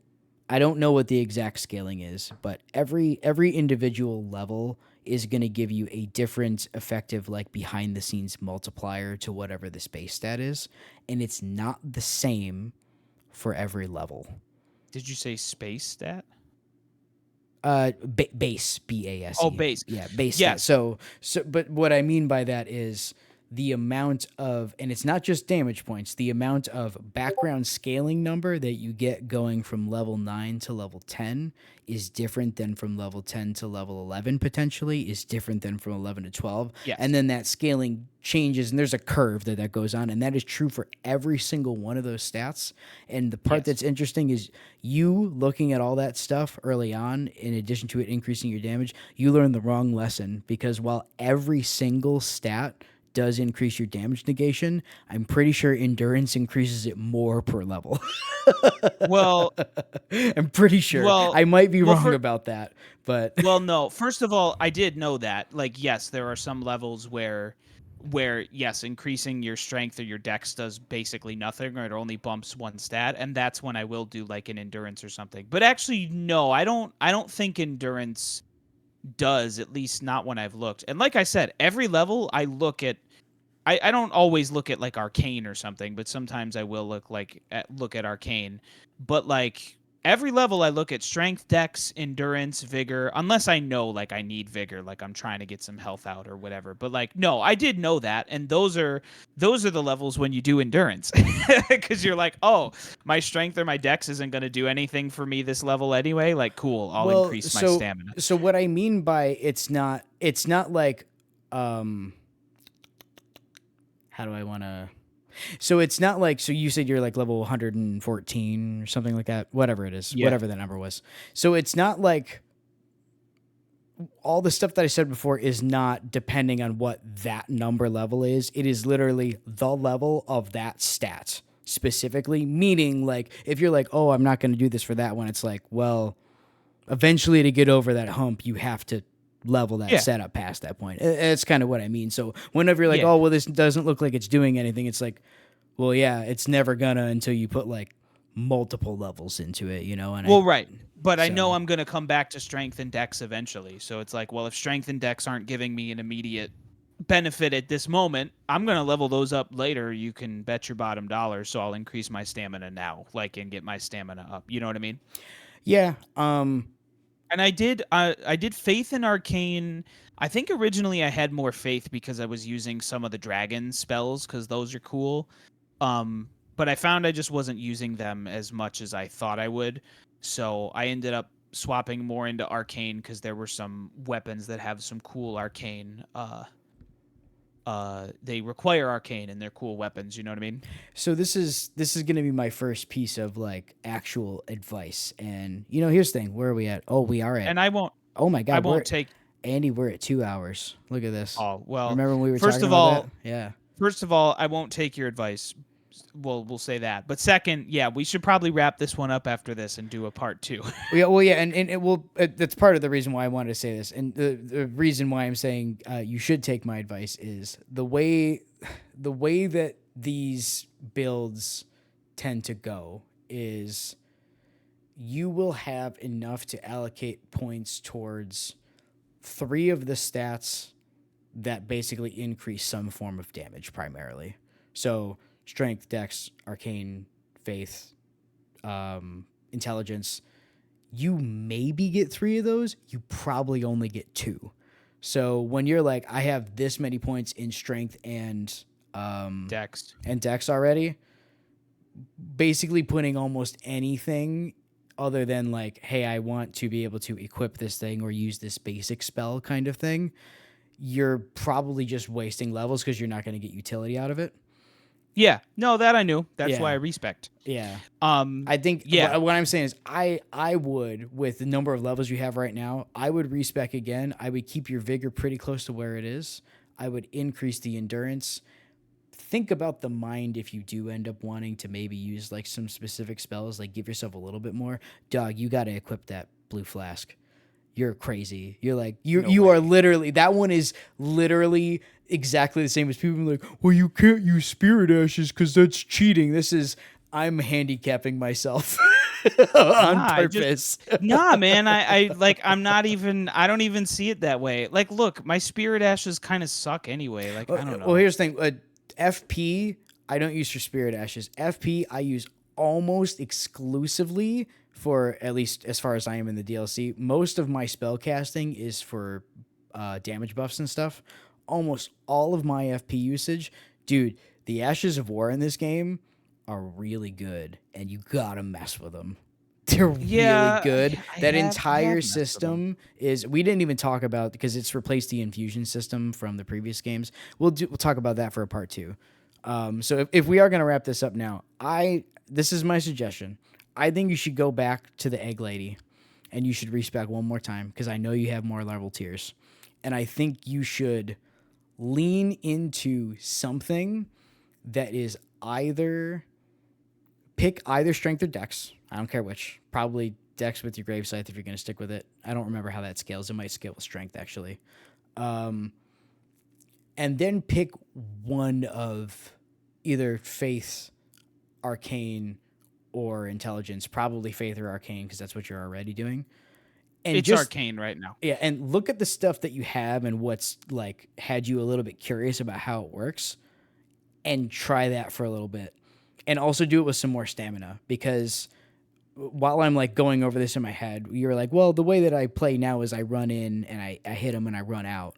I don't know what the exact scaling is, but every individual level is gonna give you a different effective like behind the scenes multiplier to whatever the space stat is, and it's not the same for every level. did you say space stat? Base Oh, BASE. base. Yeah, base stat. Yes. So but what I mean by that is the amount of, and it's not just damage points, the amount of background scaling number that you get going from level 9 to level 10 is different than from level 10 to level 11 potentially, is different than from 11 to 12. And Yes. then that scaling changes and there's a curve that goes on, and that is true for every single one of those stats. And the part Yes. that's interesting is you looking at all that stuff early on, in addition to it increasing your damage, you learn the wrong lesson, because while every single stat does increase your damage negation, I'm pretty sure endurance increases it more per level. Well, I'm pretty sure. well, I might be well, wrong for about that, but well, no. First of all, I did know that. Like, yes, there are some levels where yes, increasing your strength or your dex does basically nothing, or it only bumps one stat, and that's when I will do like an endurance or something. But actually, no, I don't think endurance does, at least not when I've looked. And like I said, every level I look at, I don't always look at like arcane or something, but sometimes I will look at arcane. But like every level I look at strength, dex, endurance, vigor, unless I know like I need vigor, like I'm trying to get some health out or whatever. But like no, I did know that, and those are the levels when you do endurance. Cuz you're like, "Oh, my strength or my dex isn't going to do anything for me this level anyway. Like cool, I'll well, increase my stamina." so what I mean by it's not like um how do I want to, so it's not like, so you said you're like level 114 or something like that, whatever it is, Yeah. whatever the number was. So it's not like all the stuff that I said before is not depending on what that number level is. It is literally the level of that stat specifically, meaning like if you're like, oh, I'm not going to do this for that one, it's like, well, eventually to get over that hump, you have to level that Yeah. setup past that point. It's kind of what I mean. So whenever you're like, Yeah. oh, well, this doesn't look like it's doing anything, it's like, well, yeah, it's never gonna until you put like multiple levels into it, you know, and Well, right. But I know so I'm going to come back to strength and dex eventually. So it's like, well, if strength and dex aren't giving me an immediate benefit at this moment, I'm going to level those up later. You can bet your bottom dollar. So I'll increase my stamina now, like, and get my stamina up. You know what I mean? yeah, And I did faith in arcane. I think originally I had more faith because I was using some of the dragon spells because those are cool. But I found I just wasn't using them as much as I thought I would. So I ended up swapping more into arcane because there were some weapons that have some cool arcane. They require arcane and they're cool weapons. You know what I mean? so this is gonna be my first piece of like actual advice, and you know, here's the thing: where are we at? Oh, we are at. And I won't. Oh my I God, won't take. we're at 2 hours. Look at this. Oh well. Remember when we were First talking of about that? all, Yeah. I won't take your advice. Well, we'll say that. But second, yeah, we should probably wrap this one up after this and do a part 2. Yeah, and it will. That's part of the reason why I wanted to say this, and the reason why I'm saying you should take my advice is the way that these builds tend to go is you will have enough to allocate points towards three of the stats that basically increase some form of damage primarily. So strength, dex, arcane, faith, intelligence. You maybe get three of those. You probably only get two. So when you're like, I have this many points in strength Dex. and dex already, basically putting almost anything other than like, hey, I want to be able to equip this thing or use this basic spell kind of thing, you're probably just wasting levels because you're not going to get utility out of it. Yeah. No, that I knew. That's why Yeah. I respect. Yeah. Um I think yeah. what I'm saying is I would, with the number of levels you have right now, I would respec again. I would keep your vigor pretty close to where it is. I would increase the endurance. Think about the mind if you do end up wanting to maybe use like some specific spells, like give yourself a little bit more. Dog, you got to equip that blue flask. You're crazy. You're like you are literally, that one is literally exactly the same as people like, well, you can't use spirit ashes because that's cheating. This is, I'm handicapping myself on purpose. Nah, man. I like I'm not even I don't even see it that way. Like, look, my spirit ashes kind of suck anyway. Like, I don't know. Well, here's the thing. FP, I don't use for spirit ashes. FP, I use almost exclusively for, at least as far as I am in the DLC. Most of my spell casting is for damage buffs and stuff. Almost all of my FP usage, dude, the Ashes of War in this game are really good, and you gotta mess with them. They're really good. That entire system is, we didn't even talk about, because it's replaced the infusion system from the previous games. We'll talk about that for a part 2. So if we are going to wrap this up now, this is my suggestion. I think you should go back to the Egg Lady and you should respec one more time, because I know you have more level tiers. And I think you should lean into something that is pick either strength or dex. I don't care which. Probably dex with your grave scythe if you're going to stick with it. I don't remember how that scales. It might scale with strength, actually. And then pick one of either faith, arcane, or intelligence. Probably faith or arcane, because that's what you're already doing. And it's just arcane right now. Yeah, and look at the stuff that you have and what's like had you a little bit curious about how it works, and try that for a little bit. And also do it with some more stamina, because while I'm like going over this in my head, you're like, well, the way that I play now is I run in and I hit them and I run out,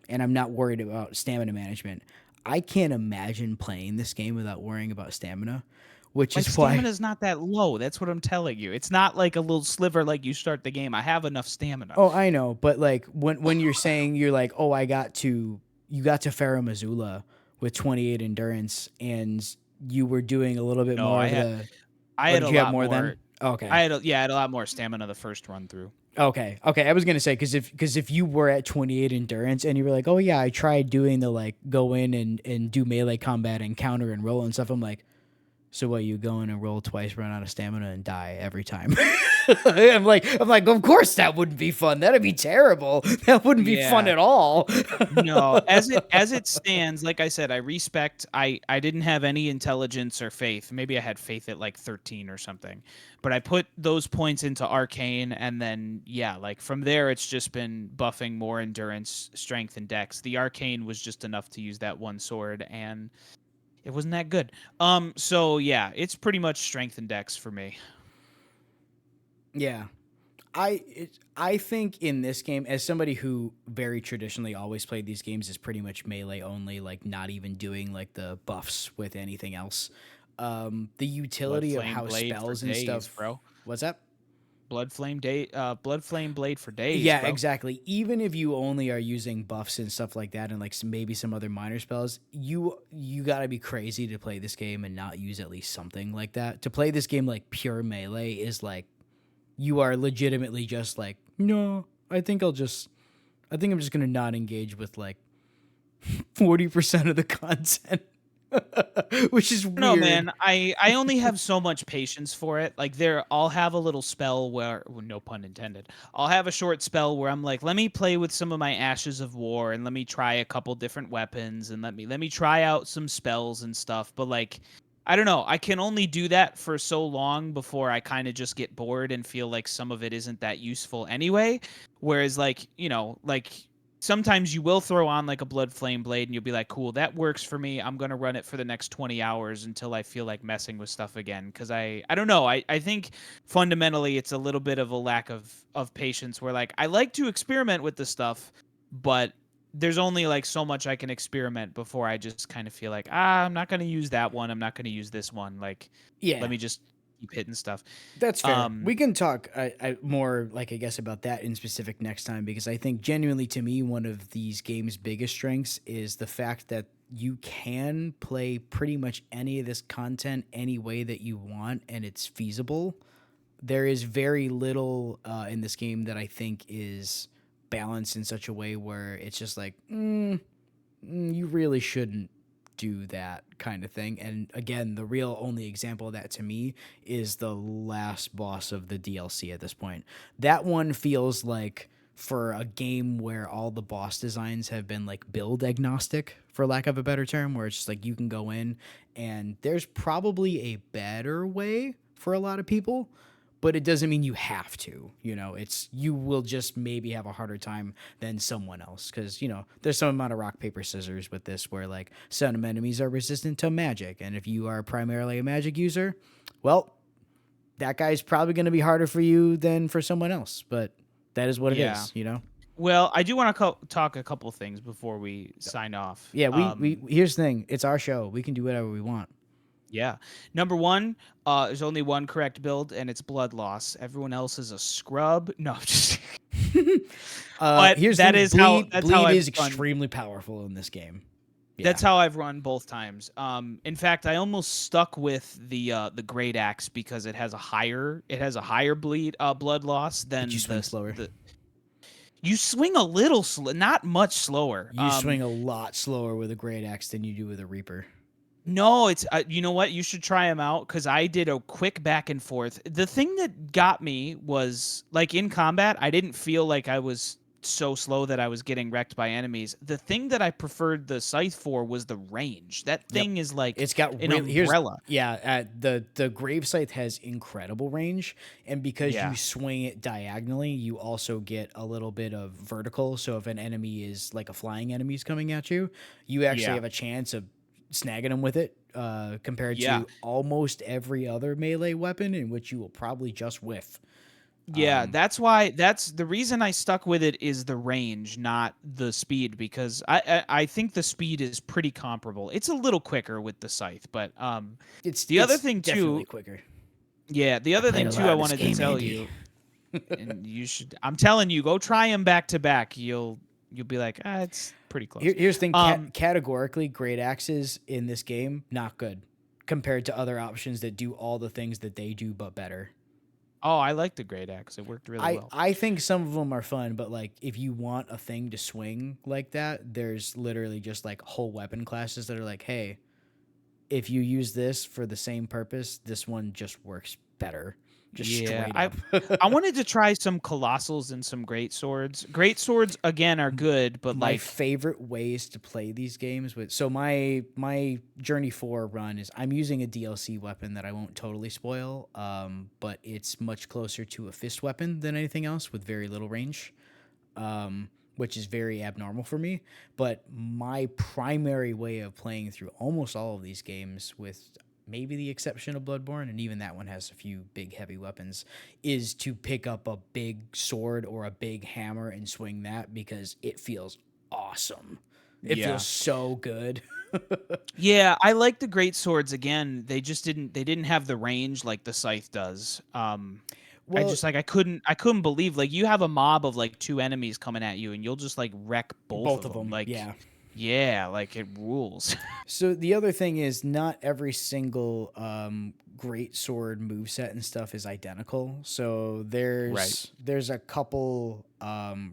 and I'm not worried about stamina management. I can't imagine playing this game without worrying about stamina, which is why stamina's not that low. That's what I'm telling you. It's not like a little sliver like you start the game. I have enough stamina. Oh, I know, but like when you're saying, you're like, oh, you got to Pharaoh Missoula with 28 endurance, and you were doing a little bit No, more I of had the. I Or had did a you have lot more more. then? Okay. I had a lot more stamina the first run through. Okay. I was gonna say, because if you were at 28 endurance and you were like, oh yeah, I tried doing the like go in and do melee combat and counter and roll and stuff, I'm like, So what, you go in and roll twice, run out of stamina, and die every time? I'm like, of course that wouldn't be fun. That'd be terrible. That wouldn't be fun Yeah. at all. No, as it stands, like I said, I didn't have any intelligence or faith. Maybe I had faith at like 13 or something. But I put those points into arcane, and then yeah, like from there it's just been buffing more endurance, strength, and dex. The arcane was just enough to use that one sword, and it wasn't that good. So yeah, it's pretty much strength and dex for me. Yeah. I think in this game, as somebody who very traditionally always played these games is pretty much melee only, like not even doing like the buffs with anything else. The Blood utility of flame how blade for spells and days, stuff. bro. What's that? Blood flame blade for days, Yeah, bro. exactly. Even if you only are using buffs and stuff like that, and like maybe some other minor spells, you gotta be crazy to play this game and not use at least something like that. To play this game like pure melee is like you are legitimately just like, no, I think I'm just gonna not engage with like 40% of the content, which is No, weird. man. I only have so much patience for it. Like I'll have a little spell where, well, no pun intended. I'll have a short spell where I'm like, let me play with some of my ashes of war and let me try a couple different weapons and let me try out some spells and stuff. But like, I don't know. I can only do that for so long before I kind of just get bored and feel like some of it isn't that useful anyway. Whereas like, like sometimes you will throw on like a blood flame blade and you'll be like, cool, that works for me. I'm going to run it for the next 20 hours until I feel like messing with stuff again. Cause I don't know. I think fundamentally it's a little bit of a lack of patience where like I like to experiment with the stuff, but there's only like so much I can experiment before I just kind of feel like, I'm not going to use that one. I'm not going to use this one. Like, let Yeah, me just keep hitting stuff. that's fair. Um, We can talk more, like, I guess, about that in specific next time, because I think genuinely to me, one of these games' biggest strengths is the fact that you can play pretty much any of this content any way that you want and it's feasible. There is very little in this game that I think is balanced in such a way where it's just like, you really shouldn't do that kind of thing. And again, the real only example of that to me is the last boss of the DLC at this point. That one feels like, for a game where all the boss designs have been like build agnostic, for lack of a better term, where it's just like you can go in and there's probably a better way for a lot of people, but it doesn't mean you have to. It's, you will just maybe have a harder time than someone else, because there's some amount of rock paper scissors with this, where like some enemies are resistant to magic, and if you are primarily a magic user, well, that guy's probably going to be harder for you than for someone else. But that is what it yeah. is. Well, I do want to talk a couple things before we sign off. Yeah, we here's the thing, it's our show, we can do whatever we want. Yeah. Number one, there's only one correct build, and it's blood loss. Everyone else is a scrub. No, just. But Here's the that thing, is how bleed I've is run. extremely powerful in this game. Yeah. That's how I've run both times. In fact, I almost stuck with the great axe because it has a higher blood loss But you than swing slower. the. You swing a little not much slower. You swing a lot slower with a great axe than you do with a reaper. No, it's you know what? You should try them out because I did a quick back and forth. The thing that got me was like in combat, I didn't feel like I was so slow that I was getting wrecked by enemies. The thing that I preferred the scythe for was the range. That Yep. thing is like It's got an really, here's, umbrella. yeah, the grave scythe has incredible range, and because you Yeah. swing it diagonally, you also get a little bit of vertical. So if an enemy is like a flying enemy is coming at you, you actually Yeah. have a chance of snagging them with it, compared Yeah. to almost every other melee weapon, in which you will probably just whiff. Yeah, that's the reason I stuck with it is the range, not the speed, because I think the speed is pretty comparable. It's a little quicker with the scythe, but the other It's thing definitely too, quicker. yeah, the I other played thing a too lot I of this wanted to game, tell Andy. you, and you should, I'm telling you, go try them back to back. You'll be like, it's pretty close. Here's the thing, Um, categorically, great axes in this game, not good compared to other options that do all the things that they do, but better. oh, I like the great axe. It worked really well. I think some of them are fun, but like if you want a thing to swing like that, there's literally just like whole weapon classes that are like, hey, if you use this for the same purpose, this one just works better. Just Yeah, straight I up. I wanted to try some colossals and some great swords. Great swords again are good, but My like favorite ways to play these games with, so my Journey 4 run is I'm using a DLC weapon that I won't totally spoil, but it's much closer to a fist weapon than anything else with very little range, which is very abnormal for me. But my primary way of playing through almost all of these games, with maybe the exception of Bloodborne, and even that one has a few big heavy weapons, is to pick up a big sword or a big hammer and swing that because it feels awesome. It feels yeah. so good. Yeah, I like the great swords again. They didn't have the range like the scythe does. I Well, just like I couldn't believe like you have a mob of like two enemies coming at you and you'll just like wreck both both of of them. them, Like yeah. yeah, like it rules. So the other thing is not every single great sword moveset and stuff is identical. So Right. there's a couple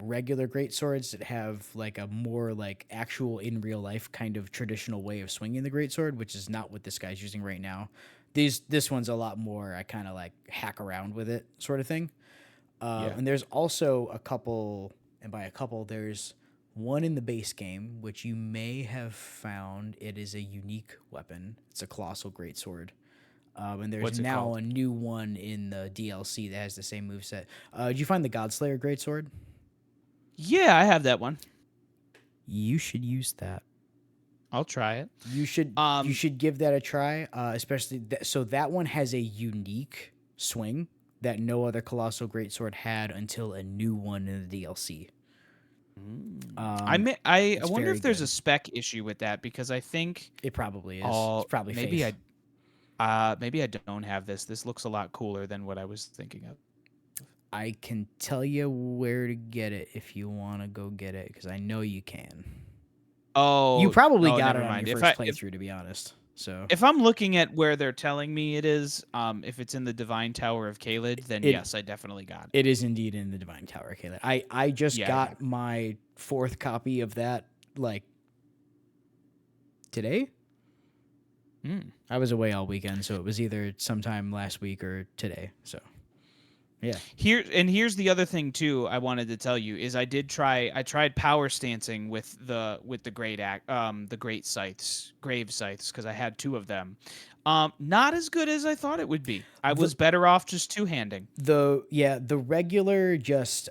regular great swords that have like a more like actual in real life kind of traditional way of swinging the great sword, which is not what this guy's using right now. This one's a lot more I kind of like hack around with it sort of thing. Yeah. And there's also a couple, and by a couple, there's one in the base game, which you may have found. It is a unique weapon. It's a colossal greatsword. And there's What's it now called? a new one in the DLC that has the same moveset. Did you find the Godslayer greatsword? Yeah, I have that one. You should use that. I'll try it. You should give that a try, especially so that one has a unique swing that no other colossal greatsword had until a new one in the DLC. I Um, may, I it's wonder very if there's good. a spec issue with that because I think It probably is. It's oh probably maybe faith. maybe I don't have this. This looks a lot cooler than what I was thinking of. I can tell you where to get it if you want to go get it because I know you can. You Oh, probably no, got it never on mind. your If first I if playthrough, to be honest. So if I'm looking at where they're telling me it is, if it's in the Divine Tower of Kaled, then it yes, I definitely got it. it is indeed in the Divine Tower, Caleb. I just Yeah, I got got my fourth copy of that like today. it. I was away all weekend, so it was either sometime last week or today. So yeah, Here's the other thing too I wanted to tell you is I tried power stancing with the the great scythes, grave scythes because I had two of them. Not as good as I thought it would be. I the was better off just two-handing. the regular just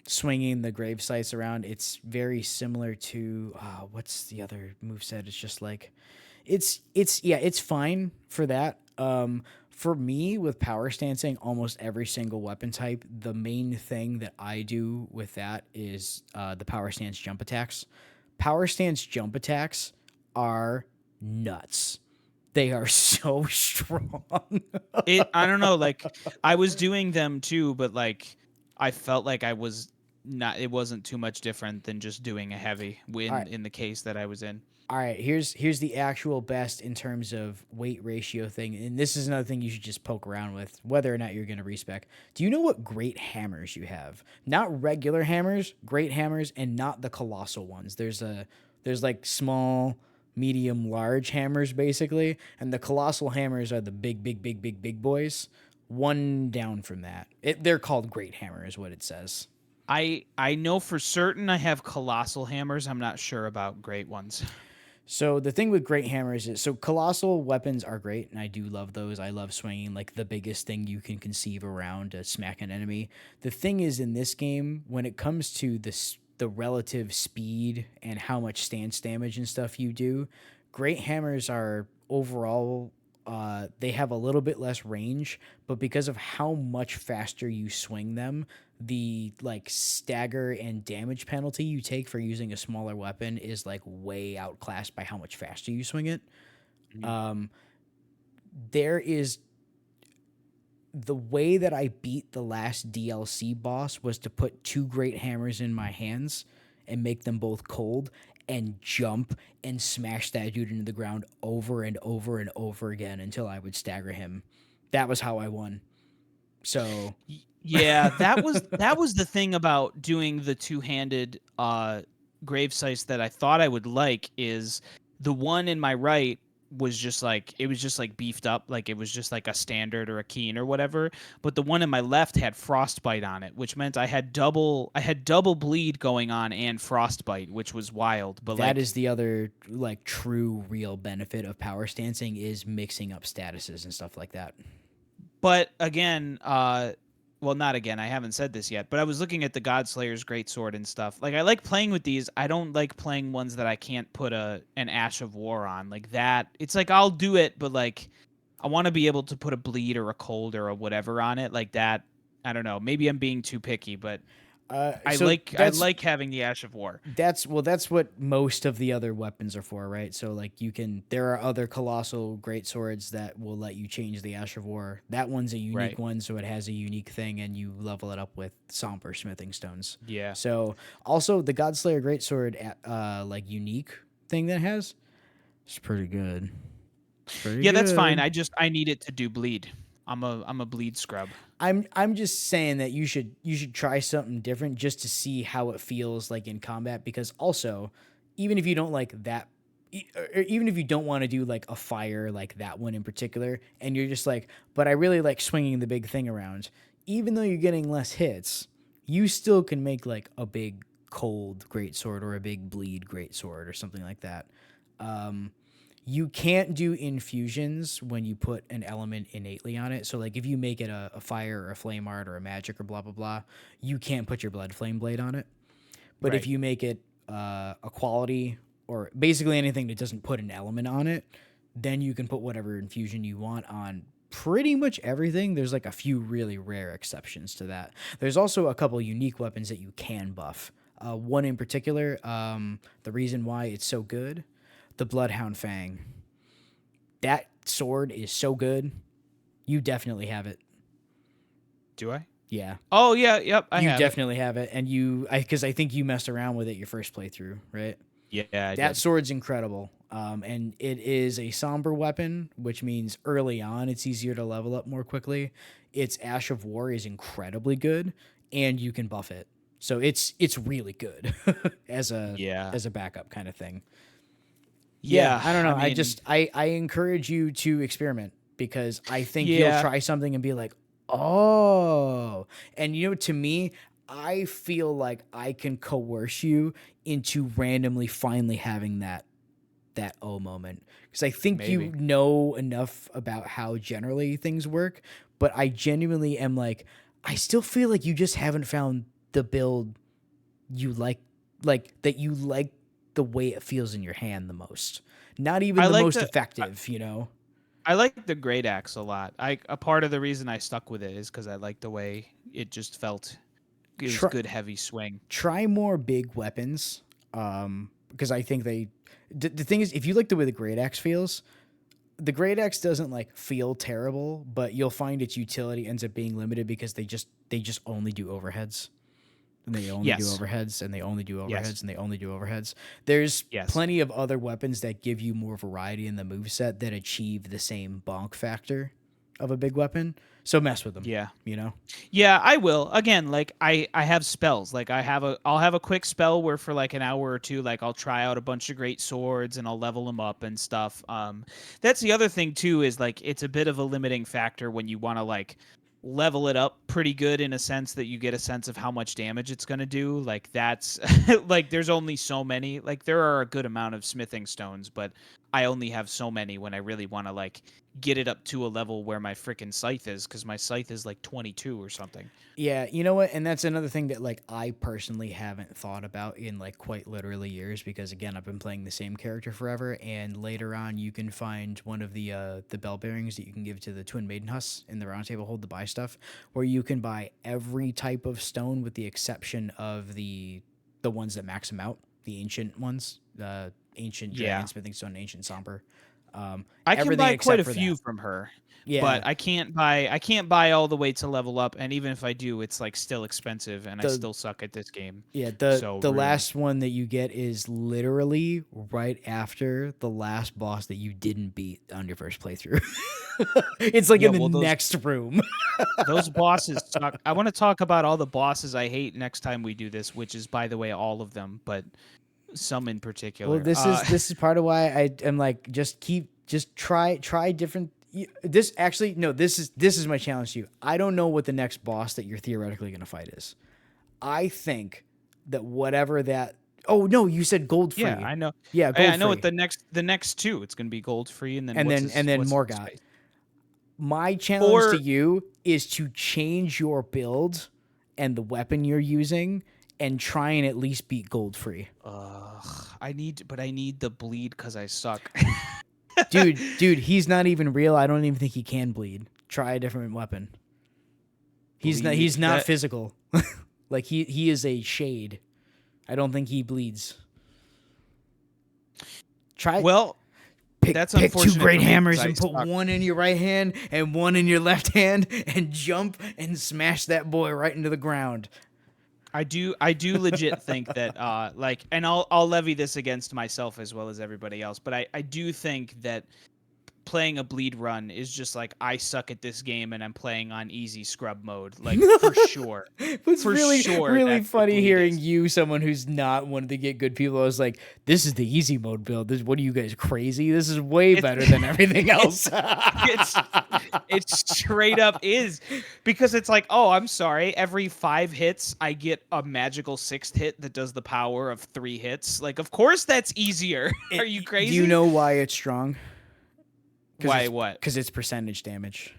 swinging the grave sites around. It's very similar to what's the other moveset? It's just like it's fine for that. For me with power stancing, almost every single weapon type, the main thing that I do with that is the power stance jump attacks. Power stance jump attacks are nuts. They are so strong. I don't know, like I was doing them too, but like I felt like I was not it wasn't too much different than just doing a heavy All win right. in the case that I was in. All right, here's the actual best in terms of weight ratio thing, and this is another thing you should just poke around with, whether or not you're going to respec. Do you know what great hammers you have? Not regular hammers, great hammers, and not the colossal ones. There's like small, medium, large hammers basically, and the colossal hammers are the big boys. One down from that, they're called great hammer, is what it says. I know for certain I have colossal hammers. I'm not sure about great ones. So the thing with great hammers is so colossal weapons are great, and I do love those. I love swinging like the biggest thing you can conceive around to smack an enemy. The thing is in this game, when it comes to the relative speed and how much stance damage and stuff you do, great hammers are overall. They have a little bit less range, but because of how much faster you swing them, the like stagger and damage penalty you take for using a smaller weapon is like way outclassed by how much faster you swing it. Mhm. Um, there is the way that I beat the last DLC boss was to put two great hammers in my hands and make them both cold and jump and smash that dude into the ground over and over and over again until I would stagger him. That was how I won. So Yeah, that was the thing about doing the two-handed grave sites that I thought I would like is the one in my right. was just like it was just like beefed up, like it was just like a standard or a keen or whatever. But the one in my left had frostbite on it, which meant I had double bleed going on and frostbite, which was wild. But That like, is the other like true real benefit of power stancing is mixing up statuses and stuff like that. but again, well, not again. I haven't said this yet, but I was looking at the Godslayer's greatsword and stuff. Like, I like playing with these. I don't like playing ones that I can't put an Ash of War on. Like that, it's like I'll do it, but like I want to be able to put a bleed or a cold or a whatever on it. Like that. I don't know. Maybe I'm being too picky, but I So like I like having the Ash of War. that's what most of the other weapons are for, right? So like there are other colossal great swords that will let you change the Ash of War. That one's a unique Right. one, so it has a unique thing, and you level it up with somber smithing stones. Yeah. So also the Godslayer greatsword, like unique thing that it has, it's pretty good. It's pretty Yeah, that's fine. good. I need it to do bleed. I'm a bleed scrub. I'm just saying that you should try something different just to see how it feels like in combat, because also even if you don't like that, or even if you don't want to do like a fire like that one in particular, and you're just like, but I really like swinging the big thing around, even though you're getting less hits, you still can make like a big cold great sword or a big bleed great sword or something like that. um you can't do infusions when you put an element innately on it. So, like, if you make it a fire or a flame art or a magic or blah, blah, blah, you can't put your blood flame blade on it. But if Right. you make it a quality or basically anything that doesn't put an element on it, then you can put whatever infusion you want on pretty much everything. There's like a few really rare exceptions to that. There's also a couple unique weapons that you can buff. One in particular, the reason why it's so good, the Bloodhound Fang. That sword is so good. You definitely have it. Do I? Yeah. Oh yeah, yep, I You have it. definitely have it. And because I think you messed around with it your first playthrough, right? Yeah, I That did. sword's incredible. And it is a somber weapon, which means early on it's easier to level up more quickly. Its Ash of War is incredibly good, and you can buff it. So it's really good as a Yeah. as a backup kind of thing. Yeah, Yeah, I don't know. I I mean, just I encourage you to experiment, because I think you'll yeah. try something and be like, "Oh." And to me, I feel like I can coerce you into randomly finally having that oh moment, because I think you Maybe. know enough about how generally things work, but I genuinely am like, I still feel like you just haven't found the build you like that you like the way it feels in your hand the most. Not even I the like most the I effective. I like the great axe a lot. A part of the reason I stuck with it is because I like the way it just felt. It was Try good heavy swing. try more big weapons. Because I think the thing is, if you like the way the great axe feels, the great axe doesn't like feel terrible, but you'll find its utility ends up being limited because they just only do overheads. And they only do Yes. overheads, and they only do Yes. overheads, and they only do overheads. There's Yes. plenty of other weapons that give you more variety in the moveset that achieve the same bonk factor of a big weapon. So mess with them, Yeah. you know? Yeah, I will. Again, like I have spells. Like I'll have a quick spell where for like an hour or two, like I'll try out a bunch of great swords and I'll level them up and stuff. That's the other thing too, is like it's a bit of a limiting factor when you want to like level it up pretty good, in a sense that you get a sense of how much damage it's going to do. Like that's like there's only so many. Like there are a good amount of smithing stones, but I only have so many when I really want to like get it up to a level where my freaking scythe is, because my scythe is like 22 or something. Yeah, you know what? And that's another thing that like I personally haven't thought about in like quite literally years, because again, I've been playing the same character forever, and later on you can find one of the bell bearings that you can give to the twin maiden husks in the round table hold to buy stuff, where you can buy every type of stone with the exception of the ones that max them out, the ancient ones, the ancient dragon Yeah. smithing stone, ancient somber. I can Everything buy quite except a for few that. from her, but Yeah. I can't buy all the way to level up, and even if I do, it's like still expensive and I The still suck at this game. Yeah, the So the really. last one that you get is literally right after the last boss that you didn't beat on your first playthrough. It's like Yeah, in the well next room. those bosses suck. I want to talk about all the bosses I hate next time we do this, which is by the way all of them, but some in Well, particular. this is part of why I am like, just Just try different. This actually no. This is my challenge to you. I don't know what the next boss that you're theoretically going to fight is. I think that whatever that. Oh no, you said gold Yeah, free. I know. Yeah, I gold know what free. the next two, it's gonna be gold free, and then And then what's his Morgoth. face? My challenge to Or you is to change your build and the weapon you're using and try and at least beat gold free. I need the bleed because I suck. Dude, he's not even real. I don't even think he can bleed. Try a different weapon. Bleed He's not that physical. Like he is a shade. I don't think he bleeds. Try well, that's pick two unfortunate great for me because hammers I and put suck. one in your right hand and one in your left hand and jump and smash that boy right into the ground. I do legit think that like, and I'll levy this against myself as well as everybody else, but I do think that playing a bleed run is just like, I suck at this game and I'm playing on easy scrub mode, like for sure. It's For really sure really that's what funny bleed hearing is. you, someone who's not one of the get good people. I was like, this is the easy mode build. What are you guys, crazy? This is way It's better than everything else. it's it straight up is, because it's like, oh, I'm sorry, every 5 hits I get a magical sixth hit that does the power of 3 hits. Like, of course that's easier. Are you Do you crazy? know why it's strong? Why, what? Because it's percentage damage.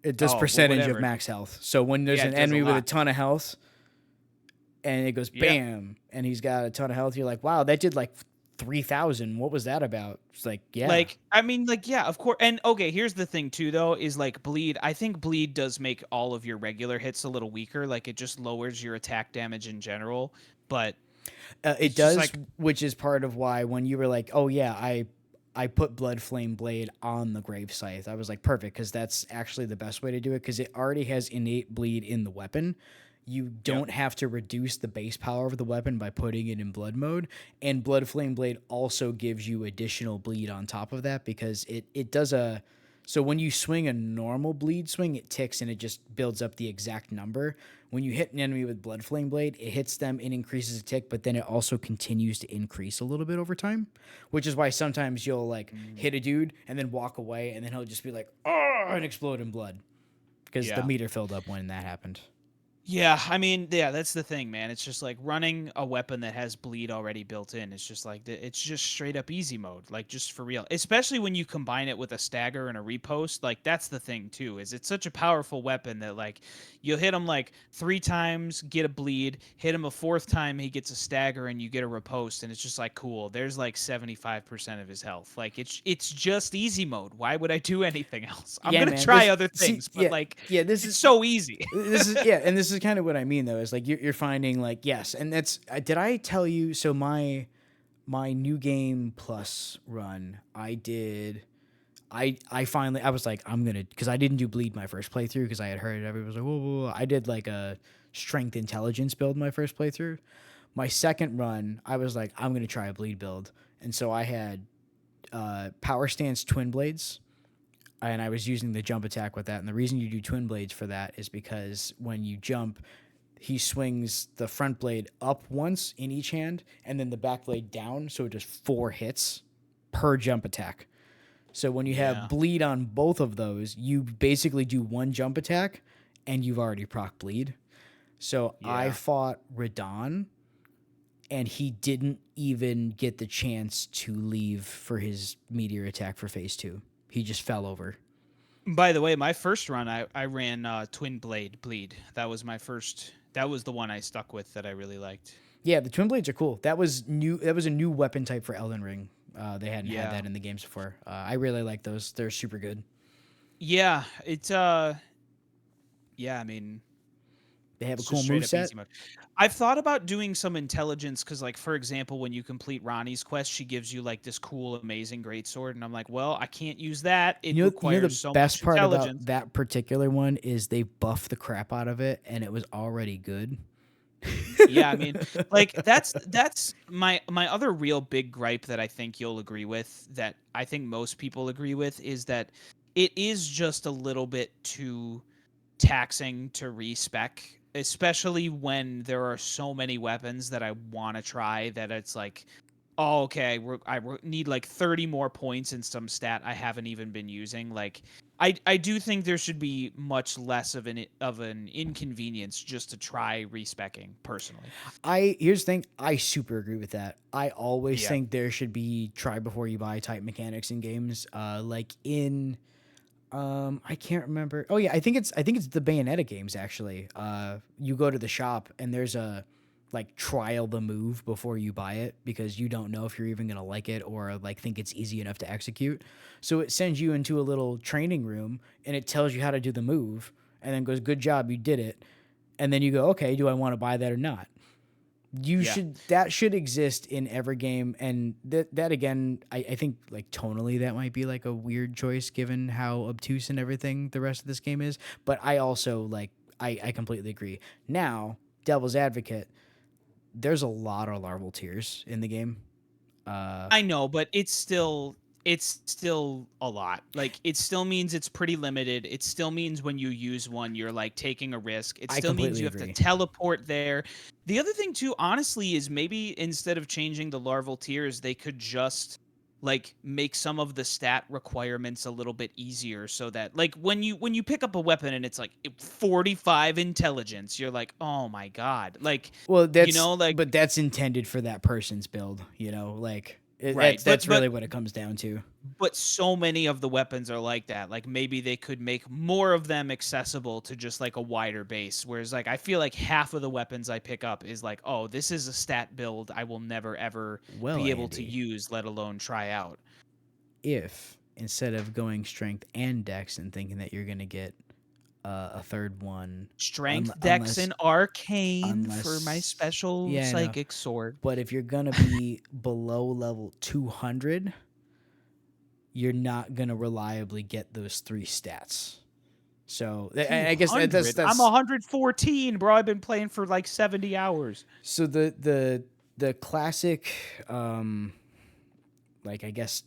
It does Oh, well, percentage of whatever. max health. So when there's Yeah, an it does a enemy with a lot. ton of health and it goes Yeah. bam and he's got a ton of health, you're like, wow, that did like 3,000. What was that about? It's like, yeah. Like, I mean, like, yeah, of course. And okay, here's the thing too, though, is like bleed. I think bleed does make all of your regular hits a little weaker. Like, it just lowers your attack damage in general. But It it's just does, like, which is part of why when you were like, oh yeah, I put Blood Flame Blade on the Grave Scythe. I was like, perfect, because that's actually the best way to do it, because it already has innate bleed in the weapon. You yep. don't have to reduce the base power of the weapon by putting it in blood mode. And Blood Flame Blade also gives you additional bleed on top of that, because it does a. So when you swing a normal bleed swing, it ticks and it just builds up the exact number. When you hit an enemy with Blood Flame Blade, it hits them and increases a tick, but then it also continues to increase a little bit over time, which is why sometimes you'll like Mm. hit a dude and then walk away and then he'll just be like, oh, and explode in blood because the Yeah. meter filled up when that happened. Yeah, I mean, yeah, that's the thing, man. It's just like running a weapon that has bleed already built in. It's just like it's just straight up easy mode, like just for real. Especially when you combine it with a stagger and a repost. Like, that's the thing too, is it's such a powerful weapon that like you'll hit him like 3 times, get a bleed, hit him a fourth time, he gets a stagger, and you get a repost, and it's just like, cool. There's like 75% of his health. Like, it's just easy mode. Why would I do anything else? I'm Yeah, gonna man. try other things, but like, Yeah. This it's is so easy. this is yeah, and this is kind of what I mean though. Is like you're finding like yes, and that's did I tell you? So my new game plus run, I did. I finally I was like I'm gonna because I didn't do bleed my first playthrough because I had heard everybody was like whoa, whoa, whoa. I did like a strength intelligence build my first playthrough. My second run, I was like I'm gonna try a bleed build, and so I had power stance twin blades and I was using the jump attack with that. And the reason you do twin blades for that is because when you jump, he swings the front blade up once in each hand and then the back blade down. So it does 4 hits per jump attack. So when you have Yeah. bleed on both of those, you basically do one jump attack and you've already proc bleed. So I Yeah. fought Radon and he didn't even get the chance to leave for his meteor attack for phase 2. He just fell over. By the way, my first run, I ran Twin Blade Bleed. That was my first. That was the one I stuck with that I really liked. Yeah, the twin blades are cool. That was new. That was a new weapon type for Elden Ring. They hadn't had Yeah. that in the games before. I really like those. They're super good. Yeah, it's yeah, I mean, They have a it's cool just straight move up set. easy mode. I've thought about doing some intelligence because, like, for example, when you complete Ronnie's quest, she gives you like this cool, amazing greatsword, and I'm like, well, I can't use that. It You know requires the so best much part about intelligence. that particular one is they buffed the crap out of it, and it was already good. Yeah, I mean, like that's my other real big gripe that I think you'll agree with, that I think most people agree with, is that it is just a little bit too taxing to respec, especially when there are so many weapons that I want to try that it's like oh, okay, need like 30 more points in some stat I haven't even been using. Like, I do think there should be much less of an inconvenience just to try respecking personally. Here's the thing, I super agree with that. I always Yeah. think there should be try before you buy type mechanics in games. Like in I can't remember. Oh yeah, I think it's the Bayonetta games actually. You go to the shop and there's a like trial the move before you buy it because you don't know if you're even gonna like it or like think it's easy enough to execute. So it sends you into a little training room and it tells you how to do the move and then goes, "Good job, you did it." And then you go, "Okay, do I want to buy that or not?" Yeah. That should exist in every game, and that again, I think like tonally that might be like a weird choice given how obtuse and everything the rest of this game is, but I also like I completely agree. Now, devil's advocate, there's a lot of larval tiers in the game. uh I know, but it's still a lot. Like, it still means it's pretty limited. It still means when you use one, you're like taking a risk. It I still means completely you have to agree. teleport there. The other thing too, honestly, is maybe instead of changing the larval tiers, they could just like make some of the stat requirements a little bit easier so that like when you pick up a weapon and it's like 45 intelligence, you're like, "Oh my god." Like, Well, like that's intended for that person's build, like right. that's But really what it comes down to. so many of the weapons are like that. Like, maybe they could make more of them accessible to just like a wider base. Whereas like I feel like half of the weapons I pick up is like, oh, this is a stat build I will never ever Well, be able to Andy, use, let alone try out. if instead of going strength and dex and thinking that you're gonna get a third one, Strength, dex, unless and arcane for my unless special yeah, I know. psychic sword. But if you're gonna be below level 200, you're not gonna reliably get those three stats. So I guess that's 200. I'm 114, bro. I've been playing for like 70 hours. so the classic like I guess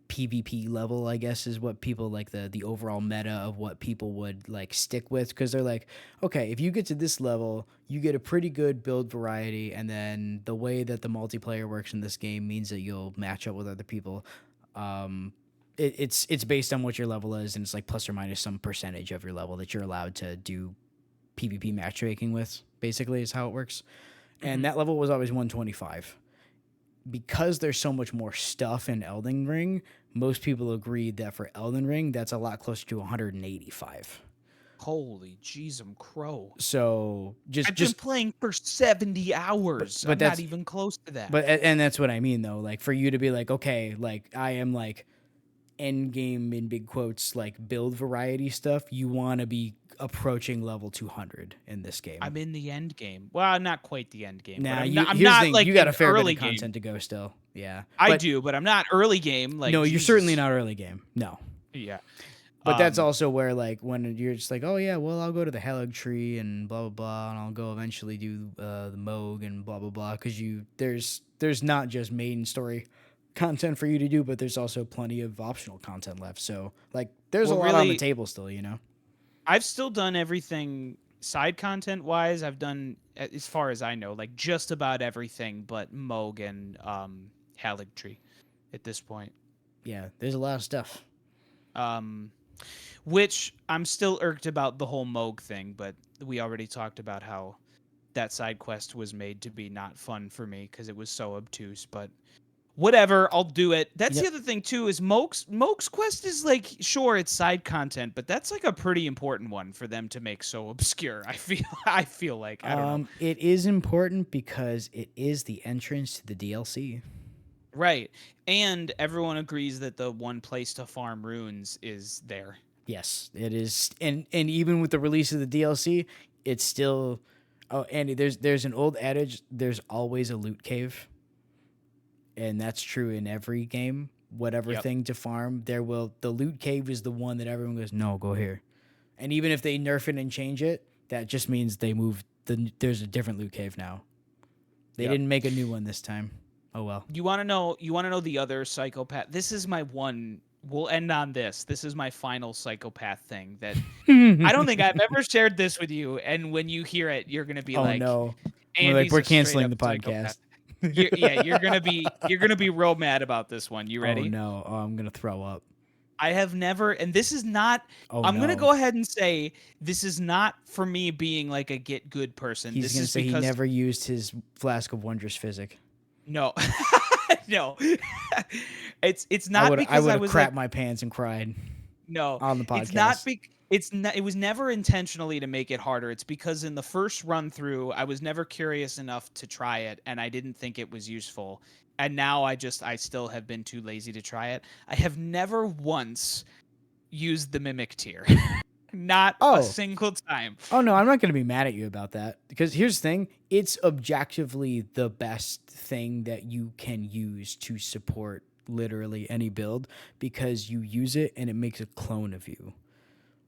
PvP level, I guess, is what people like the overall meta of what people would like stick with because they're like, okay, if you get to this level, you get a pretty good build variety, and then the way that the multiplayer works in this game means that you'll match up with other people. Um, it's based on what your level is, and it's like plus or minus some percentage of your level that you're allowed to do PvP matchmaking with. Basically, is how it works. And Mhm. that level was always 125 because there's so much more stuff in Elden Ring. Most people agreed that for Elden Ring, that's a lot closer to 185. Holy jeez, I'm crow. So I've been playing for 70 but hours. but I'm not that's even close to that. but and that's what I mean though. Like for you to be like, okay, like I am like end game in big quotes, like build variety stuff. You want to be approaching level 200 in this game. I'm in the end game. Well, not quite the end game, but Now I'm you not, I'm here's the not thing: you like got a in fair bit of early game. content to go still. Yeah, I but do, but I'm not early game. Like, no, you're certainly Jesus. not early game. No. Yeah. But that's Um, also where like when you're just like, oh yeah, well I'll go to the Hellig tree and blah blah blah, and I'll go eventually do the Moog and blah blah blah, because there's not just main story content for you to do, but there's also plenty of optional content left. So like there's a well, lot on the really, table still. I've still done everything side content wise. I've done, as far as I know, like just about everything but Moog and Haligtree at this point. Yeah, there's a lot of stuff. Um, which I'm still irked about the whole Moog thing, but we already talked about how that side quest was made to be not fun for me because it was so obtuse. But whatever, I'll do it. That's You know, the other thing too, is Moog's quest is like, sure, it's side content, but that's like a pretty important one for them to make so obscure. I feel like, I don't know. it is important because it is the entrance to the DLC. Right. And everyone agrees that the one place to farm runes is there. Yes, it is, and even with the release of the DLC, it's still. Oh, Andy, there's an old adage: there's always a loot cave, and that's true in every game. Whatever Yep. thing to farm, the loot cave is the one that everyone goes, no, go here. And even if they nerf it and change it, that just means they moved. There's a different loot cave now. They Yep. didn't make a new one this time. Oh well. You want to know the other psychopath. This is my one. We'll end on this. This is my final psychopath thing that I don't think I've ever shared this with you, and when you hear it, you're going to be Oh like, no. We're like Andy's we're a straight canceling up the psychopath. podcast. you're gonna be real mad about this one. You Oh ready? no, oh, I'm gonna throw up. I have never, and this is not. Oh I'm gonna no, go ahead and say this is not for me being like a get good person. he's This gonna is say he because never used his flask of wondrous physic. no, no, it's I not because would I have was like crapped my pants and cried no, on the it's not podcast. it was never intentionally to make it harder. It's because in the first run through, I was never curious enough to try it and I didn't think it was useful. And now I still have been too lazy to try it. I have never once used the mimic tier. Not a Oh, single time. oh no, I'm not gonna be mad at you about that because here's the thing: it's objectively the best thing that you can use to support literally any build because you use it and it makes a clone of you.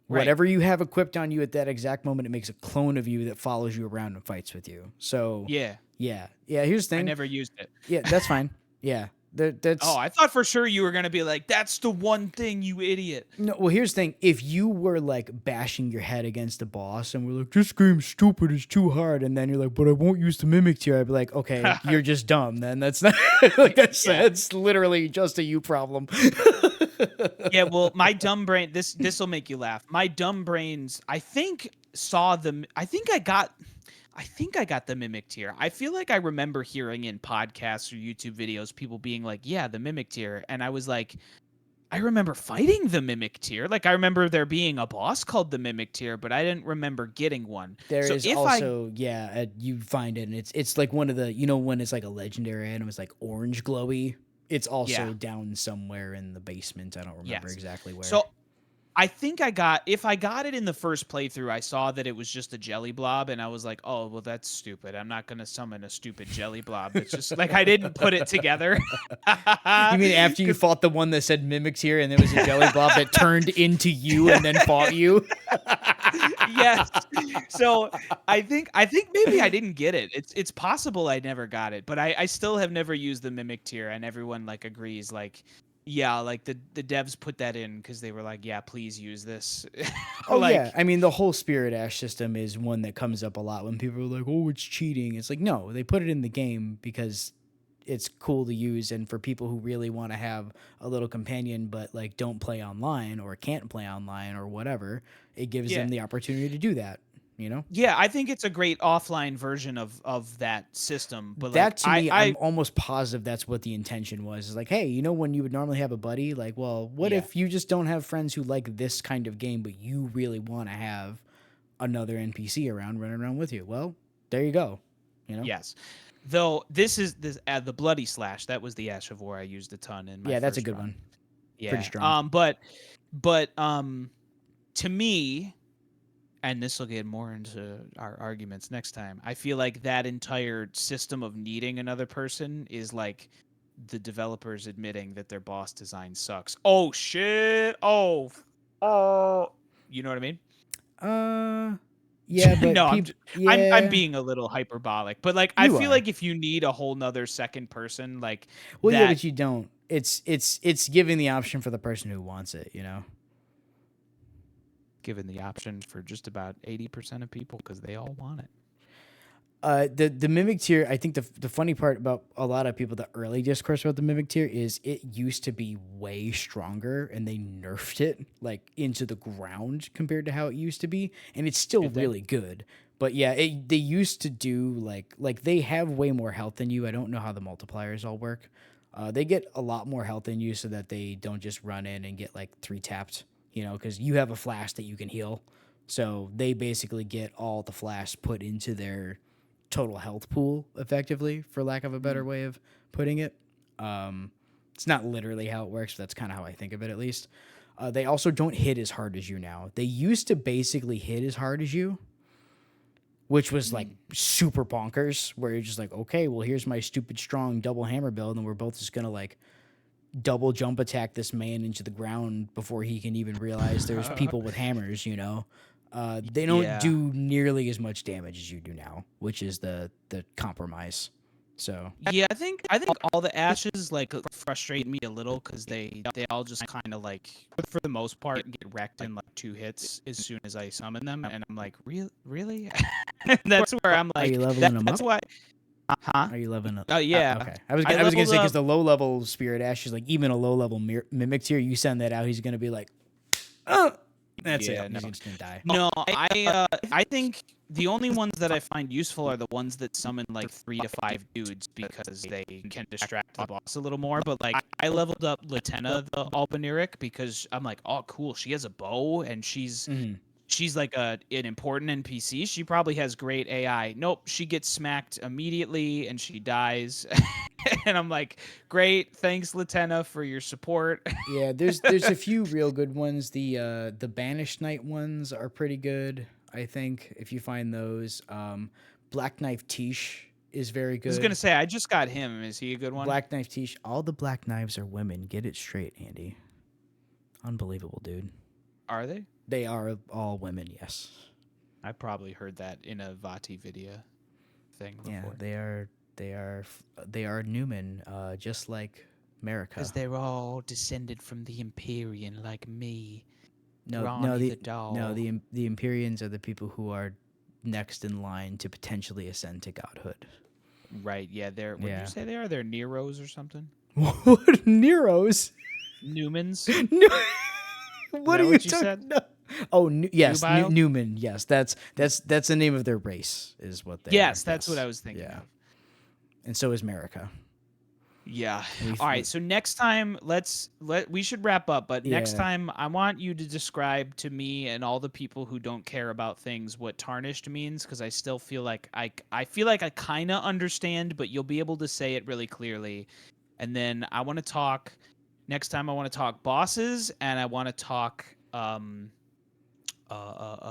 Right. Whatever you have equipped on you at that exact moment, it makes a clone of you that follows you around and fights with you. So, Yeah. yeah, yeah. Here's the I thing. never used it. Yeah, that's fine. Yeah, Oh, that's I thought for sure you were gonna be like, "That's the one thing, you idiot." no. Well, here's the thing. If you were like bashing your head against the boss and we're like, "This game's stupid, it's too hard," and then you're like, "But I won't use the mimic tier," I'd be like, "Okay, you're just dumb." Then that's not like that's literally just a you problem. Yeah, well, my dumb brain. This will make you laugh. My dumb brains. I think saw them. I think I got the mimic tier. I feel like I remember hearing in podcasts or YouTube videos people being like, "Yeah, the mimic tier," and I was like, I remember fighting the mimic tier. Like I remember there being a boss called the mimic tier, but I didn't remember getting one. There So is if I also you find it and it's like one of the when it's like a legendary item, it's like orange glowy. It's yeah, also down somewhere in the basement. I don't remember yes. exactly where. So I think if I got it in the first playthrough, I saw that it was just a jelly blob, and I was like, oh, well, that's stupid. I'm not going to summon a stupid jelly blob. That's just like, I didn't put it together. You mean after you 'Cause- fought the one that said mimics here and there was a jelly blob that turned into you and then fought you? yes. So I think maybe I didn't get it. It's possible I never got it, but I still have never used the mimic tier, and everyone like agrees, like, yeah, like the devs put that in because they were like, yeah, please use this. Oh yeah, Like, I mean the whole Spirit Ash system is one that comes up a lot when people are like, "Oh, it's cheating." It's like, no, they put it in the game because it's cool to use and for people who really want to have a little companion but like don't play online or can't play online or whatever, it gives yeah. them the opportunity to do that, you know? Yeah, I think it's a great offline version of that system, but That like to me, I I'm almost positive that's what the intention was. Is like, hey, when you would normally have a buddy, like, well, what yeah. if you just don't have friends who like this kind of game, but you really want to have another NPC around running around with you? Well, there you go. You know? Yes. Though this is the bloody slash, that was the Ash of War I used a ton in my Yeah, that's a first good run. one. Pretty Yeah. strong. But to me, and this will get more into our arguments next time, I feel like that entire system of needing another person is like the developers admitting that their boss design sucks. Oh shit. Oh, you know what I mean? Yeah, but No, people, I'm yeah, being a little hyperbolic, but like I you feel are. like if you need a whole nother second person, like Well, yeah, that, but you don't. It's giving the option for the person who wants it. given the option for just about 80% of people because they all want it. The mimic tier, I think the funny part about a lot of people, the early discourse about the mimic tier is it used to be way stronger and they nerfed it like into the ground compared to how it used to be, and it's still It did. really good. But yeah, they used to do like they have way more health than you. I don't know how the multipliers all work. They get a lot more health than you so that they don't just run in and get like 3 tapped, because you have a flash that you can heal. So they basically get all the flash put into their total health pool effectively, for lack of a better way of putting it. It's not literally how it works, but that's kind of how I think of it, at least. They also don't hit as hard as you now. They used to basically hit as hard as you, which was like super bonkers, where you're just like, okay, well, here's my stupid strong double hammer build, and we're both just gonna like double jump attack this man into the ground before he can even realize there's people with hammers. They don't Yeah. do nearly as much damage as you do now, which is the compromise. So Yeah, I think all the ashes like frustrate me a little because they all just kind of like for the most part get wrecked in like 2 hits as soon as I summon them, and I'm like, really? That's where I'm are like, you leveling them that's up? why. Huh? Are you leveling up? Oh yeah, Okay. I was I I was gonna leveled say because up. the low level Spirit Ash is like even a low level Mimic tier. You send that out, he's gonna be like, oh, that's it. Yeah, no, He's just gonna die. no. I think the only ones that I find useful are the ones that summon like 3 to 5 dudes because they can distract the boss a little more. But like I leveled up Latenna the Albaneric because I'm like, oh cool, she has a bow and Mhm. she's like an important NPC. She probably has great AI. Nope, she gets smacked immediately and she dies. And I'm like, great, thanks Latenna for your support. Yeah, there's a few real good ones. The Banished Knight ones are pretty good. I think if you find those, Black Knife Tish is very I was gonna good. say I just got him. Is he a good one? Black Knife Tish. All the Black Knives are women. Get it straight, Andy. Unbelievable, dude. Are they? They are all women. Yes. I probably heard that in a Vati video thing Yeah, before. they are Newman, just like America. Because they're all descended from the Empyrean, like me, No, no, Ronnie the the doll. the Empyreans are the people who are next in line to potentially ascend to godhood. Right? Yeah, they're. What did you Yeah. say they are? They're Neros or something? What Neros? Newmans? No, Is what are that you what you talking? said? No. Oh, yes, Nubile? Newman. Yes, that's the name of their race. Is what they are. Yes, that's what I Yes. was thinking Yeah, of. and so is America. Yeah. We've All right. we, So next time, we should wrap up. But next yeah. time, I want you to describe to me and all the people who don't care about things what tarnished means, because I still feel like I feel like I kind of understand, but you'll be able to say it really clearly. And then I want to talk next time. I want to talk bosses, and I want to talk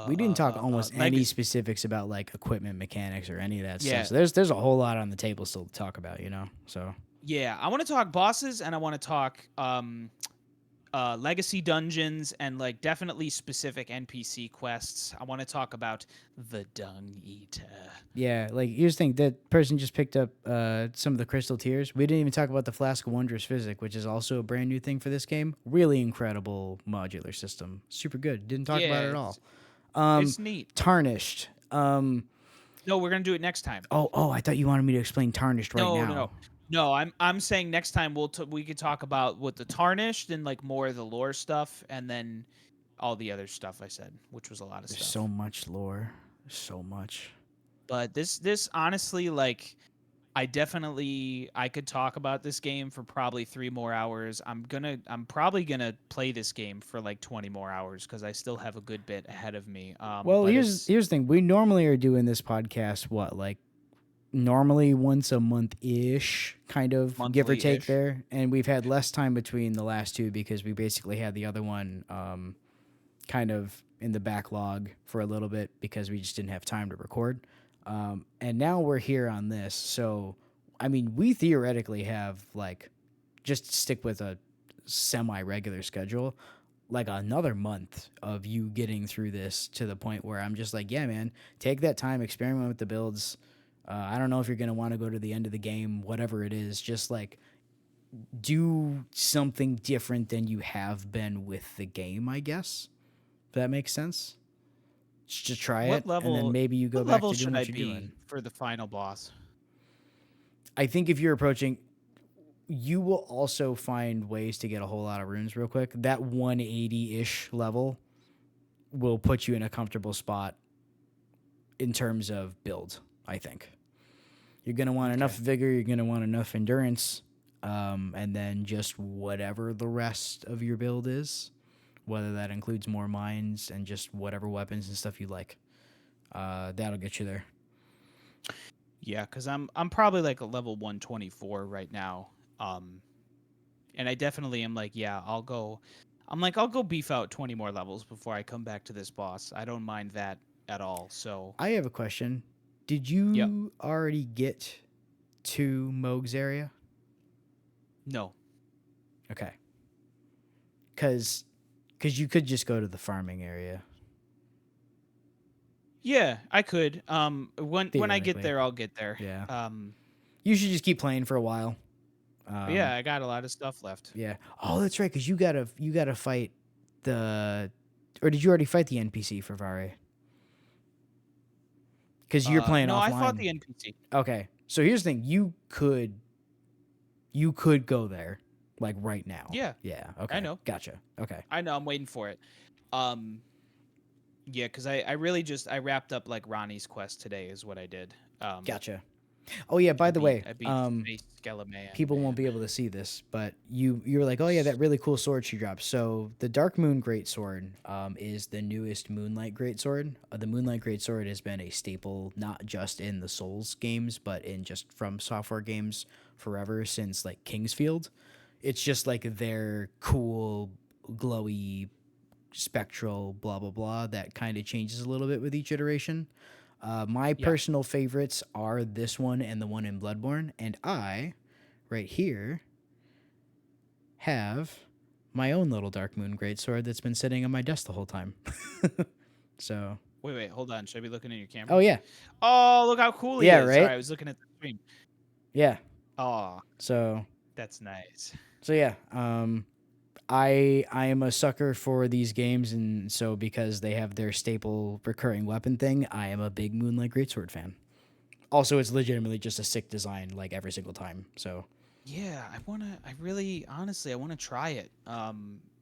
We didn't talk almost any leg. specifics about like equipment mechanics or any of that stuff. Yeah, So there's a whole lot on the table still to talk about, you know. So yeah. I want to talk bosses, and I want to talk legacy dungeons and like definitely specific NPC quests. I want to talk about the Dung Eater. yeah, like here's the thing: that person just picked up some of the crystal tiers. We didn't even talk about the Flask of Wondrous Physic, which is also a brand new thing for this game. Really incredible modular system, super good. Didn't talk about Yeah, it at all. it's neat. Tarnished. No, we're gonna do it next time. Oh, I thought you wanted me to explain Tarnished right No, no, now. no. No, I'm saying next time we could talk about what the tarnished and like more of the lore stuff, and then all the other stuff I said, which was a lot of There's stuff. so much lore, so much. But this honestly, like, I could talk about this game for probably 3 more hours. I'm probably gonna play this game for like 20 more hours because I still have a good bit ahead of me. Well, But here's it's here's the thing: we normally are doing this podcast what like normally once a month ish, kind of give or take monthly-ish. there. And we've had less time between the last two because we basically had the other one kind of in the backlog for a little bit because we just didn't have time to record. And now we're here on this. So, I mean, we theoretically have like just stick with a semi regular schedule. Like another month of you getting through this to the point where I'm just like, yeah, man, take that time, experiment with the builds, I don't know if you're going to want to go to the end of the game, whatever it is. Just like do something different than you have been with the game, I guess. If that makes sense. Just try it, What and then level? maybe you go What back level to doing should I what you're be doing. for the final boss? I think if you're approaching, you will also find ways to get a whole lot of runes real quick. That 180 ish level will put you in a comfortable spot in terms of build, I think. You're going to want enough Okay. vigor, you're going to want enough endurance, and then just whatever the rest of your build is, whether that includes more mines and just whatever weapons and stuff you like. That'll get you there. Yeah, because I'm probably like a level 124 right now. And I definitely am like, yeah, I'll go beef out 20 more levels before I come back to this boss. I don't mind that at all. So, I have a question. Did yep. you already get to Moog's area? No. Okay. Because you could just go to the farming area. Yeah, I could. When I get Theoretically. there, I'll get there. Yeah. Um, You should just keep playing for a while. but yeah, I got a lot of stuff left. Yeah. Oh, that's right. Because you gotta fight the, or did you already fight the NPC for Vare? Because you're playing No, I fought offline. the NPC. Okay. So here's the thing: you could go there, like right now. Yeah, Yeah. Okay. I know. Gotcha. Okay. I know. I'm waiting for it. Um, yeah, because I really just I wrapped up like Ronnie's quest today is what I did. Gotcha. Oh yeah. By the way, I beat Face Skeleman. people won't be able to see this, but you were like, oh yeah, that really cool sword she dropped. So the Dark Moon Greatsword is the newest Moonlight Greatsword. The Moonlight Greatsword has been a staple not just in the Souls games, but in just From Software games forever since like Kingsfield. It's just like their cool, glowy, spectral, blah blah blah that kind of changes a little bit with each iteration. My Yeah. personal favorites are this one and the one in Bloodborne, and I, right here, have my own little Dark Moon Greatsword that's been sitting on my desk the whole time. So, Wait, hold on. Should I be looking at your camera? oh yeah, Oh, look how cool he yeah, is. right, Sorry, I was looking at the screen. yeah. Oh, So, that's nice. yeah. I am a sucker for these games, and so because they have their staple recurring weapon thing, I am a big Moonlight Greatsword fan. Also, it's legitimately just a sick design, like every single time. So, Yeah, I really, honestly, I wanna try it.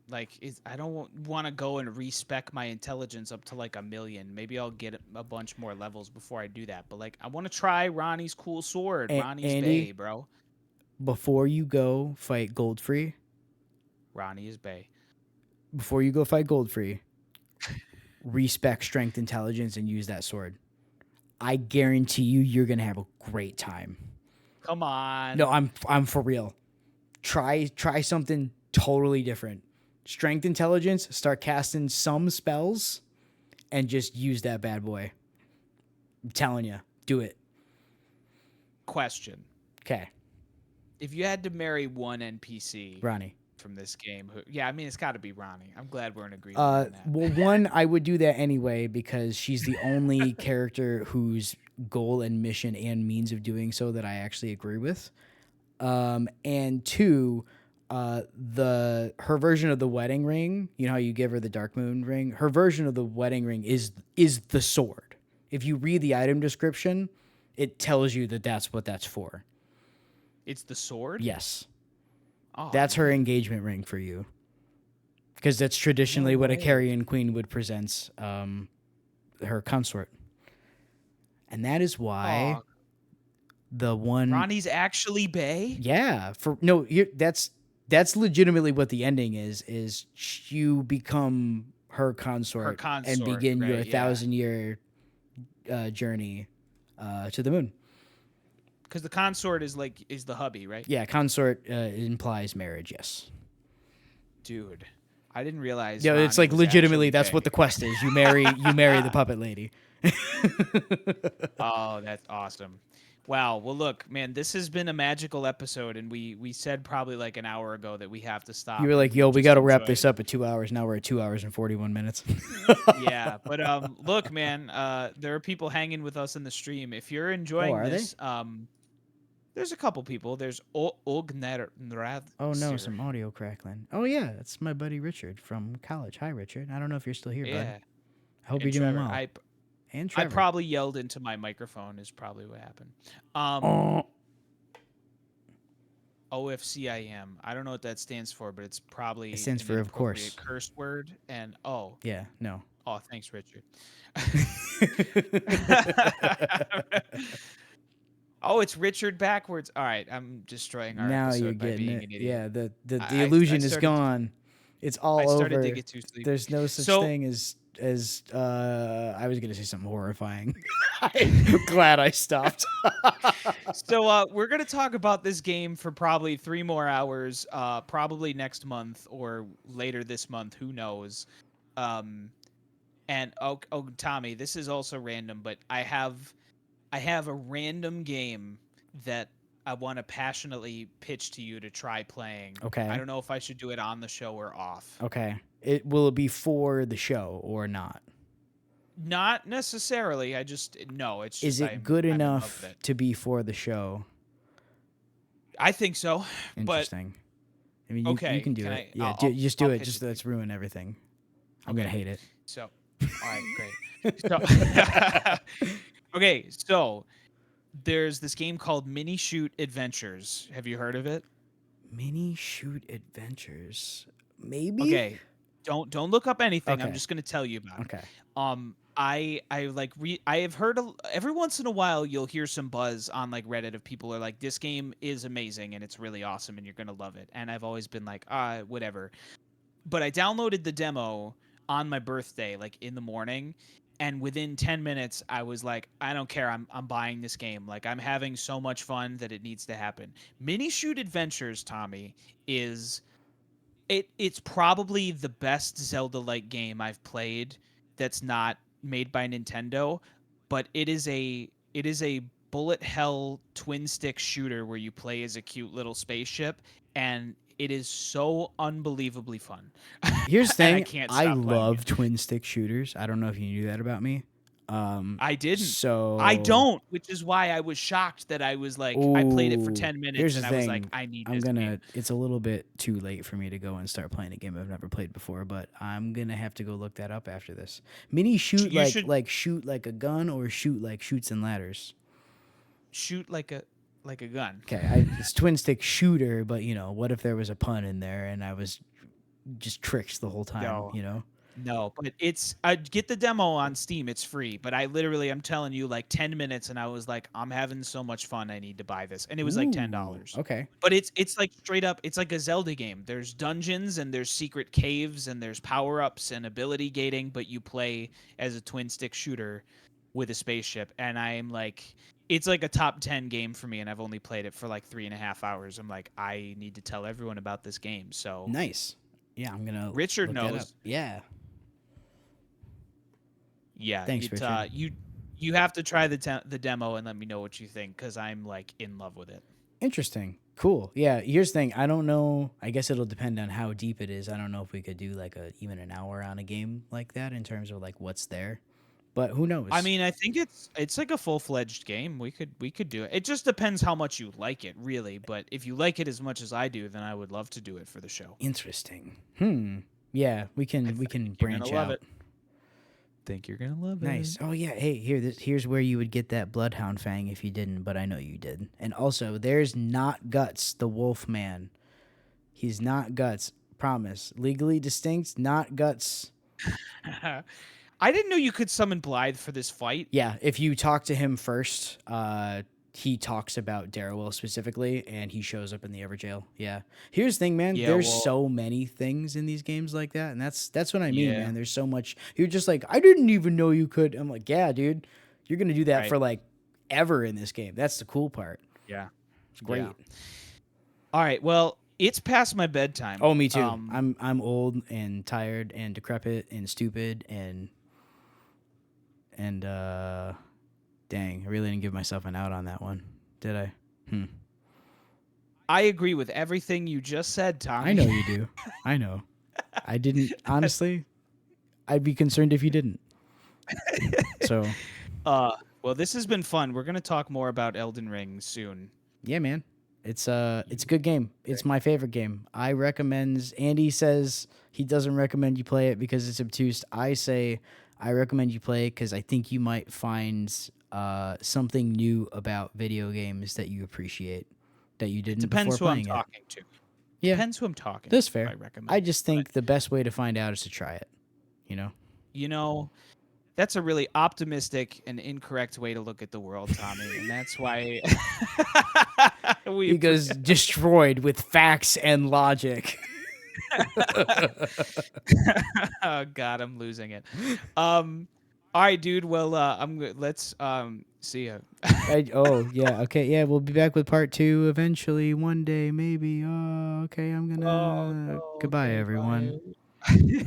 Like, I don't want to go and respec my intelligence up to like 1,000,000. Maybe I'll get a bunch more levels before I do that. But like, I want to try Ronnie's cool sword, Ronnie's Andy, Bay, bro. before you go fight Goldfree, Ronnie is Bay. before you go fight Goldfree, respec strength intelligence and use that sword. I guarantee you're gonna have a great time. Come on. No, I'm for real. Try something totally different. Strength intelligence, start casting some spells, and just use that bad boy. I'm telling you, do it. Question. Okay, If you had to marry one NPC Ronnie. from this game, yeah, I mean it's got to be Ronnie. I'm glad we're in agreement on that. Well, one, I would do that anyway because she's the only character whose goal and mission and means of doing so that I actually agree with. And two, her version of the wedding ring. You know how you give her the Dark Moon ring. Her version of the wedding ring is the sword. If you read the item description, it tells you that that's what that's for. It's the sword? Yes, Oh, that's her man. engagement ring for you. Because that's traditionally No what a way. Carrion queen would present her consort. And that is why Aw, the one Ronnie's actually Bay? yeah, that's legitimately what the ending is you become her consort, Her and consort, begin your right? Yeah. 1,000-year journey to the moon. Because the consort is the hubby, right? Yeah, consort implies marriage, yes. Dude, I didn't realize. Yeah, it's Ronnie like was legitimately actually that's Bay. what the quest is. You marry the puppet lady. Oh, that's awesome. Wow. Well, look, man, this has been a magical episode, and we said probably like an hour ago that we have to You stop. were And like, "Yo, we just got to wrap enjoyed this it. up at 2 hours." Now we're at 2 hours and 41 minutes. Yeah, but look, man, there are people hanging with us in the stream. If you're enjoying are they? this, there's a couple people. There's Ognerath. Oh no, some audio crackling. Oh yeah, it's my buddy Richard from college. Hi Richard. I don't know if you're still here, bud. Yeah, I hope and you're doing Trevor. well. And I Trevor. probably yelled into my microphone. Is probably what happened. Oh. OFCIM. I don't know what that stands for, but it's probably It stands an for of inappropriate course. curse word. And Yeah, no. thanks, Richard. Oh, it's Richard backwards. All right, I'm destroying our Now you're episode by getting being it. an idiot. Yeah, the I illusion is started gone. It's I all started to over. get too sleepy. There's no such So thing as I was gonna say something horrifying. I'm glad I stopped. we're gonna talk about this game for probably 3 more hours. Probably next month or later this month. Who knows? Um, and Tommy, this is also random, but I have a random game that I want to passionately pitch to you to try playing. I Okay. don't know if I should do it on the show or off. Okay. Will it be for the show or not? Not necessarily. I just no. It's Is just it good I'm in love enough with it. to be for the show? I think so. But Interesting. I mean, you okay, can do can it. I? Yeah, just do I'll it. pitch Just it to you. let's ruin everything. I'm gonna Okay. hate it. So, all right, great. So, okay, so there's this game called Mini Shoot Adventures. Have you heard of it? Mini shoot adventures. Maybe. Okay. Don't look up anything. I'm Okay. just going to tell you about it. Okay. I like I have heard every once in a while you'll hear some buzz on like Reddit of people are like, this game is amazing and it's really awesome and you're going to love it. And I've always been like, whatever. But I downloaded the demo on my birthday, like in the morning, and within 10 minutes I was like, I don't care, I'm buying this game. Like, I'm having so much fun that it needs to happen. Mini Shoot Adventures, Tommy, is it's probably the best Zelda-like game I've played that's not made by Nintendo, but it is a bullet hell twin stick shooter where you play as a cute little spaceship, and it is so unbelievably fun. Here's the And I thing. can't I stop playing love it. twin stick shooters. I don't know if you knew that about me. I didn't. I So don't, which is why I was shocked that I was like, I played it for oh, 10 minutes here's the and I was like, thing. I need I'm this game. gonna. It's a little bit too late for me to go and start playing a game I've never played before, but I'm gonna have to go look that up after this. Mini shoot You should like shoot like a gun or shoot like shoots and ladders. shoot like a gun. Okay, it's twin stick shooter, but what if there was a pun in there and I was just tricked the whole time? No. No, but it's I get the demo on Steam. It's free, but I'm telling you, like 10 minutes, and I was like, I'm having so much fun. I need to buy this, and it was like Ooh, $10. okay, But it's like straight up. It's like a Zelda game. There's dungeons and there's secret caves and there's power ups and ability gating, but you play as a twin stick shooter with a spaceship. And I'm like, it's like a top 10 game for me, and I've only played it for like 3.5 hours. I'm like, I need to tell everyone about this game. So nice. Yeah, I'm gonna Richard look that up. knows. Yeah, Yeah, thanks, Richard. you have to try the demo and let me know what you think because I'm like in love with it. Interesting. Cool. Yeah. Here's the thing. I don't know. I guess it'll depend on how deep it is. I don't know if we could do like even an hour on a game like that in terms of like what's there. But who knows? I mean, I think it's like a full-fledged game. We could do it. It just depends how much you like it, really. But if you like it as much as I do, then I would love to do it for the show. Interesting. Yeah, we I can think you're branch gonna love out. it. Think you're gonna love Nice. it. Oh yeah. Hey, here's where you would get that bloodhound fang if you didn't, but I know you did. And also, there's not Guts, the wolf man. He's not Guts. Promise. Legally distinct, not Guts. I didn't know you could summon Blythe for this fight. Yeah, if you talk to him first, he talks about Darrowell specifically, and he shows up in the Everjail. Yeah. Here's the thing, man. Yeah, There's well, so many things in these games like that, and that's what I mean, yeah, man. There's so much. You're just like, I didn't even know you could. I'm like, yeah, dude. You're gonna do that right. for like ever in this game. That's the cool part. Yeah, It's great. yeah. All right. Well, it's past my bedtime. Oh, me too. I'm old and tired and decrepit and stupid and dang, I really didn't give myself an out on that one, did I? I agree with everything you just said, Tommy. I know you do. I know. I didn't honestly. I'd be concerned if you didn't. So, Well, this has been fun. We're gonna talk more about Elden Ring soon. yeah, man. It's a good game. It's my favorite game. I recommend. Andy says he doesn't recommend you play it because it's obtuse. I say I recommend you play it because I think you might find something new about video games that you appreciate that you didn't Depends who before I'm playing it. talking to. Yeah, Depends who I'm talking that's to. fair. I recommend. I just think But, the best way to find out is to try it. You know. you know, that's a really optimistic and incorrect way to look at the world, Tommy, and that's why we. Because destroyed with facts and logic. Oh God, I'm losing it. All right, dude. Well, let's see ya. Oh yeah, okay, yeah, we'll be back with part 2 eventually, one day, maybe. Oh, okay, I'm Oh gonna. no. Goodbye, Okay. everyone. Bye.